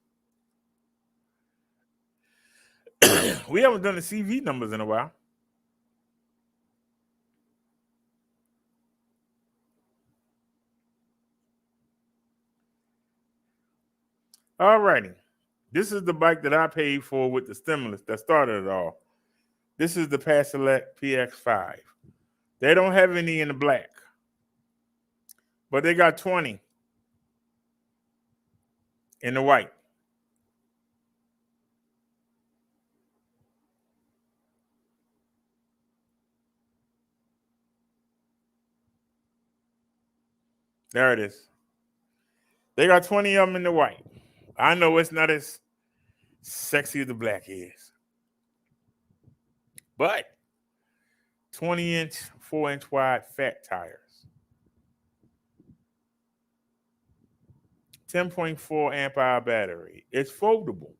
We haven't done the CV numbers in a while. All righty. This is the bike that I paid for with the stimulus that started it all. This is the Pass Select PX5. They don't have any in the black, but they got 20 in the white. There it is. They got 20 of them in the white. I know it's not as sexy as the black is, but 20-inch, 4-inch wide fat tires. 10.4 amp hour battery. It's foldable.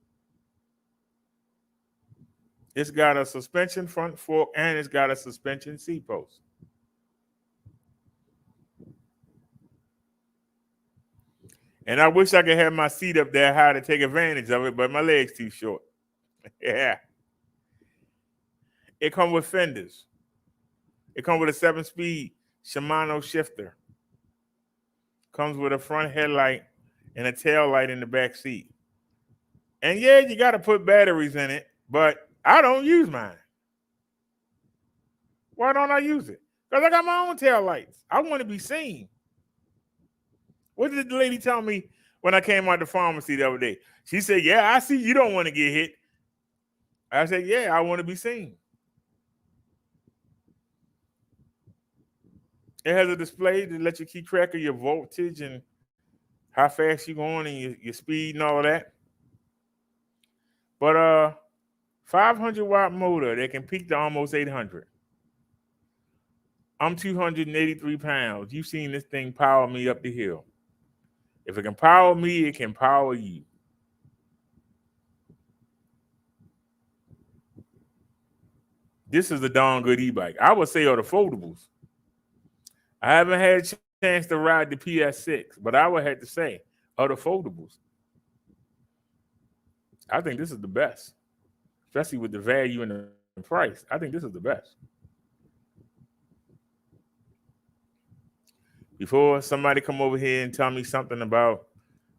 It's got a suspension front fork and it's got a suspension seat post. And I wish I could have my seat up there high to take advantage of it, but my leg's too short. Yeah. It comes with fenders. It comes with a 7-speed Shimano shifter. Comes with a front headlight and a tail light in the back seat. And yeah, you got to put batteries in it, but I don't use mine. Why don't I use it? Because I got my own tail lights. I want to be seen. What did the lady tell me when I came out the pharmacy the other day? She said, yeah, I see you don't want to get hit. I said, yeah, I want to be seen. It has a display to let you keep track of your voltage and how fast you're going and your speed and all of that. But 500-watt motor that can peak to almost 800. I'm 283 pounds. You've seen this thing power me up the hill. If it can power me, it can power you. This is a darn good e-bike. I would say are the foldables. I haven't had a chance to ride the PS6, but I would have to say are the foldables. I think this is the best, especially with the value and the price. I think this is the best. Before somebody come over here and tell me something about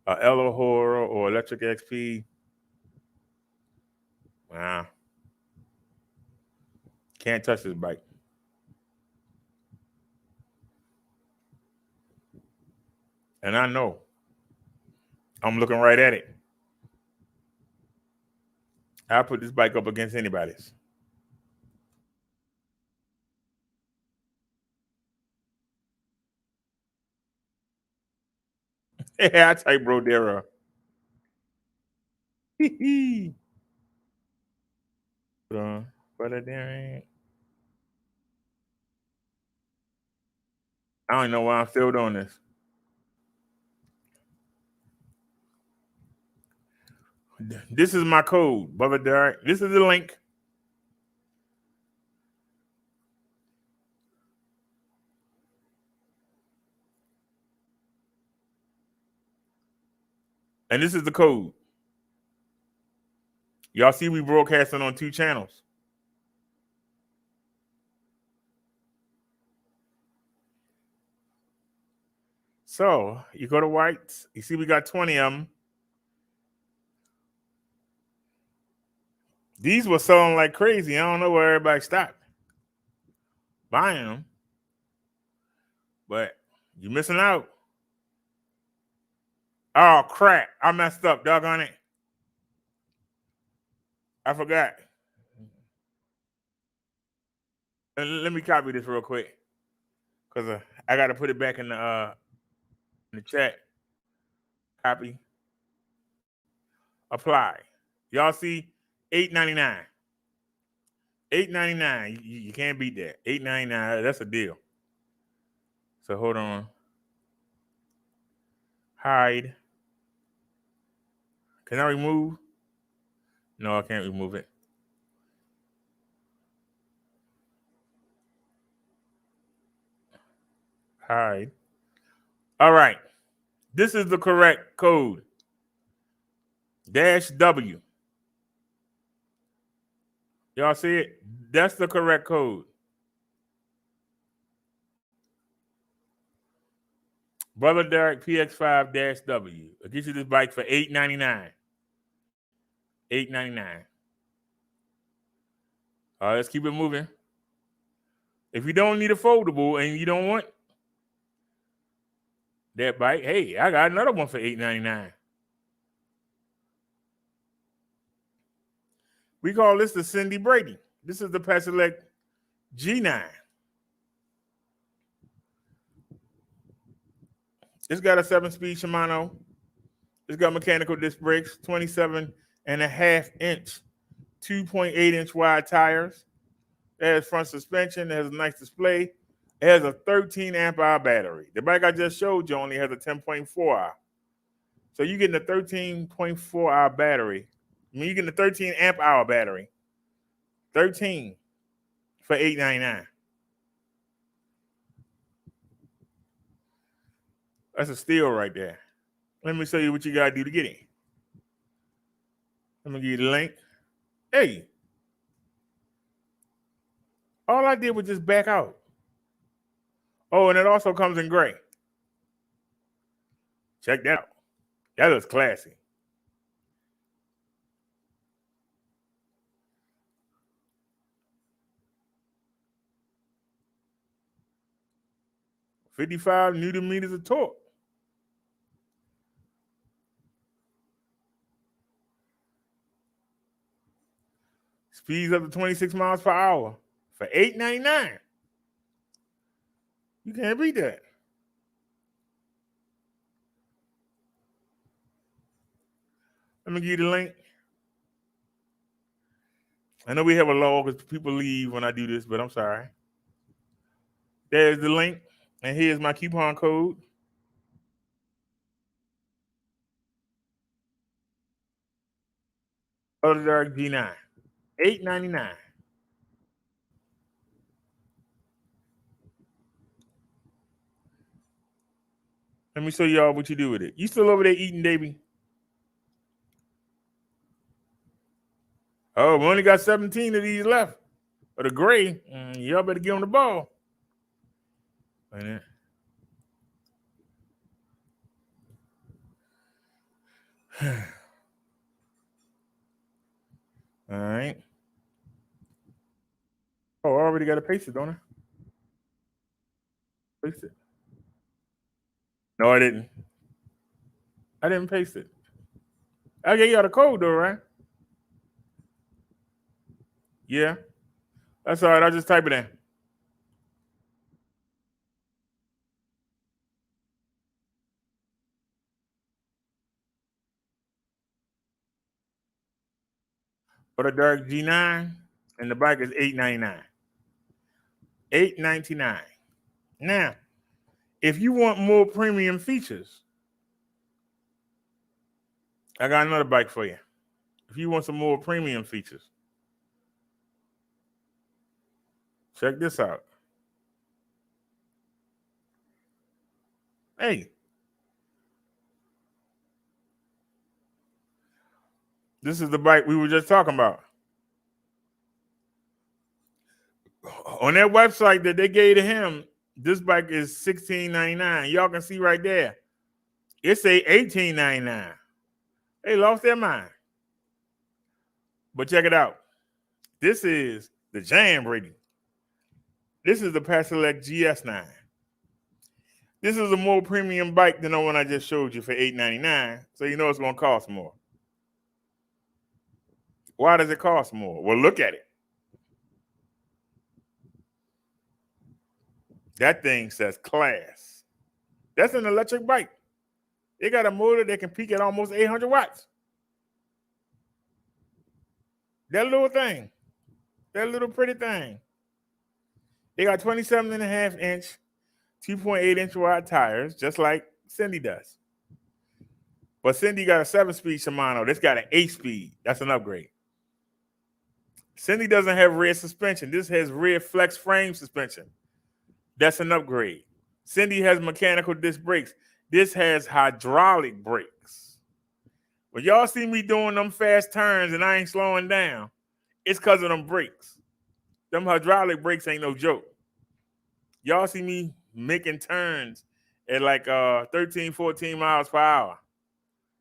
Elo Horror or Electric XP, can't touch this bike. And I know. I'm looking right at it. I'll put this bike up against anybody's. Yeah, I type Brodera. Hold on. Brother Darren. I don't know why I'm still doing this. This is my code, Brother Derek. This is the link. And this is the code. Y'all see we broadcasting on 2 channels. So you go to White's. You see we got 20 of them. These were selling like crazy. I don't know where everybody stopped buying them. But you're missing out. Oh, crap. I messed up. Doggone it. I forgot. Let me copy this real quick. Because I got to put it back in the chat. Copy. Apply. Y'all see $8.99. $8.99. You can't beat that. $8.99. That's a deal. So hold on. Hide. Can I remove? No, I can't remove it. Hide. All right. This is the correct code. -W. Y'all see it? That's the correct code. Brother Derek PX5-W. I'll get you this bike for $8.99. $8.99. All right, let's keep it moving. If you don't need a foldable and you don't want that bike, hey, I got another one for $8.99. We call this the Cindy Brady. This is the Pedelec G9. It's got a 7-speed Shimano. It's got mechanical disc brakes, 27.5-inch, 2.8-inch wide tires. It has front suspension. It has a nice display. It has a 13 amp hour battery. The bike I just showed you only has a 10.4 hour. So you're getting a 13.4 hour battery. I mean, you're getting a 13 amp hour battery. 13 for $8.99. That's a steal right there. Let me show you what you got to do to get in. Let me give you the link. Hey. All I did was just back out. Oh, and it also comes in gray. Check that out. That looks classy. $55 Newton meters of torque. Speeds up to 26 miles per hour for $8.99. You can't beat that. Let me give you the link. I know we have a law because people leave when I do this, but I'm sorry. There's the link, and here's my coupon code. Brother Derek G9. $8.99. Let me show y'all what you do with it. You still over there eating, Davey? Oh, we only got 17 of these left. Or the gray. Y'all better get on the ball. All right. Oh, I already got to paste it, don't I? Paste it. No, I didn't. I didn't paste it. I gave y'all the code, though, right? Yeah. That's all right. I'll just type it in. for the Derek G9, and the bike is $899. $899. Now, if you want more premium features, I got another bike for you. If you want some more premium features, check this out. Hey, this is the bike we were just talking about. On that website that they gave to him, this bike is $16.99. Y'all can see right there. It say $18.99. They lost their mind. But check it out. This is the Jam rating. This is the Pedelec GS9. This is a more premium bike than the one I just showed you for $899. So you know it's going to cost more. Why does it cost more? Well, look at it. That thing says class. That's an electric bike. It got a motor that can peak at almost 800 watts. That little thing. That little pretty thing. They got 27.5-inch, 2.8-inch wide tires, just like Cindy does. But Cindy got a 7-speed Shimano. This got an 8-speed. That's an upgrade. Cindy doesn't have rear suspension. This has rear flex frame suspension. That's an upgrade. Cindy has mechanical disc brakes. This has hydraulic brakes. When y'all see me doing them fast turns and I ain't slowing down, it's because of them brakes. Them hydraulic brakes ain't no joke. Y'all see me making turns at like 13, 14 miles per hour.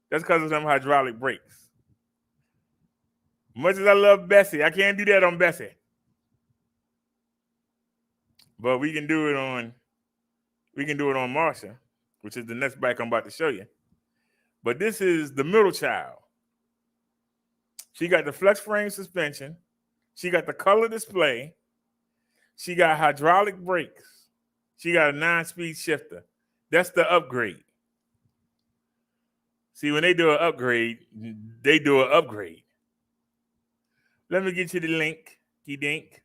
That's because of them hydraulic brakes. Much as I love Bessie, I can't do that on Bessie. But we can do it on Marsha, which is the next bike I'm about to show you. But this is the middle child. She got the flex frame suspension. She got the color display. She got hydraulic brakes. She got a 9-speed shifter. That's the upgrade. See, when they do an upgrade, they do an upgrade. Let me get you the link, Dink.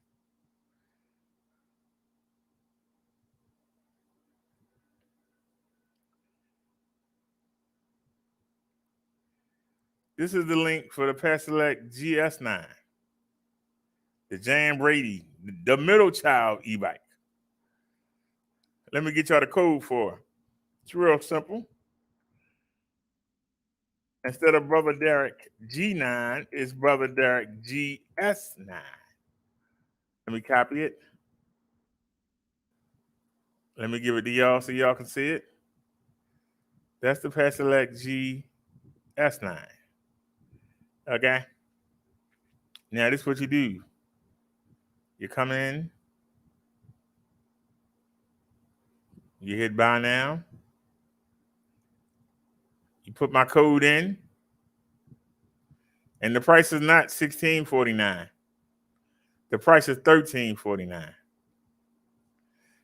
This is the link for the Pedelec GS9, the Jan Brady, the middle child e-bike. Let me get y'all the code for it. It's real simple. Instead of Brother Derek G9, it's Brother Derek GS9. Let me copy it. Let me give it to y'all so y'all can see it. That's the Pedelec GS9. Okay. Now this is what you do. You come in. You hit buy now. You put my code in. And the price is not $16.49. The price is $13.49.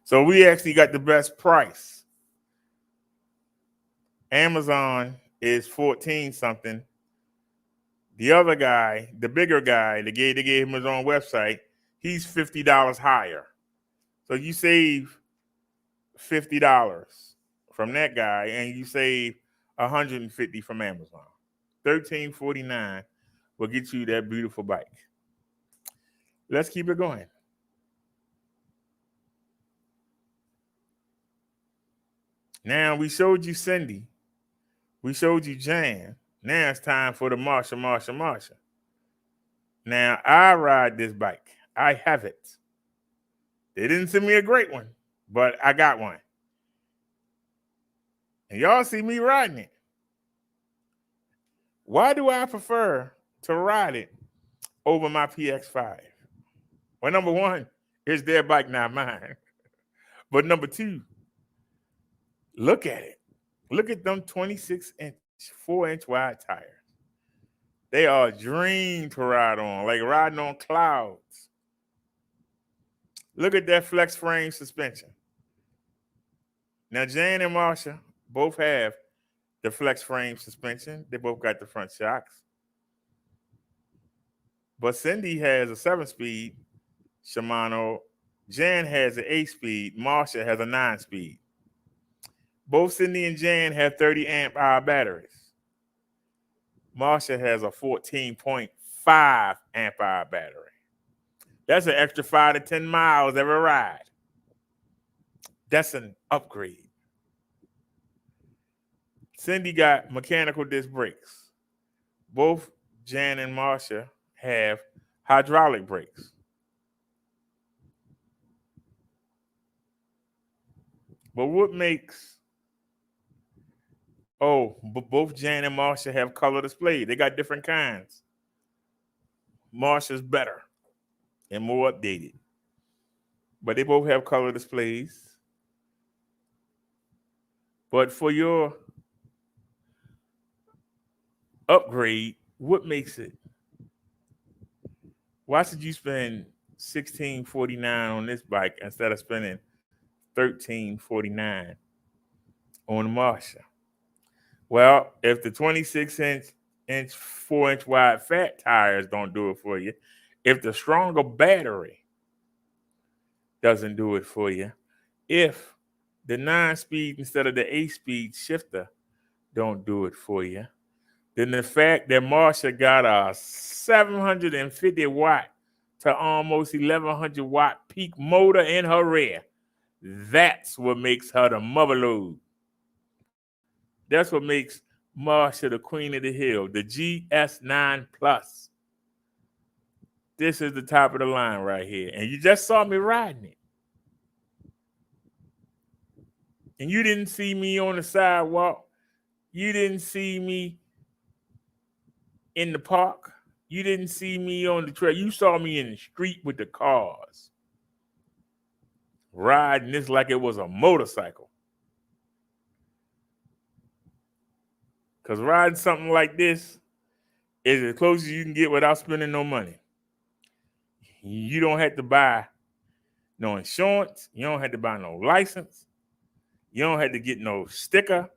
So we actually got the best price. Amazon is 14 something. The other guy, the bigger guy, they gave him his own website, he's $50 higher. So you save $50 from that guy, and you save $150 from Amazon. $13.49 will get you that beautiful bike. Let's keep it going. Now we showed you Cindy. We showed you Jan. Now it's time for the Marsha. Now I ride this bike. I have it. They didn't send me a great one, but I got one. And y'all see me riding it. Why do I prefer to ride it over my PX5? Well, number one, it's their bike, not mine. But number two, look at it. Look at them 26-inch, 4-inch wide tires. They are a dream to ride on, like riding on clouds. Look at that flex frame suspension. Now, Jan and Marsha both have the flex frame suspension. They both got the front shocks. But Cindy has a 7-speed Shimano. Jan has an 8-speed. Marsha has a 9-speed. Both Cindy and Jan have 30 amp hour batteries. Marsha has a 14.5 amp hour battery. That's an extra 5 to 10 miles every ride. That's an upgrade. Cindy got mechanical disc brakes. Both Jan and Marsha have hydraulic brakes. But what makes both Jan and Marsha have color display. They got different kinds. Marsha's better and more updated. But they both have color displays. But for your upgrade, what makes it? Why should you spend $1,649 on this bike instead of spending $1,349 on the Marsha? Well, if the 26-inch, 4-inch wide fat tires don't do it for you, if the stronger battery doesn't do it for you, if the 9-speed instead of the 8-speed shifter don't do it for you, then the fact that Marsha got a 750 watt to almost 1100 watt peak motor in her rear, that's what makes her the mother load. That's what makes Marsha the queen of the hill, the GS9 Plus. This is the top of the line right here. And you just saw me riding it. And you didn't see me on the sidewalk. You didn't see me in the park. You didn't see me on the trail. You saw me in the street with the cars. Riding this like it was a motorcycle. Because riding something like this is as close as you can get without spending no money. You don't have to buy no insurance. You don't have to buy no license. You don't have to get no sticker.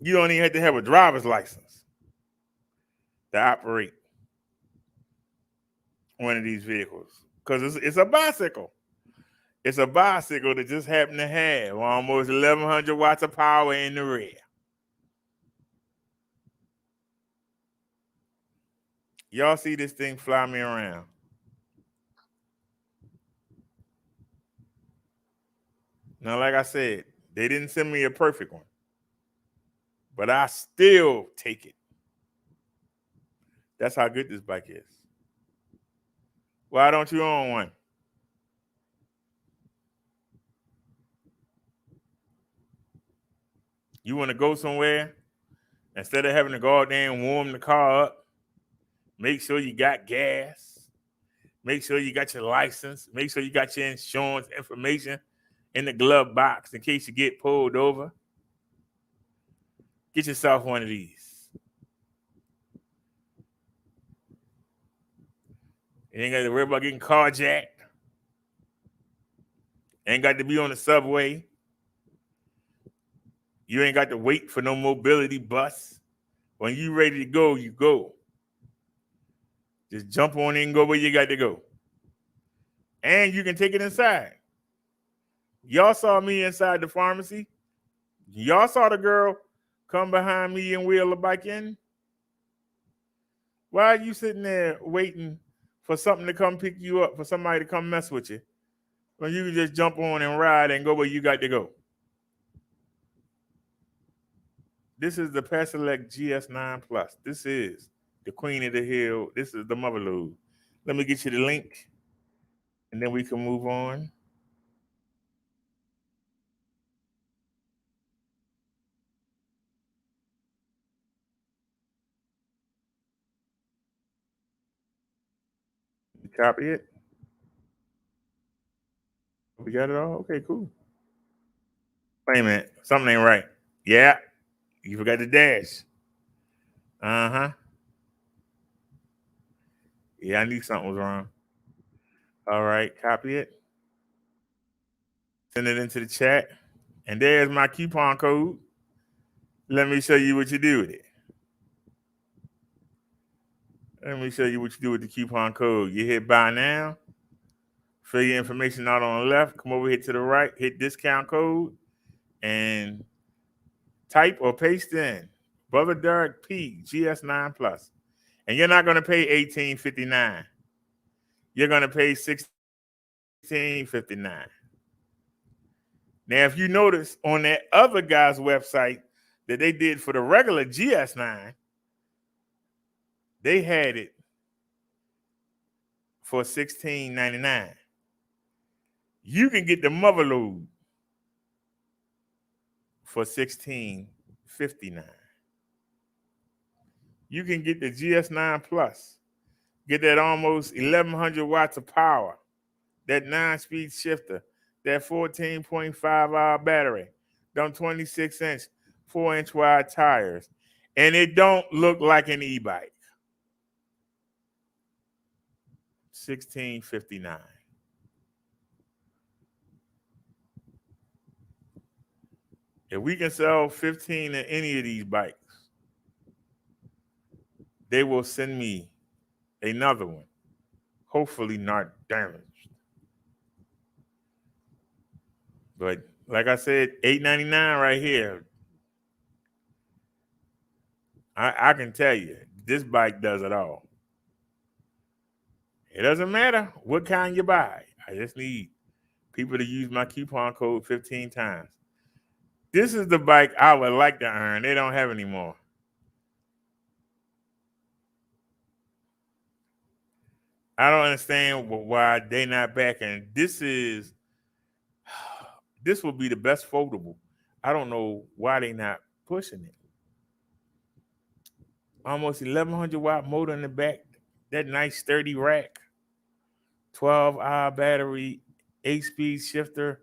You don't even have to have a driver's license to operate one of these vehicles. Because it's a bicycle. It's a bicycle that just happened to have almost 1,100 watts of power in the rear. Y'all see this thing fly me around. Now, like I said, they didn't send me a perfect one, but I still take it. That's how good this bike is. Why don't you own one? You want to go somewhere, instead of having to go out there and warm the car up, make sure you got gas, make sure you got your license, make sure you got your insurance information in the glove box in case you get pulled over. Get yourself one of these. You ain't got to worry about getting carjacked. Ain't got to be on the subway. You ain't got to wait for no mobility bus. When you ready to go, you go. Just jump on in and go where you got to go. And you can take it inside. Y'all saw me inside the pharmacy. Y'all saw the girl come behind me and wheel the bike in. Why are you sitting there waiting for something to come pick you up, for somebody to come mess with you, when you can just jump on and ride and go where you got to go? This is the Pedelec GS9 Plus. This is the queen of the hill. This is the mother load. Let me get you the link, and then we can move on. You copy it? We got it all? Okay, cool. Wait a minute. Something ain't right. Yeah. You forgot the dash. Uh-huh. Yeah, I knew something was wrong. All right, copy it. Send it into the chat. And there's my coupon code. Let me show you what you do with it. Let me show you what you do with the coupon code. You hit buy now, fill your information out on the left, come over here to the right, hit discount code, and type or paste in Brother Derek P GS9 Plus. And you're not going to pay $18.59. You're going to pay $16.59. Now, if you notice on that other guy's website that they did for the regular GS9, they had it for $16.99. You can get the mother load for $16.59. You can get the GS9 Plus, get that almost 1,100 watts of power, that 9-speed shifter, that 14.5-hour battery, them 26-inch, 4-inch wide tires, and it don't look like an e-bike. $16.59. If we can sell 15 of any of these bikes, they will send me another one, hopefully not damaged. But like I said, $8.99 right here. I can tell you, this bike does it all. It doesn't matter what kind you buy. I just need people to use my coupon code 15 times. This is the bike I would like to earn. They don't have anymore. I don't understand why they not backing. This will be the best foldable. I don't know why they not pushing it. Almost 1,100 watt motor in the back. That nice sturdy rack. 12-hour battery, 8-speed shifter.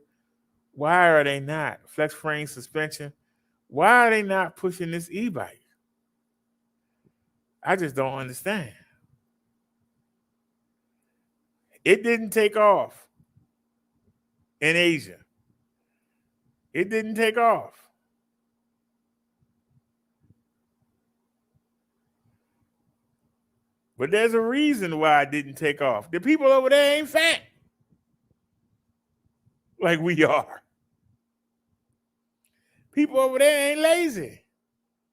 Why are they not? Flex frame suspension. Why are they not pushing this e-bike? I just don't understand. It didn't take off in Asia. It didn't take off. But there's a reason why it didn't take off. The people over there ain't fat like we are. People over there ain't lazy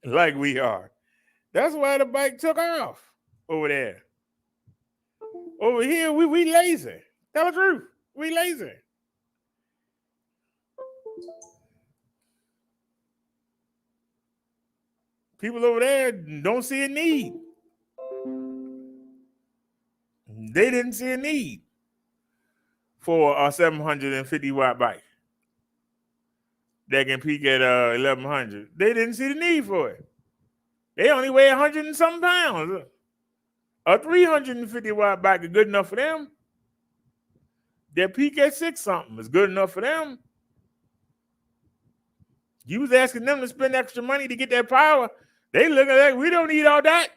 like we are. That's why the bike took off over there. Over here, we lazy. Tell the truth. We lazy. People over there don't see a need. They didn't see a need for a 750 watt bike that can peak at 1,100. They didn't see the need for it. They only weigh 100 and something pounds. A 350 watt bike is good enough for them. Their peak at 6 something is good enough for them. You was asking them to spend extra money to get that power. They looking like we don't need all that.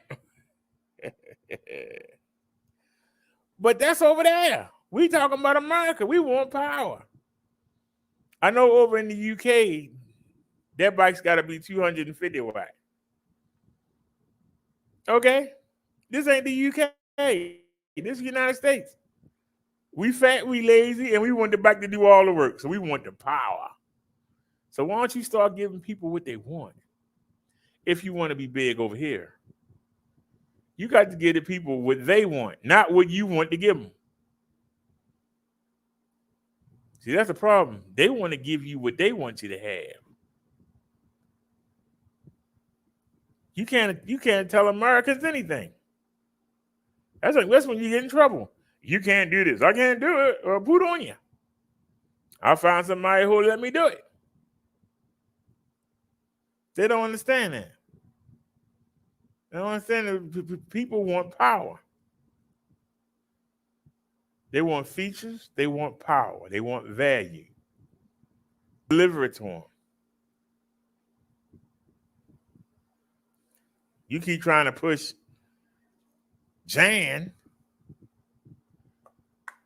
But that's over there. We talking about America. We want power. I know over in the UK, that bike's got to be 250 watt. Okay? This ain't the UK. This is the United States. We fat, we lazy, and we want the bike to do all the work. So we want the power. So why don't you start giving people what they want? If you want to be big over here, you got to give the people what they want, not what you want to give them. See, that's the problem. They want to give you what they want you to have. You can't tell Americans anything. That's when you get in trouble. You can't do this. I can't do it. Or put on you. I'll find somebody who'll let me do it. They don't understand that. They don't understand that people want power. They want features. They want power. They want value. Deliver it to them. You keep trying to push Jan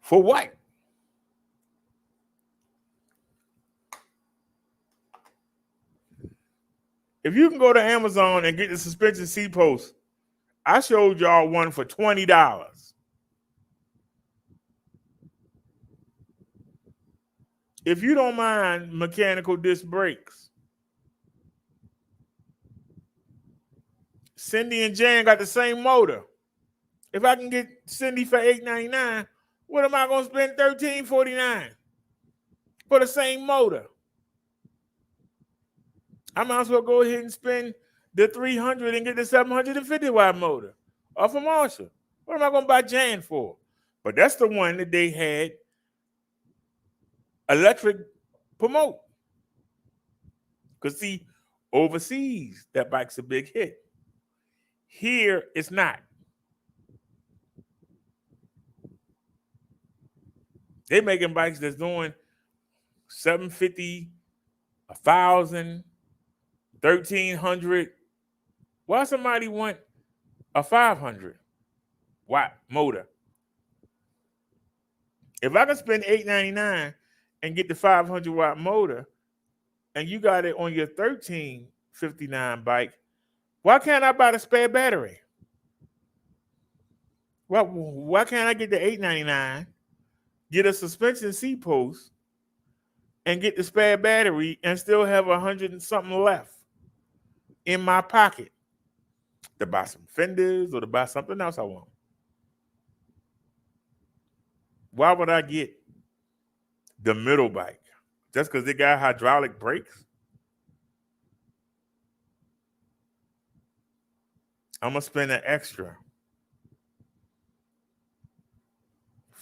for what? If you can go to Amazon and get the suspension seat post I showed y'all one for $20. If you don't mind mechanical disc brakes, Cindy and Jan got the same motor. If I can get Cindy for $8.99, what am I going to spend $13.49 for the same motor? I might as well go ahead and spend the $300 and get the 750 watt motor off of Marshall. What am I going to buy Jan for? But that's the one that they had electric promote. Because see, overseas, that bike's a big hit. Here, it's not. They're making bikes that's doing 750, 1,000, 1,300. Why somebody want a 500 watt motor? If I can spend $8.99 and get the 500 watt motor, and you got it on your $13.59 bike, why can't I buy the spare battery? Well, why can't I get the $8.99, get a suspension seat post, and get the spare battery and still have 100 and something left in my pocket to buy some fenders or to buy something else I want? Why would I get the middle bike just because they got hydraulic brakes? I'm going to spend an extra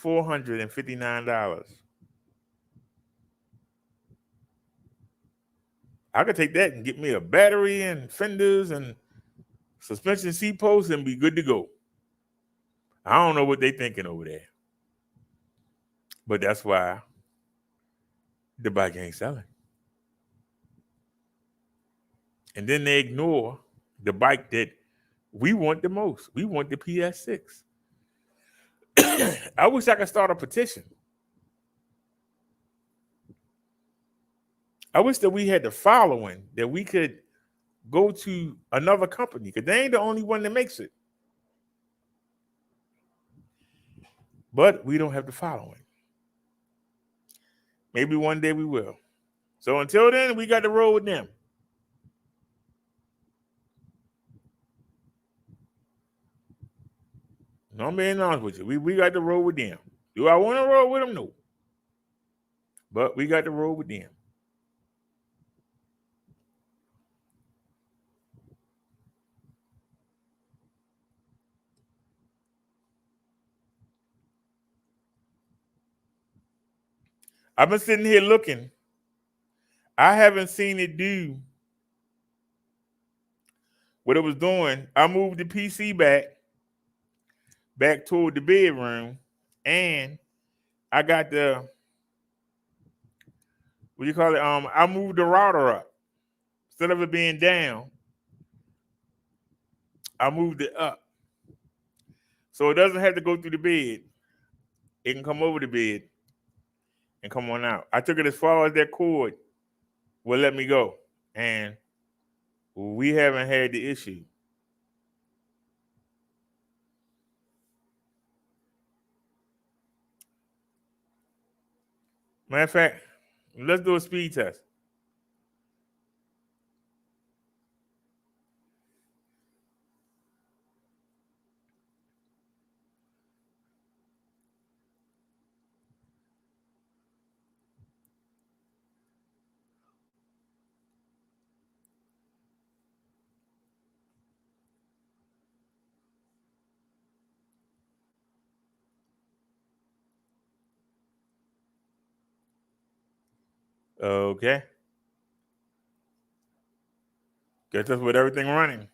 $459. I could take that and get me a battery and fenders and suspension seat posts and be good to go. I don't know what they're thinking over there. But that's why the bike ain't selling. And then they ignore the bike that we want the most. We want the PS6. I wish I could start a petition. I wish that we had the following that we could go to another company because they ain't the only one that makes it. But we don't have the following. Maybe one day we will. So until then, we got to roll with them. No, I'm being honest with you. We got to roll with them. Do I want to roll with them? No. But we got to roll with them. I've been sitting here looking. I haven't seen it do what it was doing. I moved the PC back toward the bedroom, and I got the, what do you call it? I moved the router up. Instead of it being down, I moved it up. So it doesn't have to go through the bed. It can come over the bed and come on out. I took it as far as that cord will let me go. And we haven't had the issue. Matter of fact, let's do a speed test. Okay. Gets us with everything running.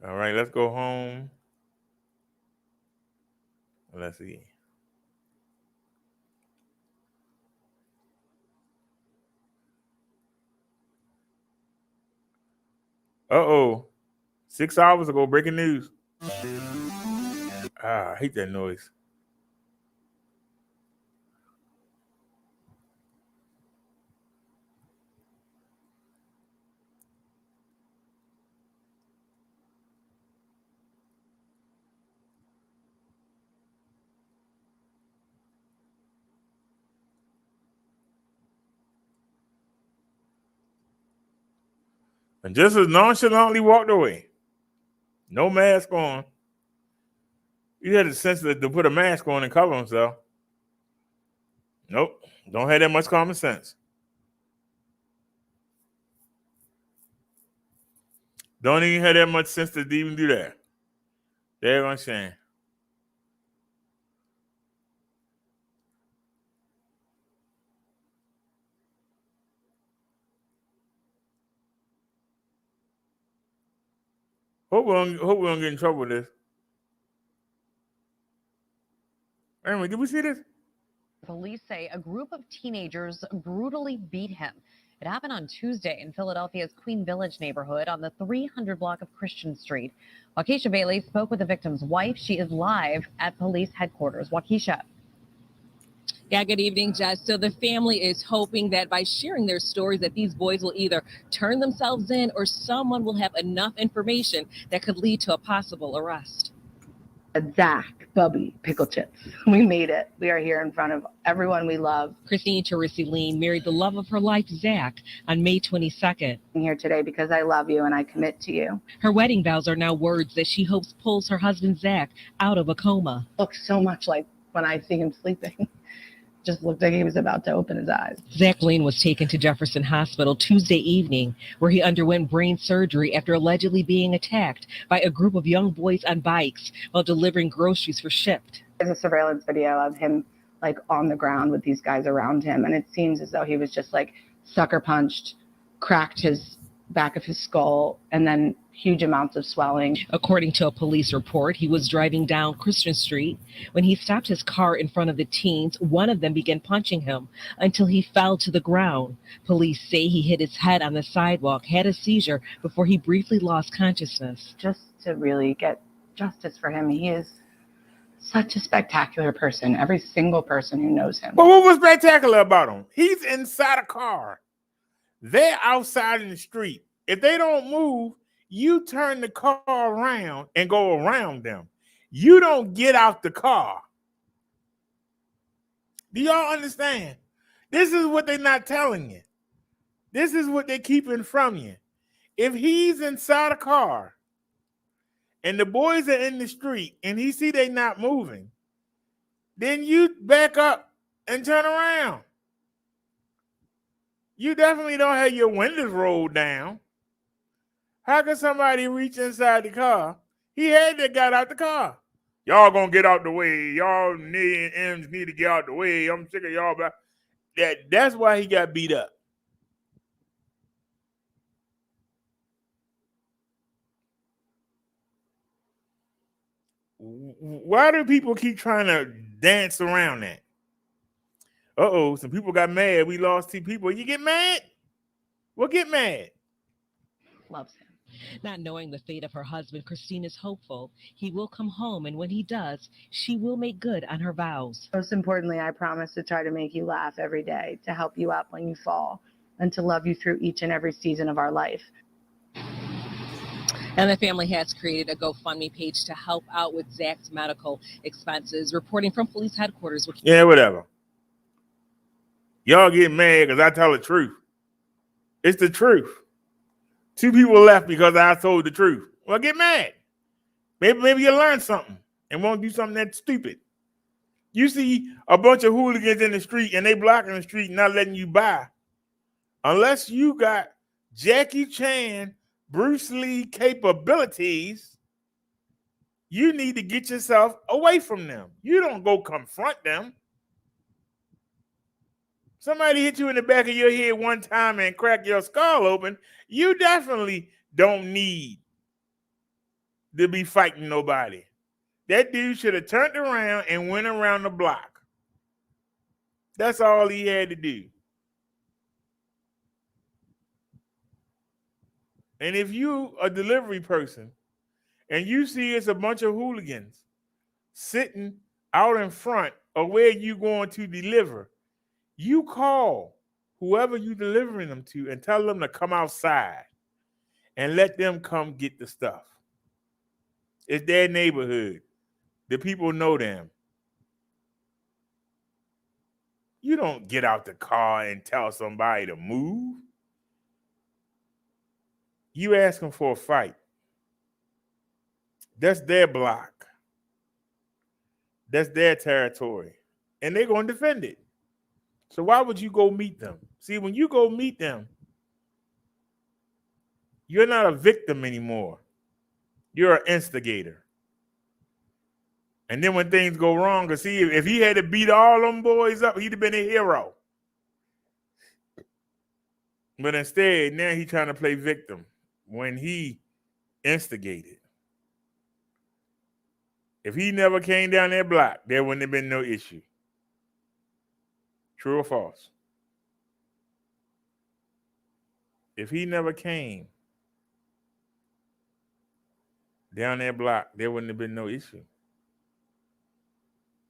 All right, let's go home. Let's see. Uh-oh. 6 hours ago, breaking news. I hate that noise. And just as nonchalantly walked away. No mask on. He had the sense to put a mask on and cover himself. Nope. Don't have that much common sense. Don't even have that much sense to even do that. There goes Shane. Hope we don't get in trouble with this. Anyway, did we see this? Police say a group of teenagers brutally beat him. It happened on Tuesday in Philadelphia's Queen Village neighborhood on the 300 block of Christian Street. Waukesha Bailey spoke with the victim's wife. She is live at police headquarters. Waukesha. Yeah, good evening, Jess. So the family is hoping that by sharing their stories that these boys will either turn themselves in or someone will have enough information that could lead to a possible arrest. Zach, Bubby, Pickle Chips. We made it. We are here in front of everyone we love. Christine Teresi-Lean married the love of her life, Zach, on May 22nd. I'm here today because I love you and I commit to you. Her wedding vows are now words that she hopes pulls her husband, Zach, out of a coma. Looks so much like when I see him sleeping. Just looked like he was about to open his eyes. Zach Lane was taken to Jefferson Hospital Tuesday evening, where he underwent brain surgery after allegedly being attacked by a group of young boys on bikes while delivering groceries for Shipt. There's a surveillance video of him like on the ground with these guys around him, and it seems as though he was just like sucker punched, cracked his back of his skull, and then huge amounts of swelling. According to a police report, he was driving down Christian Street when he stopped his car in front of the teens. One of them began punching him until he fell to the ground. Police say he hit his head on the sidewalk, had a seizure before he briefly lost consciousness. Just to really get justice for him, he is such a spectacular person. Every single person who knows him. But what was spectacular about him? He's inside a car. They're outside in the street. If they don't move, you turn the car around and go around them. You don't get out the car. Do y'all understand? This is what they're not telling you. This is what they're keeping from you. If he's inside a car and the boys are in the street and he see they not moving, then you back up and turn around. You definitely don't have your windows rolled down. How can somebody reach inside the car? He had to get out the car. Y'all gonna get out the way. Y'all need to get out the way. I'm sick of y'all. That's why he got beat up. Why do people keep trying to dance around that? Uh-oh, some people got mad. We lost 2 people. You get mad? Well, get mad. Loves him. Not knowing the fate of her husband, Christine is hopeful he will come home, and when he does, she will make good on her vows. Most importantly, I promise to try to make you laugh every day, to help you up when you fall, and to love you through each and every season of our life. And the family has created a GoFundMe page to help out with Zach's medical expenses. Reporting from police headquarters. Yeah, whatever. Y'all get mad because I tell the truth. It's the truth. 2 people left because I told the truth. Well, get mad. Maybe you learn something and won't do something that's stupid. You see a bunch of hooligans in the street and they blocking the street and not letting you by. Unless you got Jackie Chan, Bruce Lee capabilities, you need to get yourself away from them. You don't go confront them. Somebody hit you in the back of your head one time and crack your skull open, you definitely don't need to be fighting nobody. That dude should have turned around and went around the block. That's all he had to do. And if you a delivery person and you see it's a bunch of hooligans sitting out in front of where you going to deliver, you call whoever you delivering them to and tell them to come outside and let them come get the stuff. It's their neighborhood. The people know them. You don't get out the car and tell somebody to move. You asking for a fight. That's their block. That's their territory. And they're going to defend it. So why would you go meet them? See, when you go meet them, you're not a victim anymore. You're an instigator. And then when things go wrong, because see, if he had to beat all them boys up, he'd have been a hero. But instead, now he's trying to play victim when he instigated. If he never came down that block, there wouldn't have been no issue. True or false? If he never came down that block, there wouldn't have been no issue.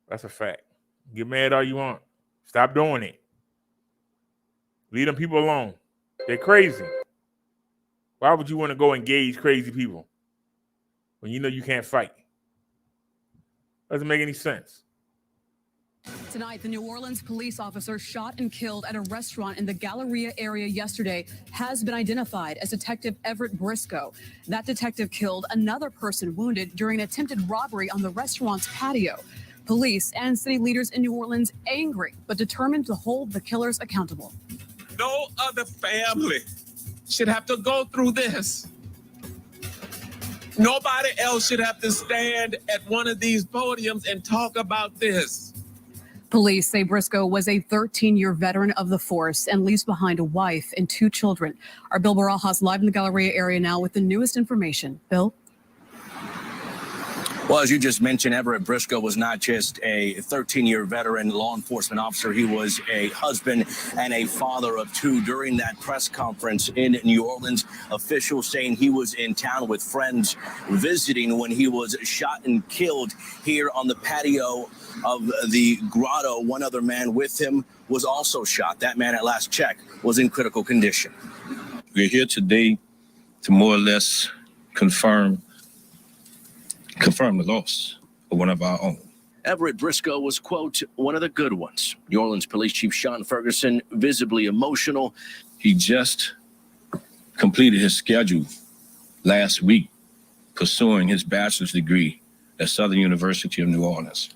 That's a fact. Get mad all you want. Stop doing it. Leave them people alone. They're crazy. Why would you want to go engage crazy people when you know you can't fight? Doesn't make any sense. Tonight, the New Orleans police officer shot and killed at a restaurant in the Galleria area yesterday has been identified as Detective Everett Briscoe. That detective killed another person wounded during an attempted robbery on the restaurant's patio. Police and city leaders in New Orleans angry, but determined to hold the killers accountable. No other family should have to go through this. Nobody else should have to stand at one of these podiums and talk about this. Police say Briscoe was a 13-year veteran of the force and leaves behind a wife and 2 children. Our Bill Barajas live in the Galleria area now with the newest information. Bill? Well, as you just mentioned, Everett Briscoe was not just a 13-year veteran law enforcement officer. He was a husband and a father of 2. During that press conference in New Orleans, officials saying he was in town with friends visiting when he was shot and killed here on the patio of the Grotto. One other man with him was also shot. That man, at last check, was in critical condition. We're here today to more or less confirm the loss of one of our own. Everett Briscoe was, quote, one of the good ones. New Orleans Police Chief Sean Ferguson, visibly emotional. He just completed his schedule last week, pursuing his bachelor's degree at Southern University of New Orleans.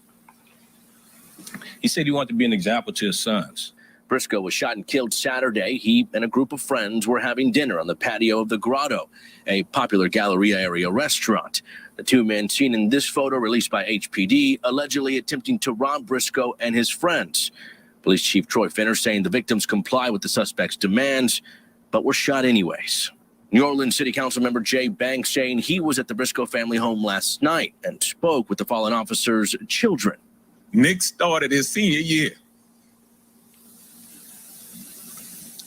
He said he wanted to be an example to his sons. Briscoe was shot and killed Saturday. He and a group of friends were having dinner on the patio of the Grotto, a popular Galleria area restaurant. The 2 men seen in this photo released by HPD allegedly attempting to rob Briscoe and his friends. Police Chief Troy Finner saying the victims comply with the suspect's demands, but were shot anyways. New Orleans City Council member Jay Banks saying he was at the Briscoe family home last night and spoke with the fallen officer's children. Nick started his senior year.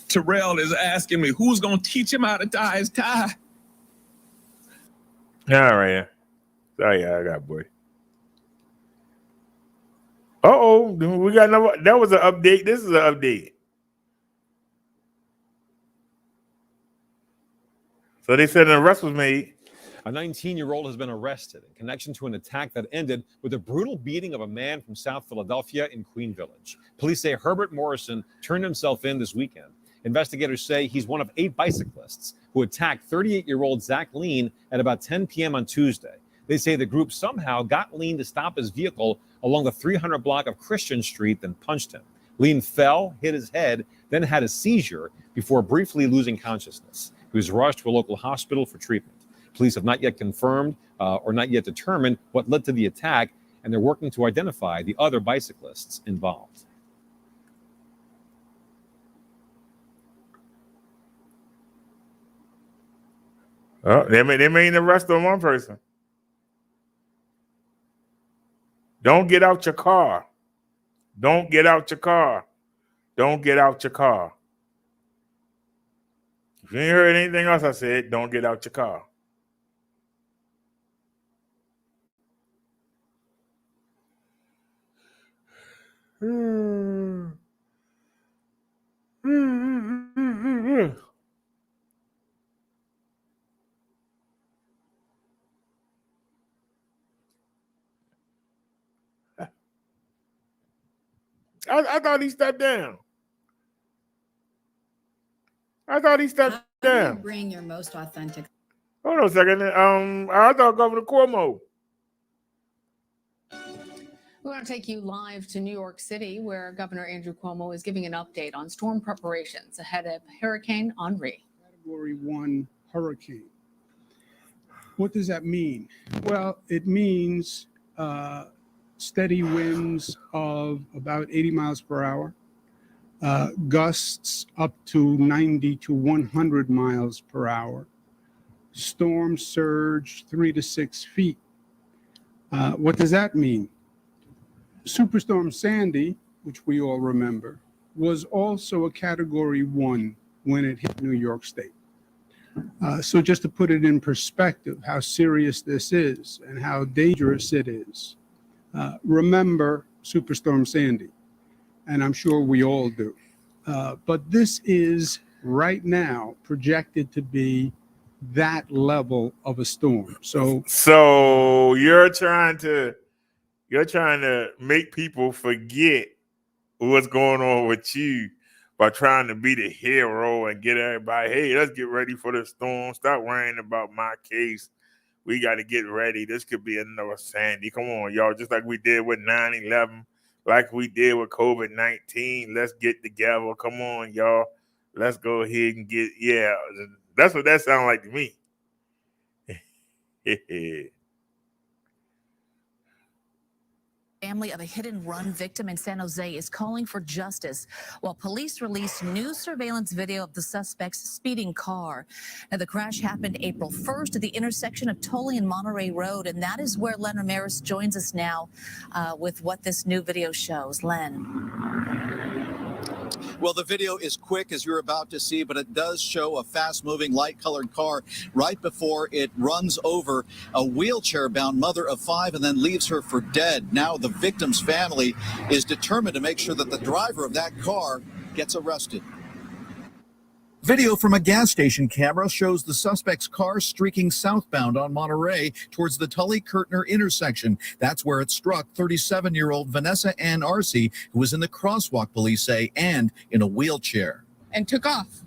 Terrell is asking me who's going to teach him how to tie his tie. All right. Sorry, I got boy. Uh-oh. We got another. That was an update. This is an update. So they said an arrest was made. A 19-year-old has been arrested in connection to an attack that ended with a brutal beating of a man from South Philadelphia in Queen Village. Police say Herbert Morrison turned himself in this weekend. Investigators say he's one of 8 bicyclists who attacked 38-year-old Zach Lean at about 10 p.m. on Tuesday. They say the group somehow got Lean to stop his vehicle along the 300 block of Christian Street, then punched him. Lean fell, hit his head, then had a seizure before briefly losing consciousness. He was rushed to a local hospital for treatment. Police have not yet confirmed or not yet determined what led to the attack, and they're working to identify the other bicyclists involved. Oh, they made an arrest on one person. Don't get out your car. Don't get out your car. Don't get out your car. If you ain't heard anything else I said, don't get out your car. I thought he stepped down. I thought he stepped Yeah. Bring your most authentic. Hold on a second. I thought Governor Cuomo. We want to take you live to New York City, where Governor Andrew Cuomo is giving an update on storm preparations ahead of Hurricane Henri. Category 1 hurricane. What does that mean? Well, it means steady winds of about 80 miles per hour, gusts up to 90 to 100 miles per hour, storm surge 3 to 6 feet. What does that mean? Superstorm Sandy, which we all remember, was also a Category 1 when it hit New York State. So just to put it in perspective, how serious this is and how dangerous it is, remember Superstorm Sandy, and I'm sure we all do. But this is right now projected to be that level of a storm. So you're trying to make people forget what's going on with you by trying to be the hero and get everybody, hey, let's get ready for the storm. Stop worrying about my case. We got to get ready. This could be another Sandy. Come on, y'all. Just like we did with 9/11, like we did with COVID-19. Let's get together. Come on, y'all. Let's go ahead and that's what that sounds like to me. Family of a hit-and-run victim in San Jose is calling for justice while police released new surveillance video of the suspect's speeding car. Now, the crash happened April 1st at the intersection of Tully and Monterey Road, and that is where Len Ramirez joins us now with what this new video shows. Len. Well, the video is quick, as you're about to see, but it does show a fast-moving, light-colored car right before it runs over a wheelchair-bound mother of 5 and then leaves her for dead. Now the victim's family is determined to make sure that the driver of that car gets arrested. Video from a gas station camera shows the suspect's car streaking southbound on Monterey towards the Tully-Kirtner intersection. That's where it struck 37-year-old Vanessa Ann Arce, who was in the crosswalk, police say, and in a wheelchair. And took off.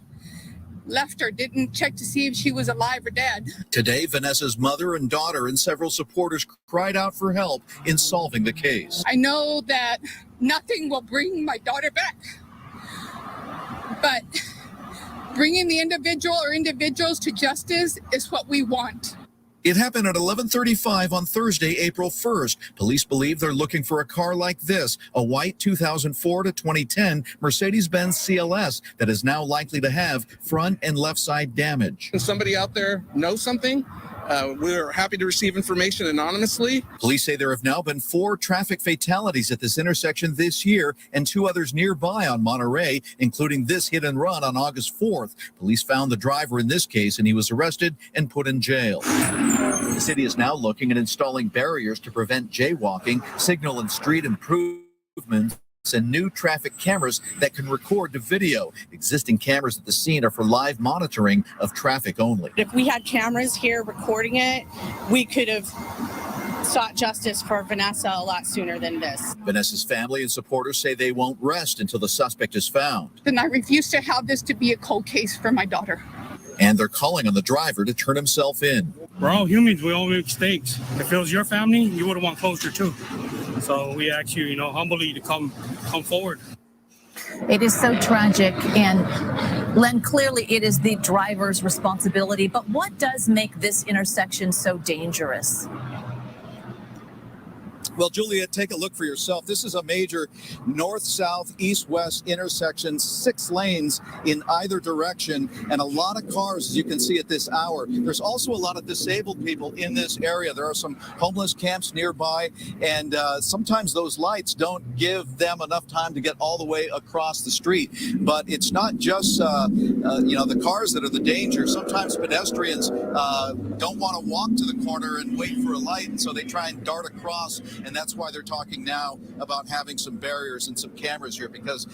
Left her, didn't check to see if she was alive or dead. Today, Vanessa's mother and daughter and several supporters cried out for help in solving the case. I know that nothing will bring my daughter back, but bringing the individual or individuals to justice is what we want. It happened at 11:35 on Thursday, April 1st. Police believe they're looking for a car like this, a white 2004 to 2010 Mercedes-Benz CLS that is now likely to have front and left side damage. If somebody out there knows something, we're happy to receive information anonymously. Police say there have now been 4 traffic fatalities at this intersection this year and 2 others nearby on Monterey, including this hit and run on August 4th. Police found the driver in this case and he was arrested and put in jail. The city is now looking at installing barriers to prevent jaywalking, signal and street improvements, and new traffic cameras that can record the video. Existing cameras at the scene are for live monitoring of traffic only. If we had cameras here recording it, we could have sought justice for Vanessa a lot sooner than this. Vanessa's family and supporters say they won't rest until the suspect is found. Then I refuse to have this to be a cold case for my daughter. And they're calling on the driver to turn himself in. We're all humans. We all make mistakes. If it was your family, you would have want closure too. So we ask you, humbly to come forward. It is so tragic, and Len, clearly it is the driver's responsibility, but what does make this intersection so dangerous? Well, Julia, take a look for yourself. This is a major north-south, east-west intersection, 6 lanes in either direction, and a lot of cars, as you can see at this hour. There's also a lot of disabled people in this area. There are some homeless camps nearby, and sometimes those lights don't give them enough time to get all the way across the street. But it's not just, the cars that are the danger. Sometimes pedestrians don't want to walk to the corner and wait for a light, and so they try and dart across. And that's why they're talking now about having some barriers and some cameras here, because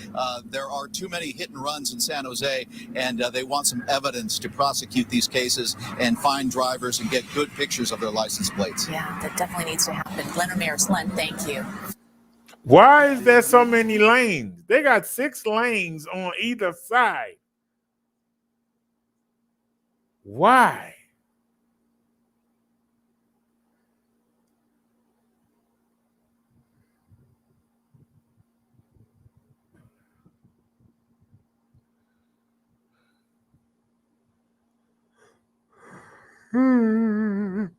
there are too many hit and runs in San Jose, and they want some evidence to prosecute these cases and find drivers and get good pictures of their license plates. Yeah, that definitely needs to happen. Len Ramirez, Len, thank you. Why is there so many lanes? They got 6 lanes on either side. Why? Ugh.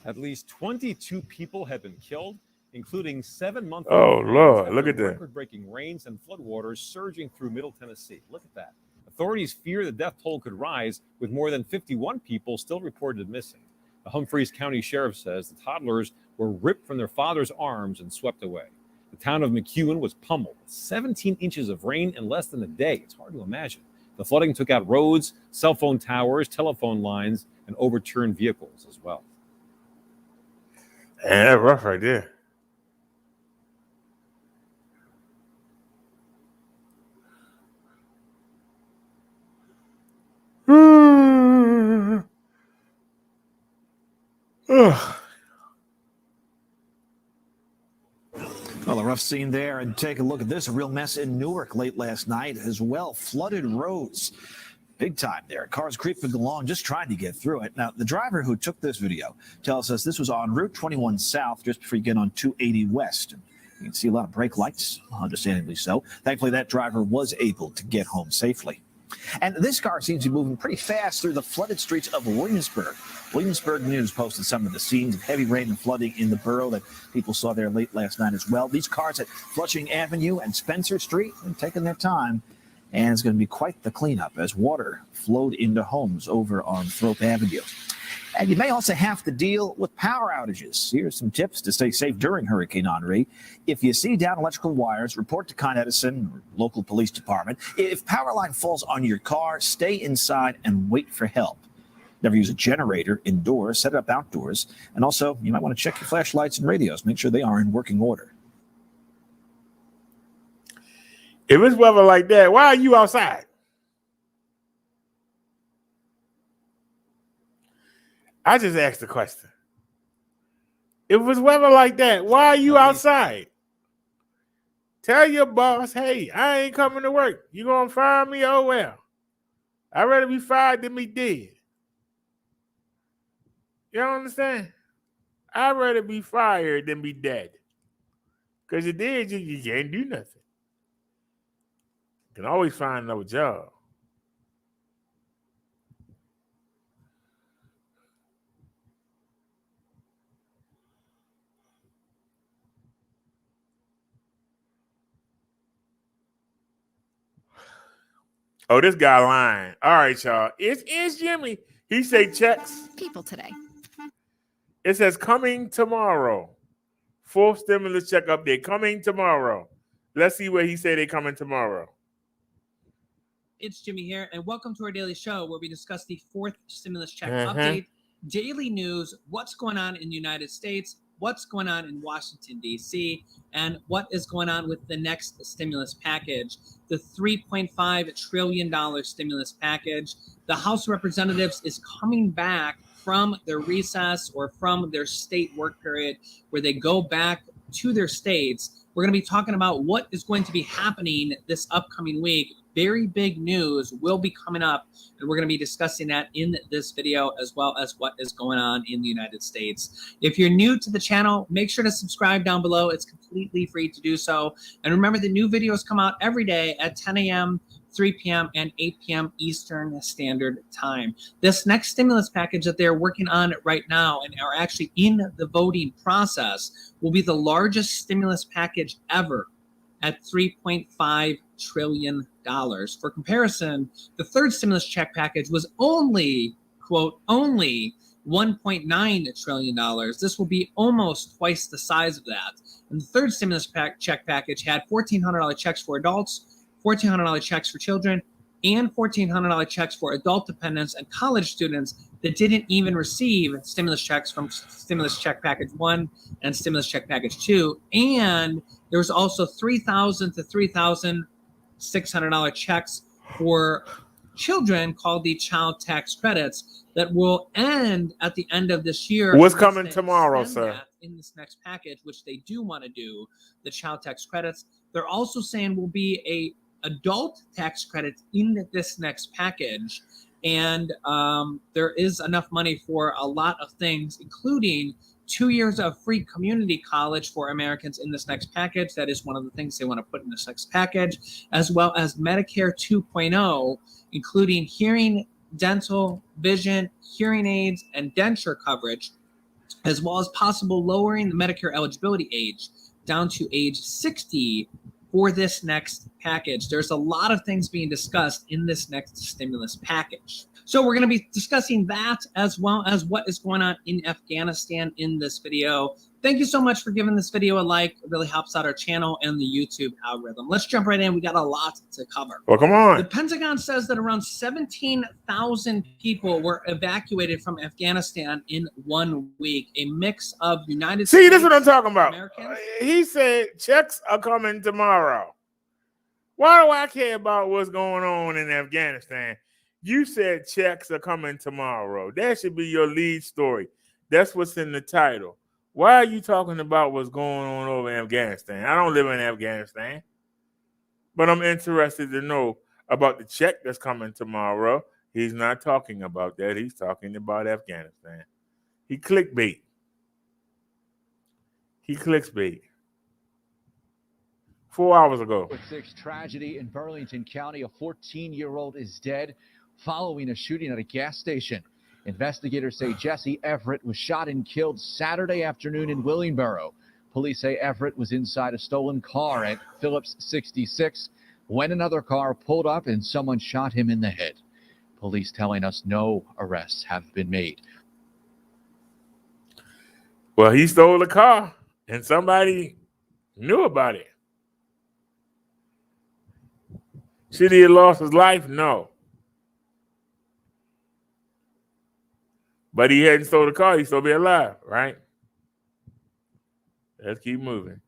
At least 22 people have been killed, including 7-month-old Oh, twins Lord, after look at that. record-breaking rains and floodwaters surging through Middle Tennessee. Look at that. Authorities fear the death toll could rise, with more than 51 people still reported missing. The Humphreys County Sheriff says the toddlers were ripped from their father's arms and swept away. The town of McEwen was pummeled with 17 inches of rain in less than a day. It's hard to imagine. The flooding took out roads, cell phone towers, telephone lines, and overturned vehicles as well. And that's rough right there. Ugh. Well, a rough scene there. And take a look at this. A real mess in Newark late last night as well. Flooded roads. Big time there. Cars creeping along, just trying to get through it. Now, the driver who took this video tells us this was on Route 21 South, just before you get on 280 West. You can see a lot of brake lights, understandably so. Thankfully, that driver was able to get home safely. And this car seems to be moving pretty fast through the flooded streets of Williamsburg. Williamsburg News posted some of the scenes of heavy rain and flooding in the borough that people saw there late last night as well. These cars at Flushing Avenue and Spencer Street are taking their time. And it's going to be quite the cleanup as water flowed into homes over on Thrope Avenue. And you may also have to deal with power outages. Here's some tips to stay safe during Hurricane Henri. If you see down electrical wires, report to Con Edison or local police department. If power line falls on your car, stay inside and wait for help. Never use a generator indoors, set it up outdoors. And also, you might want to check your flashlights and radios. Make sure they are in working order. If it's weather like that, why are you outside? I just asked the question. If it's weather like that, why are you outside? Tell your boss, hey, I ain't coming to work. You gonna fire me? Oh well. I'd rather be fired than be dead. You don't understand? I'd rather be fired than be dead. Because you're dead, you can't do nothing. You can always find another job. Oh, this guy lying. All right, y'all. It's Jimmy. He say checks. People today. It says coming tomorrow. Fourth stimulus check update coming tomorrow. Let's see where he said they coming tomorrow. It's Jimmy here, and welcome to our daily show where we discuss the fourth stimulus check update, daily news, what's going on in the United States, what's going on in Washington, D.C., and what is going on with the next stimulus package, the $3.5 trillion stimulus package. The House of Representatives is coming back from their recess or from their state work period where they go back to their states. We're going to be talking about what is going to be happening this upcoming week. Very big news will be coming up, and we're going to be discussing that in this video as well as what is going on in the United States. If you're new to the channel, make sure to subscribe down below. It's completely free to do so. And remember, the new videos come out every day at 10 a.m., 3 p.m., and 8 p.m. Eastern Standard Time. This next stimulus package that they're working on right now and are actually in the voting process will be the largest stimulus package ever at $3.5 trillion. For comparison, the third stimulus check package was only, quote, only $1.9 trillion. This will be almost twice the size of that. And the third stimulus check package had $1,400 checks for adults, $1,400 checks for children, and $1,400 checks for adult dependents and college students that didn't even receive stimulus checks from Stimulus Check Package 1 and Stimulus Check Package 2. And there was also $3,000 to $3,600 checks for children called the child tax credits that will end at the end of this year. What's Unless coming they tomorrow, extend sir? that in this next package, which they do want to do, the child tax credits. They're also saying will be a adult tax credit in this next package. And there is enough money for a lot of things, including 2 years of free community college for Americans in this next package. That is one of the things they want to put in this next package, as well as Medicare 2.0, including hearing, dental, vision, hearing aids, and denture coverage, as well as possible lowering the Medicare eligibility age down to age 60 for this next package. There's a lot of things being discussed in this next stimulus package. So we're going to be discussing that as well as what is going on in Afghanistan in this video. Thank you so much for giving this video a like. It really helps out our channel and the YouTube algorithm. Let's jump right in. We got a lot to cover. Well, come on. The Pentagon says that around 17,000 people were evacuated from Afghanistan in 1 week. A mix of United States. See, this is what I'm talking about. Americans. He said checks are coming tomorrow. Why do I care about what's going on in Afghanistan? You said checks are coming tomorrow. That should be your lead story. That's what's in the title. Why are you talking about what's going on over in Afghanistan? I don't live in Afghanistan, but I'm interested to know about the check that's coming tomorrow. He's not talking about that. He's talking about Afghanistan. He clickbait. He clickbait. 4 hours ago. 6 tragedy in Burlington County. A 14-year-old is dead following a shooting at a gas station. Investigators say Jesse Everett was shot and killed Saturday afternoon in Willingboro. Police say Everett was inside a stolen car at Phillips 66 when another car pulled up and someone shot him in the head. Police telling us no arrests have been made. Well, he stole a car and somebody knew about it. Should he have lost his life? No. But he hadn't stole the car. He'd still be alive, right? Let's keep moving.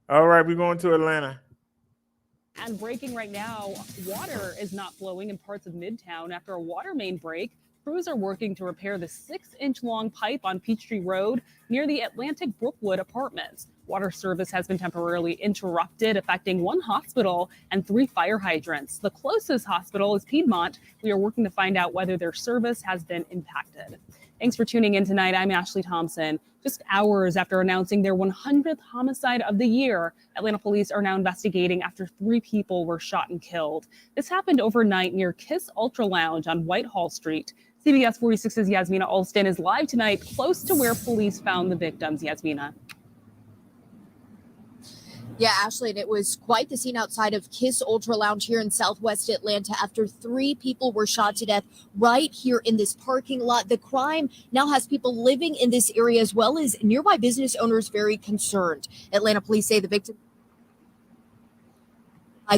All right, we're going to Atlanta. And breaking right now, water is not flowing in parts of Midtown after a water main break. Crews are working to repair the 6-inch long pipe on Peachtree Road near the Atlantic Brookwood apartments. Water service has been temporarily interrupted, affecting 1 hospital and 3 fire hydrants. The closest hospital is Piedmont. We are working to find out whether their service has been impacted. Thanks for tuning in tonight. I'm Ashley Thompson. Just hours after announcing their 100th homicide of the year, Atlanta police are now investigating after 3 people were shot and killed. This happened overnight near Kiss Ultra Lounge on Whitehall Street. CBS 46's Yasmina Alston is live tonight, close to where police found the victims. Yasmina. Yeah, Ashley, and it was quite the scene outside of Kiss Ultra Lounge here in Southwest Atlanta after 3 people were shot to death right here in this parking lot. The crime now has people living in this area as well as nearby business owners very concerned. Atlanta police say the victim.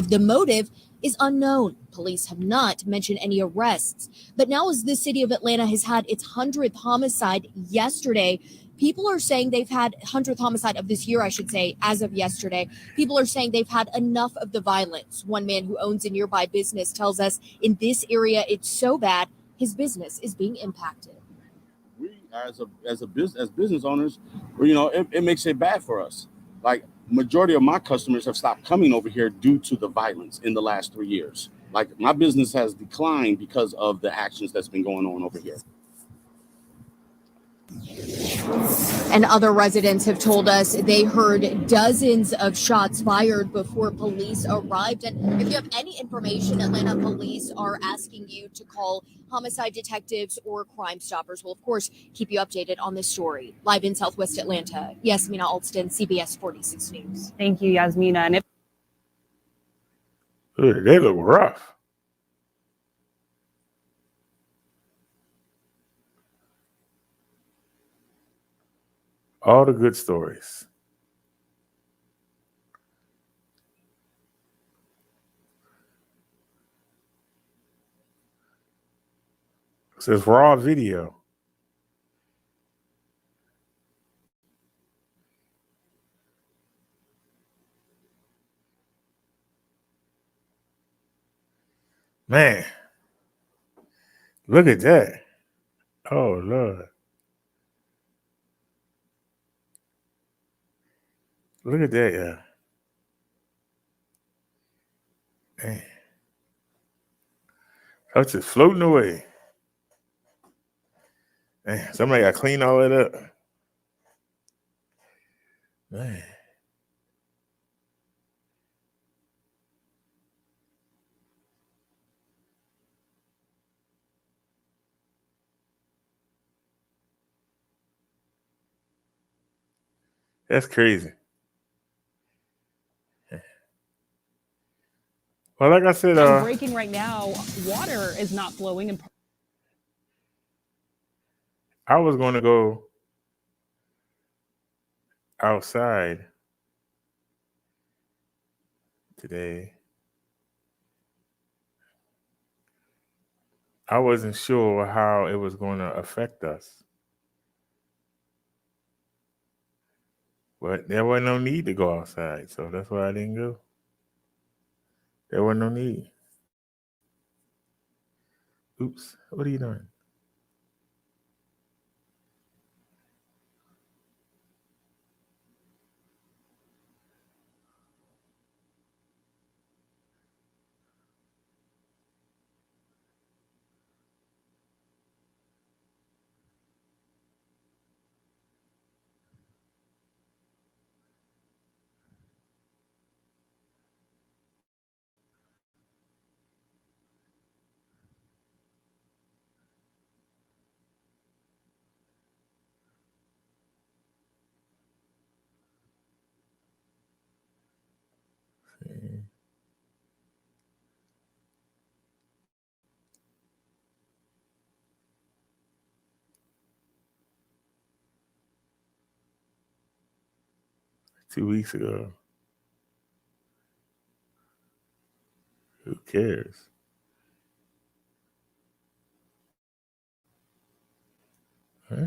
The motive is unknown. Police have not mentioned any arrests. But now as the city of Atlanta has had its 100th homicide yesterday, people are saying they've had 100th homicide of this year, I should say, as of yesterday. People are saying they've had enough of the violence. One man who owns a nearby business tells us in this area, it's so bad, his business is being impacted. We, as business owners, it makes it bad for us. Like, majority of my customers have stopped coming over here due to the violence in the last 3 years. Like, my business has declined because of the actions that's been going on over here. And other residents have told us they heard dozens of shots fired before police arrived. And if you have any information, Atlanta police are asking you to call homicide detectives or Crime Stoppers. We'll, of course, keep you updated on this story. Live in Southwest Atlanta, Yasmina Alston, CBS 46 News. Thank you, Yasmina. And if They look rough. All the good stories. It says raw video. Man, look at that. Oh, Lord. Look at that, yeah. Man. I was just floating away. Man, somebody got to clean all that up. Man. That's crazy. Well, like I said, and breaking right now, water is not flowing. And I was going to go outside today. I wasn't sure how it was going to affect us. But there wasn't no need to go outside, so that's why I didn't go. There wasn't no need. Oops, what are you doing? See. 2 weeks ago. Who cares? Huh?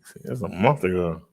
See, that's a month ago.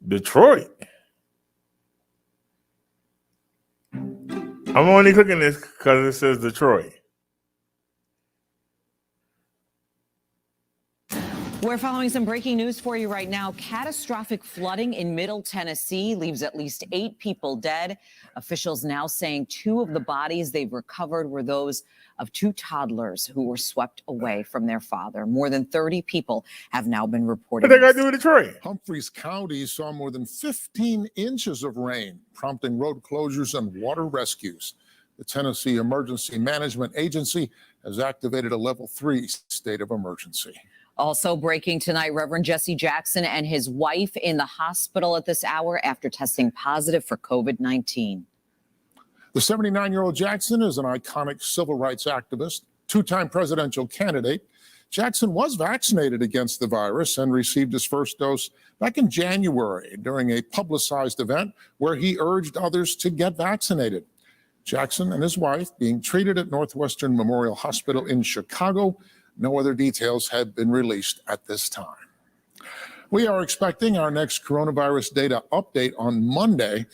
Detroit. I'm only clicking this because it says Detroit. We're following some breaking news for you right now. Catastrophic flooding in Middle Tennessee leaves at least 8 people dead. Officials now saying 2 of the bodies they've recovered were those of 2 toddlers who were swept away from their father. More than 30 people have now been reported. What they got to do with Detroit? Humphreys County saw more than 15 inches of rain, prompting road closures and water rescues. The Tennessee Emergency Management Agency has activated a level 3 state of emergency. Also breaking tonight, Reverend Jesse Jackson and his wife in the hospital at this hour after testing positive for COVID-19. The 79-year-old Jackson is an iconic civil rights activist, 2-time presidential candidate. Jackson was vaccinated against the virus and received his first dose back in January during a publicized event where he urged others to get vaccinated. Jackson and his wife being treated at Northwestern Memorial Hospital in Chicago. No other details have been released at this time. We are expecting our next coronavirus data update on Monday.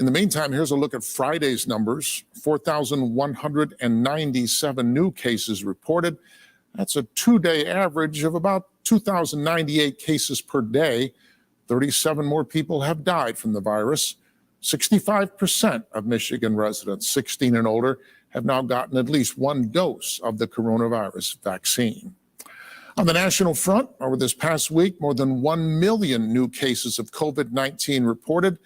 In the meantime, here's a look at Friday's numbers. 4,197 new cases reported. That's a 2-day average of about 2,098 cases per day. 37 more people have died from the virus. 65% of Michigan residents 16 and older have now gotten at least 1 dose of the coronavirus vaccine. On the national front, over this past week, more than 1 million new cases of COVID-19 reported.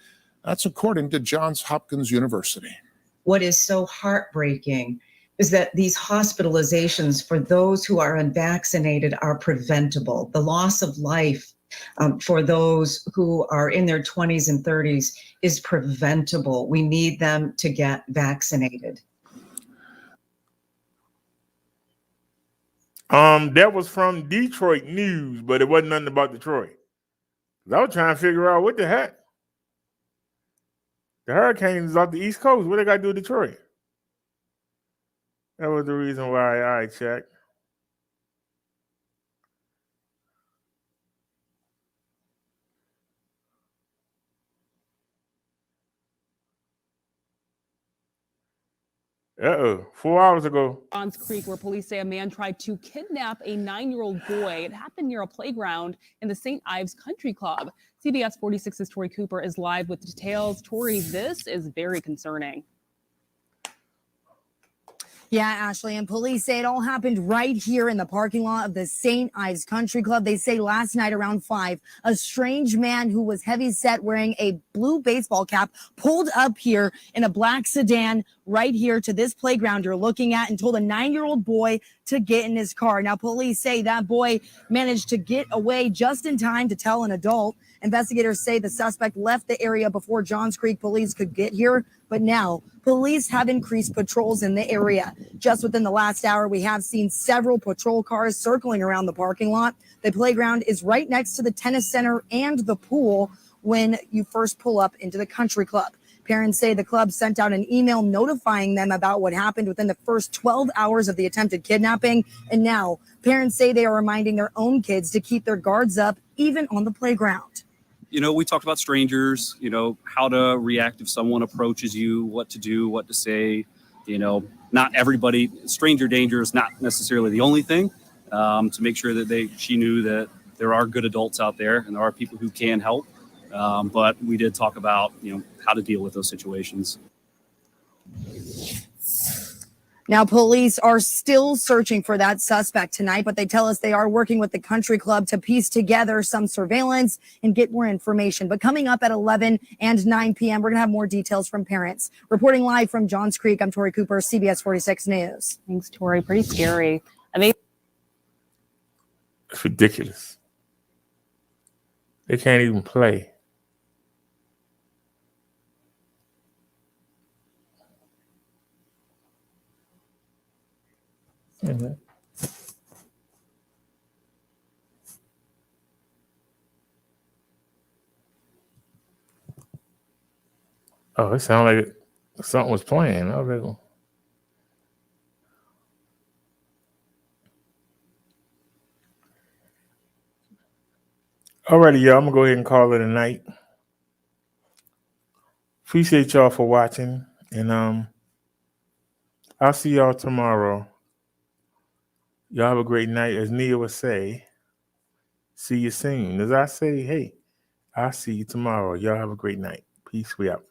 That's according to Johns Hopkins University. What is so heartbreaking is that these hospitalizations for those who are unvaccinated are preventable. The loss of life for those who are in their 20s and 30s is preventable. We need them to get vaccinated. That was from Detroit News, but it wasn't nothing about Detroit. I was trying to figure out what the heck. The hurricanes off the East Coast. What they got to do with Detroit? That was the reason why I checked. Uh-oh, 4 hours ago. Johns Creek, where police say a man tried to kidnap a 9-year-old boy. It happened near a playground in the St. Ives Country Club. CBS 46's Tori Cooper is live with details. Tori, this is very concerning. Yeah, Ashley, and police say it all happened right here in the parking lot of the St. Ives Country Club. They say last night around 5, a strange man who was heavy-set wearing a blue baseball cap pulled up here in a black sedan right here to this playground you're looking at and told a 9-year-old boy to get in his car. Now, police say that boy managed to get away just in time to tell an adult. Investigators say the suspect left the area before Johns Creek police could get here, but now police have increased patrols in the area. Just within the last hour, we have seen several patrol cars circling around the parking lot. The playground is right next to the tennis center and the pool when you first pull up into the country club. Parents say the club sent out an email notifying them about what happened within the first 12 hours of the attempted kidnapping. And now parents say they are reminding their own kids to keep their guards up, even on the playground. You know, we talked about strangers, you know, how to react if someone approaches you, what to do, what to say. You know, not everybody, stranger danger is not necessarily the only thing. To make sure that she knew that there are good adults out there and there are people who can help. But we did talk about, you know, how to deal with those situations. Now, police are still searching for that suspect tonight, but they tell us they are working with the country club to piece together some surveillance and get more information. But coming up at 11 and 9 p.m., we're going to have more details from parents. Reporting live from Johns Creek, I'm Tori Cooper, CBS 46 News. Thanks, Tori. Pretty scary. I mean, it's ridiculous. They can't even play. Mm-hmm. Oh, it sounded like something was playing. I was like, alrighty, y'all. I'm gonna go ahead and call it a night. Appreciate y'all for watching, and I'll see y'all tomorrow. Y'all have a great night. As Nia would say, See you soon. As I say, hey, I'll see you tomorrow. Y'all have a great night. Peace. We out.